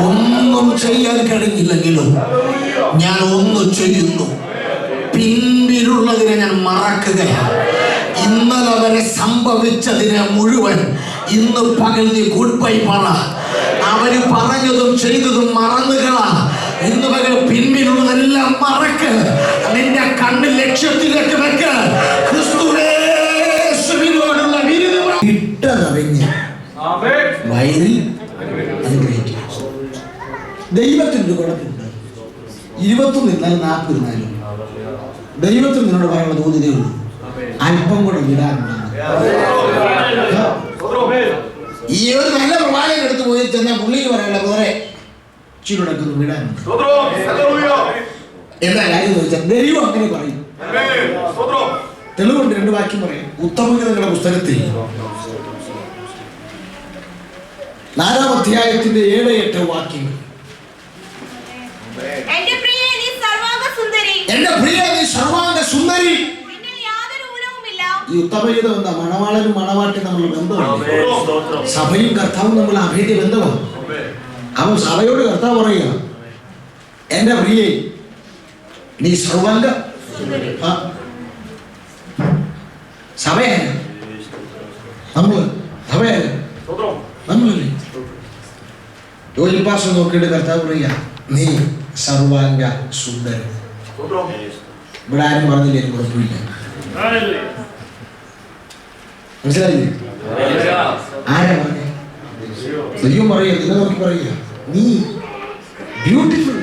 ഒന്നും ചെയ്യാൻ കഴിഞ്ഞില്ലെങ്കിലും ഞാൻ ഒന്ന് ചെയ്യുന്നു. പിൻപിലുള്ളതിനെ ഞാൻ മറക്കുകയാണ്. ഇന്നലെ വരെ സംഭവിച്ചതിനെ മുഴുവൻ ഇന്ന് പകൽ നീ ഗുഡ് ബൈ പറ. അവര് പറഞ്ഞതും ചെയ്തതും മറന്നുകളാ. ഇന്ന് പകൽ പിൻപിലുള്ളതെല്ലാം മറക്ക്. നിന്റെ കണ്ണിൽ ലക്ഷ്യത്തിലേക്ക് വെക്ക്. ക്രിസ്തുയേശുവിനോടുള്ള വിരുദ്ധ ഇട്ടതറിഞ്ഞ് വയലിൽ അനുഗ്രഹിക്കുക. ദൈവത്തിന്റെ കുഴപ്പമുണ്ട്. 21 നിന്നാൽ 40 ഇരുന്നാലും ദൈവത്തിൽ നിന്നോട് പറയാനുള്ള തോതിയതേ ഉള്ളൂ. അല്പം കൂടെ വിടാനുണ്ട്. ഈ ഒരു നല്ല പ്രവാചകൻ എടുത്ത് പോയി ചെന്നാൽ പുള്ളിക്ക് പറയാനുള്ള വേറെ ചീടൊക്കെ വിടാനുണ്ട്. എന്താ കാര്യം ചോദിച്ചാൽ ദൈവം അങ്ങനെ പറയും. തെളിവുണ്ട്. 2 വാക്യം പറയും. ഉത്തമഗീതങ്ങളുടെ പുസ്തകത്തിൽ 4-ാം അധ്യായത്തിന്റെ 7-8 വാക്യങ്ങൾ. എന്റെ പ്രിയേ നീ സർവാംഗ സുന്ദരി, എന്റെ പ്രിയേ നീ സർവാംഗ സുന്ദരി. നിന്നിൽ യാതൊരു ഊനവുമില്ല. ഈ ഉത്തമഗീതം എന്താ? മണവാളനും മണവാട്ടി തമ്മിലുള്ള ബന്ധമാണ്. സഭയും കർത്താവും തമ്മിലുള്ള അഭേദ്യ ബന്ധമാണ്. അവൻ സഭയോട് കർത്താവ് പറയുക, എന്റെ പ്രിയേ നീ സർവാംഗ സഭയെ നമ്മളല്ലേ ജോലിപ്പാസം നോക്കിയിട്ട് കർത്താവ് പറയാ നീ സർവാംഗ സുന്ദരൻ. ഇവിടെ ആരും പറഞ്ഞില്ലേ കുഴപ്പമില്ല. മനസ്സിലായില്ലേ? ആരാ പറഞ്ഞേ? ദൈവം പറയാ, നിന്നെ നോക്കി പറയാ നീ ബ്യൂട്ടിഫുൾ.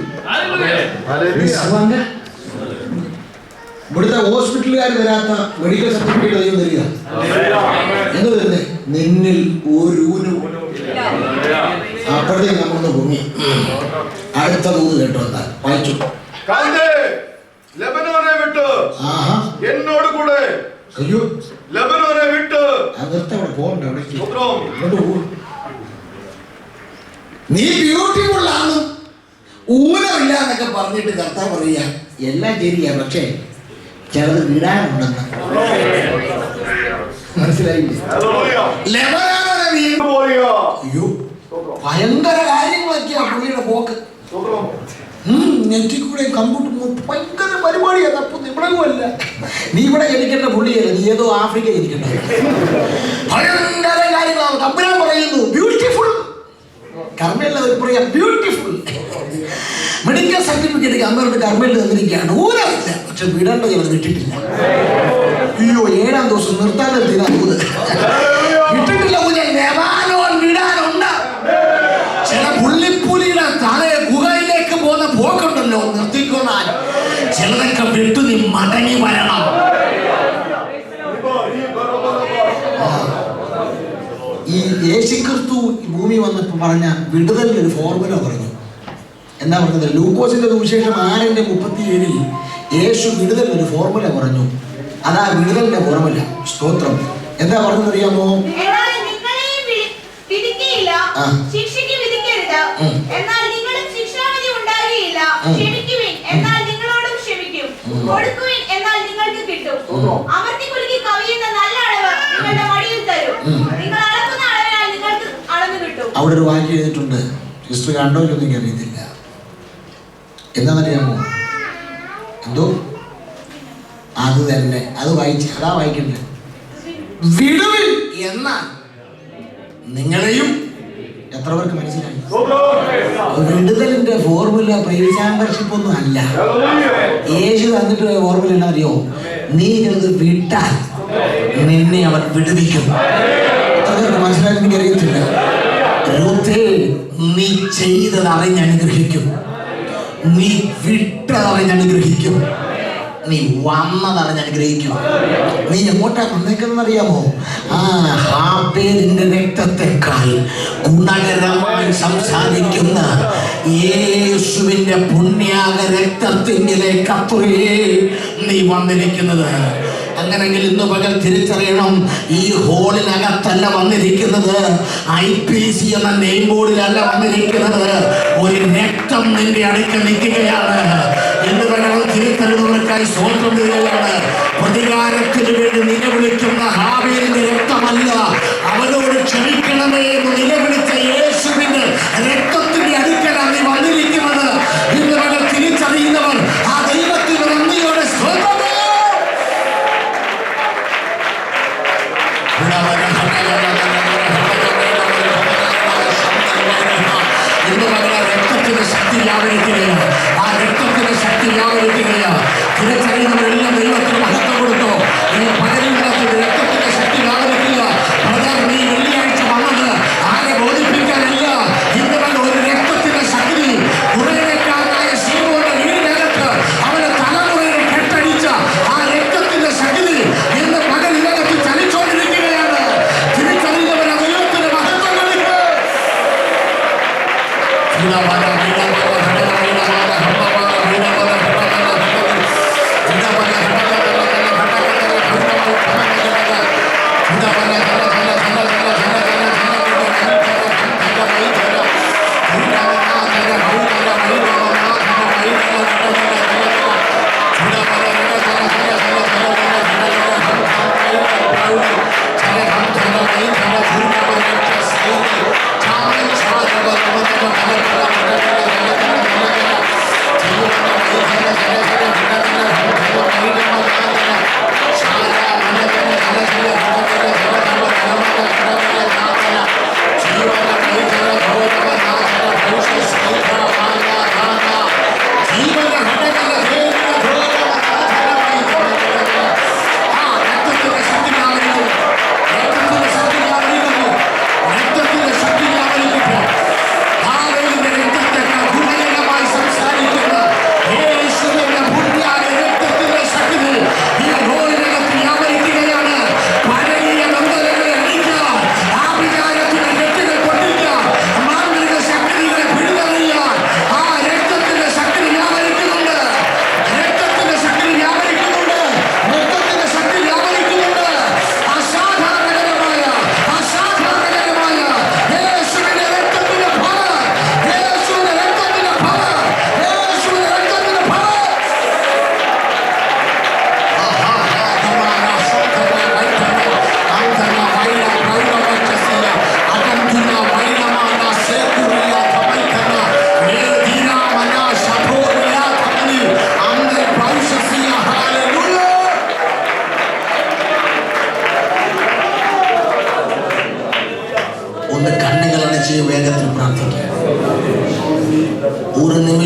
ഇവിടുത്തെ ഹോസ്പിറ്റലുകാർ തരാത്ത മെഡിക്കൽ സർട്ടിഫിക്കറ്റ് ദൈവം തരിക. എന്ത് തന്നെ നിന്നിൽ ഒരു അപ്പോഴത്തേക്ക് നമ്മളൊന്ന് പൊങ്ങി. അടുത്ത തോത് കേട്ടോ എന്താ വായിച്ചു. ലെബനോനെ വിട്ട് എന്നോട് കൂടെ അയ്യോ ലെബനോനെ വിട്ട് അകത്ത് അവിടെ പോകണ്ട. അവിടേക്ക് നീ ബ്യൂട്ടിഫുൾ ആണ് ഊനമില്ല എന്നൊക്കെ പറഞ്ഞിട്ട് കർത്താവ് പറയാ എല്ലാം ശരിയാ, പക്ഷേ ചിലത് വിടാനുണ്ടെന്ന്. മനസ്സിലായില്ലേ? അയ്യോ ഭയങ്കര കാര്യങ്ങളൊക്കെയാ പുള്ളിയുടെ പോക്ക്. നെറ്റിൽ കൂടെ കമ്പ്യൂട്ടർ ഭയങ്കര പരിപാടിയാ. തപ്പുന്നു ഇവിടെയുമല്ല. നീ ഇവിടെ ജനിക്കേണ്ട പുള്ളിയല്ല, നീ ഏതോ ആഫ്രിക്ക ജനിക്കണ്ട. ഭയങ്കര കാര്യങ്ങളാണ്. തമ്പുരാൻ പറയുന്നു ബ്യൂട്ടിഫുൾ. കർമ്മയില്ല പറയാ ബ്യൂട്ടിഫുൾ. മെഡിക്കൽ സർട്ടിഫിക്കറ്റ് അമ്മയുടെ കർമ്മയിൽ തന്നിരിക്കുകയാണ്. ഊരമില്ല, പക്ഷെ വിടേണ്ട ചിലത് വിട്ടിട്ടില്ല. അയ്യോ 7-ാം ദിവസം നിർത്താൻ വിട്ടിട്ടില്ല. വിടാനുണ്ട്. ചില പുള്ളിപ്പുലിയുടെ തലയെ ഗുഹയിലേക്ക് പോകുന്ന പോക്കുണ്ടല്ലോ, നിർത്തിക്കൊള്ളാൻ. ചിലതൊക്കെ വിട്ടു നീ മടങ്ങി വരണം. ഈ യേശുക്രിസ്തു ഭൂമി വന്നപ്പോൾ പറഞ്ഞ വിടുതലിന്റെ ഒരു ഫോർമുല പറഞ്ഞു. എന്താ പറഞ്ഞത്? ലൂക്കോസിന്റെ സുവിശേഷം 6:37 യേശു വിടുതലിന്റെ ഒരു ഫോർമുല പറഞ്ഞു. അതാ വിടുതലിന്റെ ഫോർമുല. സ്തോത്രം. എന്താ പറഞ്ഞത് അറിയാമോ? അവിടെ ഒരു വാക്യം എഴുതിയിട്ടുണ്ട്. സിസ്റ്റർ കണ്ടോ ഇല്ലെന്ന് എനിക്ക് അറിയത്തില്ല. എന്താണെന്നറിയാമോ? എന്തോ അത് തന്നെ. അത് വായിച്ച് അതാ വായിക്കണ്ടേ. വിടുവിൽ എന്നാൽ നിങ്ങളെയും. എത്ര പേർക്ക് മനസ്സിലായി? വിടുതലിന്റെ ഫോർമുല പ്രൈവറ്റ് ചാമ്പ്യൻഷിപ്പ് ഒന്നും അല്ല. യേശു തന്നിട്ട് ഫോർമുല എന്നാ അറിയോ? നീ ചെറുത് വിട്ടാൽ നിന്നെ അവൻ വിടുവിക്കും. എത്ര പേർക്ക് മനസ്സിലായി എനിക്ക് അറിയത്തില്ല. നീ ചെയ്തത് അറിഞ്ഞ് അനുഗ്രഹിക്കും, നീ വിട്ടതറിഞ്ഞ് അനുഗ്രഹിക്കും, നീ വന്നതറിഞ്ഞ് അനുഗ്രഹിക്കും. നീ എങ്ങോട്ടാ വന്നേക്കെന്നറിയാമോ? ഹാബേലിന്റെ രക്തത്തെക്കാൾ ഗുണകരമായി സംസാരിക്കുന്ന യേശുവിന്റെ പുണ്യാക രക്തത്തിലേക്ക് അത്രയേ നീ വന്നിരിക്കുന്നത്. അങ്ങനെങ്കിൽ ഇന്ന് പകൽ തിരിച്ചറിയണം, ഈ ഹോളിനകത്തല്ല വന്നിരിക്കുന്നത്, IPC എന്ന നെയിം ബോർഡിലല്ല വന്നിരിക്കുന്നത്. ഒരു രക്തം നിന്റെ അടുക്കൽ നിൽക്കുകയാണ്. ഇന്ന് പകൽ തിരിച്ചറിയുന്നവർക്കായി സ്വന്തം ചെയ്യുകയാണ്. പ്രതികാരത്തിന് വേണ്ടി നിലവിളിക്കുന്ന ഹാബേലിന്റെ രക്തമല്ല, അവനോട് ക്ഷമിക്കണമേ എന്ന് നിലവിളിച്ച യേശുവിന്റെ രക്തത്തിന്റെ അടുക്കലാണ് നീ വന്നിരിക്കുന്നത്. ഇന്ന് പകൽ തിരിച്ചറിയുന്നവർ ആ ദൈവത്തിന് നന്ദിയോടെ സ്വന്തം രക്തത്തിന്റെ ശക്തി വ്യാപരിക്കുകയാണ്. ആ രക്തത്തിന്റെ ശക്തി വ്യാപരിക്കുകയാണ്. തിരിച്ചറിയുന്നവരെല്ലാം ദൈവത്തിന് മഹത്വം കൊടുത്തോ. ഈ പകലിനകത്ത് രക്തത്തിന്റെ ശക്തി വ്യാപരിക്കുക. നീ വെള്ളിയാഴ്ച വന്നത് ആരെ ബോധിപ്പിക്കാനല്ല. ഇന്ന് ഒരു രക്തത്തിന്റെ ശക്തി കുറേക്കാരനായ ശീമോന്റെ വീടിനകത്ത് അവന്റെ തലമുറയിൽ കെട്ടടിച്ച ആ രക്തത്തിന്റെ ശക്തി ഇന്ന് പകലിനകത്ത് ചലിച്ചോണ്ടിരിക്കുകയാണ്. തിരിച്ചറിയുന്നവരെ ദൈവത്തിന് മഹത്വം കൊടുക്കുക.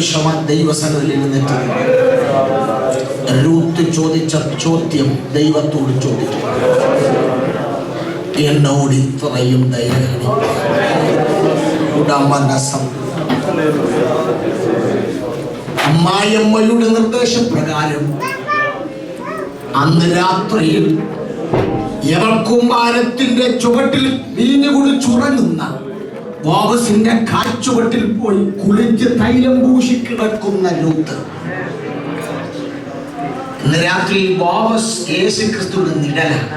നിമിഷം ആ ദൈവസന്നിധിയിൽ നിന്നിട്ട് രൂത്ത് ചോദിച്ച ചോദ്യം ദൈവത്തോട് ചോദിച്ചു, എന്നോട് ഇത്രയും ദയ കാണിക്കും. അമ്മായിയമ്മയുടെ നിർദ്ദേശപ്രകാരം അന്ന് രാത്രിയിൽ യവൽക്കുമ്മാരത്തിന്റെ ചുവട്ടിൽ വീഞ്ഞു കുടിച്ചുറങ്ങുന്ന ബോവസിന്റെ കാൽച്ചുവട്ടിൽ പോയി കുളിച്ച് തൈലം പൂശി കിടക്കുന്ന രൂത്ത് ഇന്ന് രാത്രി ബോവസ് യേശുക്രിസ്തുവിന്റെ നിഴലാണ്.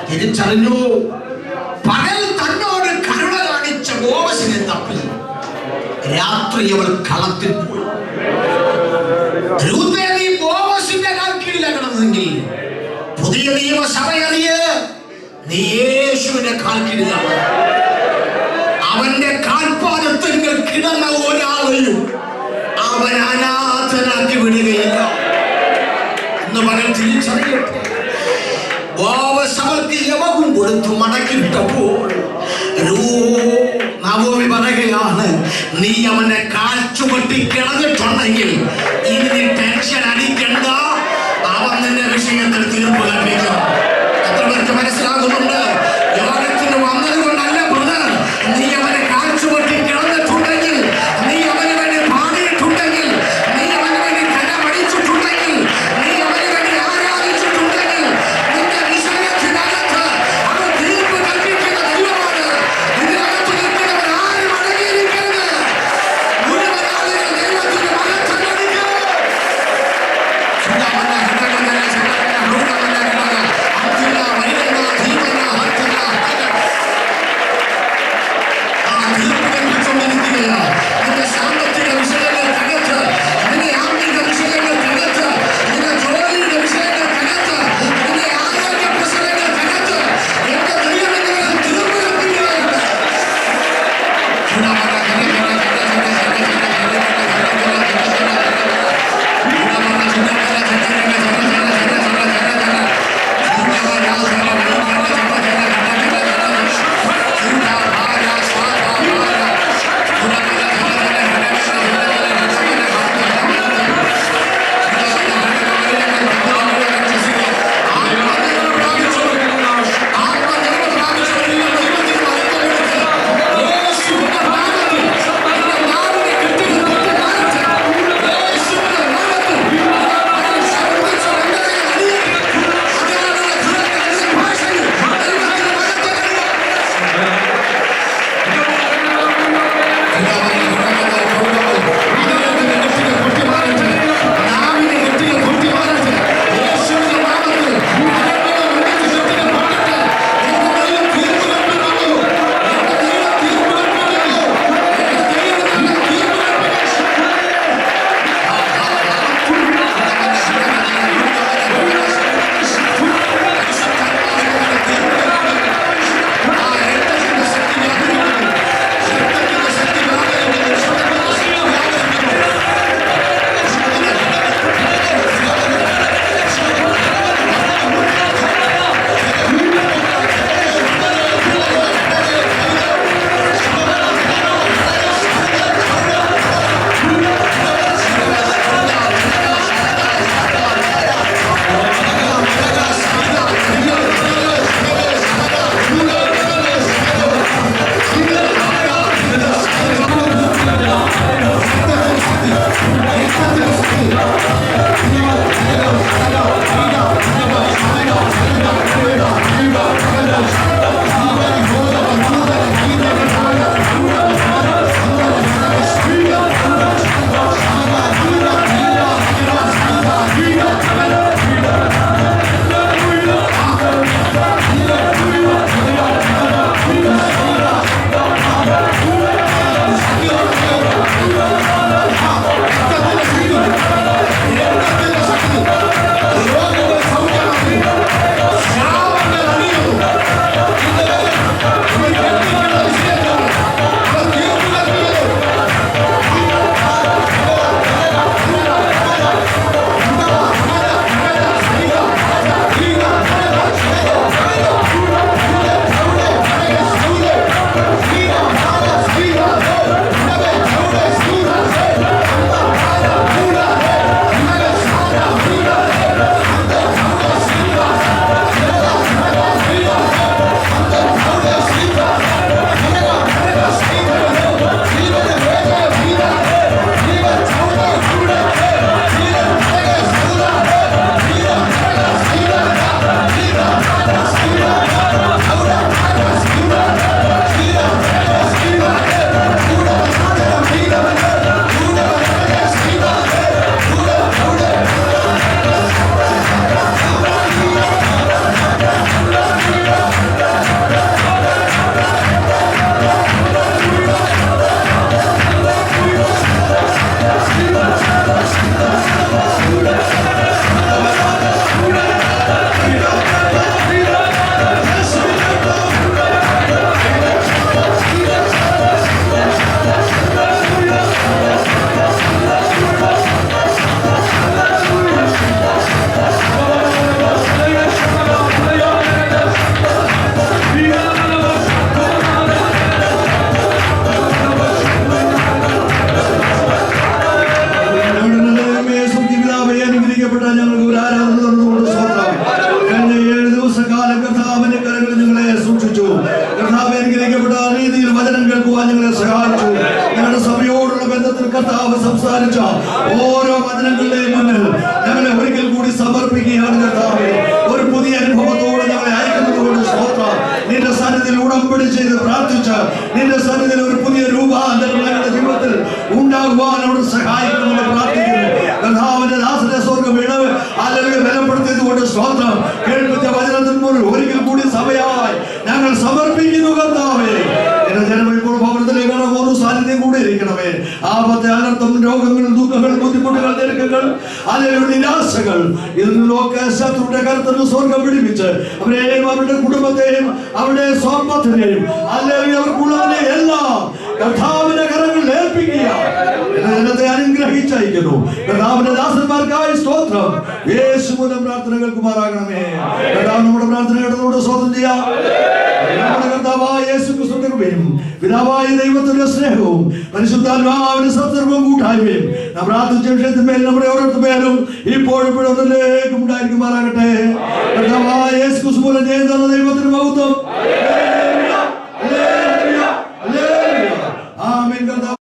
തിരിച്ചറിഞ്ഞു, പകൽ തന്നോട് കരുണ കാണിച്ച ബോവസിനെ തപ്പി രാത്രി അവൾ കളത്തിൽ പോയി. രൂത്തേ, നീ ബോവസിന്റെ കാൽ കീഴിലാകണമെങ്കിൽ പുതിയ നിയമസഭയറിയ നീ യേശുവിന്റെ കാൽ കീഴിലാണ്. അവന്റെ കാൽപാദത്തിൽ കിടന്ന ഒരാളെയും അവൻ അനാഥനാക്കി വിടുകയില്ല എന്ന് പകൽ തിരിച്ചറിയട്ടെ. ബോവസ് അവൾക്ക് യവകും കൊടുത്തു മടക്കിയിട്ടപ്പോൾ നവോമി പറയുകയാണ്, നീ അവന്റെ കാൽ ചുവട്ടി കിടന്നിട്ടുണ്ടെങ്കിൽ ഇനി നീ ടെൻഷൻ അടിക്കണ്ട, അവൻ നിന്റെ വിഷയത്തിൽ തീർപ്പ് കൽപ്പിക്കും. എത്ര പേർക്ക് മനസ്സിലാകുന്നുണ്ട്? യോഗത്തിന് വന്നത് കൊണ്ടല്ല ബ്രദർ, നീ അവനെ കാൽ ചുവട്ടി കിടന്നിട്ടുണ്ടെങ്കിൽ, നീ അവന് വേണ്ടി പാടിയിട്ടുണ്ടെങ്കിൽ, നീ അവന് വേണ്ടി കരമടിച്ചിട്ടുണ്ടെങ്കിൽ, നീ അവന് വേണ്ടി ആരാധിച്ചിട്ടുണ്ടെങ്കിൽ, നിന്റെ വിഷയത്തിനകത്ത് അവൻ തീർപ്പ് കൽപ്പിക്കുന്ന ദൈവമാണ്. ഇതിനകത്ത് നിൽക്കുന്നവർ ആരും അടങ്ങിയിരിക്കരുത്. മുഴുവൻ ആളുകൾ ദൈവത്തിന്റെ മഹത്വം കണ്ടിരിക്കണം. ഓരോ വചനങ്ങളുടെയും മുന്നിൽ ഞങ്ങളെ ഒരിക്കൽ കൂടി സമർപ്പിക്കുകയാണ് കർത്താവേ. ഒരു പുതിയ അനുഭവത്തോടെ ഞങ്ങളെ അയക്കുന്നത് കൊണ്ട് സ്തോത്രം. നിന്റെ സന്നിധിയിൽ ഉടമ്പടി ചെയ്ത് പ്രാർത്ഥിച്ച് നിന്റെ സന്നിധിയിൽ ഒരു പുതിയ രൂപാന്തരം ഞങ്ങളുടെ ജീവിതത്തിൽ ഉണ്ടാകുവാൻ അവിടെ സഹായിക്കണമെന്ന് പ്രാർത്ഥിക്കുന്നു. കർത്താവിന്റെ ദാസന്റെ സ്വർഗ്ഗം ഇളവ് അല്ലെങ്കിൽ ബലപ്പെടുത്തിയത് കൊണ്ട് സ്തോത്രം. കേൾപ്പിച്ച വചനത്തിൽ മുന്നിൽ ഒരിക്കൽ കൂടി സഭയായി ഞങ്ങൾ സമർപ്പിക്കുന്നു കർത്താവേ. എന്റെ ജനം ഇപ്പോൾ ഭവനത്തിലേക്ക് ഓരോ സാന്നിധ്യം കൂടെ ഇരിക്കണമേ. ആപത്തെ, അനർത്ഥം, രോഗങ്ങൾ, ദുഃഖങ്ങൾ, ബുദ്ധിമുട്ടുകൾ, തിരക്കുകൾ, അല്ലെങ്കിൽ നിരാശകൾ, ഇതിൽ നിന്നൊക്കെ ശത്രുവിന്റെ കരുത്തിന് സ്വർഗം പിടിപ്പിച്ച് അവരെയും അവരുടെ കുടുംബത്തെയും അവരുടെ സമ്പത്തിനെയും അല്ലെങ്കിൽ അവർക്കുള്ളതിനെ എല്ലാം കർത്താവിന്റെ കരങ്ങളിൽ ഏൽപ്പിക്കുക. ജനത്തെ അനുഗ്രഹിച്ചയക്കുന്നു. കർത്താവിന്റെ ദാസന്മാർക്കായി സ്തോത്രം. യേശു മൂലം പ്രാർത്ഥനകൾ കുമാരാകണമേ. കർത്താവ് നമ്മുടെ പ്രാർത്ഥന കേട്ടതോട് സ്തോത്രം ചെയ്യാം. നമ്മുടെ കർത്താവായ യേശു ക്രിസ്തുവിന്റെ കൃപയും പിതാവായ ദൈവത്തിന്റെ സ്നേഹവും പരിശുദ്ധാത്മാവിന്റെ സത്സർവ്വം കൂട്ടായ്മയും നാം പ്രാർത്ഥിച്ച വിഷയത്തിന്മേൽ നമ്മുടെ ഓരോരുത്തരും ഇപ്പോഴും ഉണ്ടായിരിക്കുമാറാകട്ടെ. കർത്താവായ യേശു ക്രിസ്തു മൂലം ചെയ്യുന്ന ദൈവത്തിന് മഹത്വം. ആമേൻ. കർത്താവ്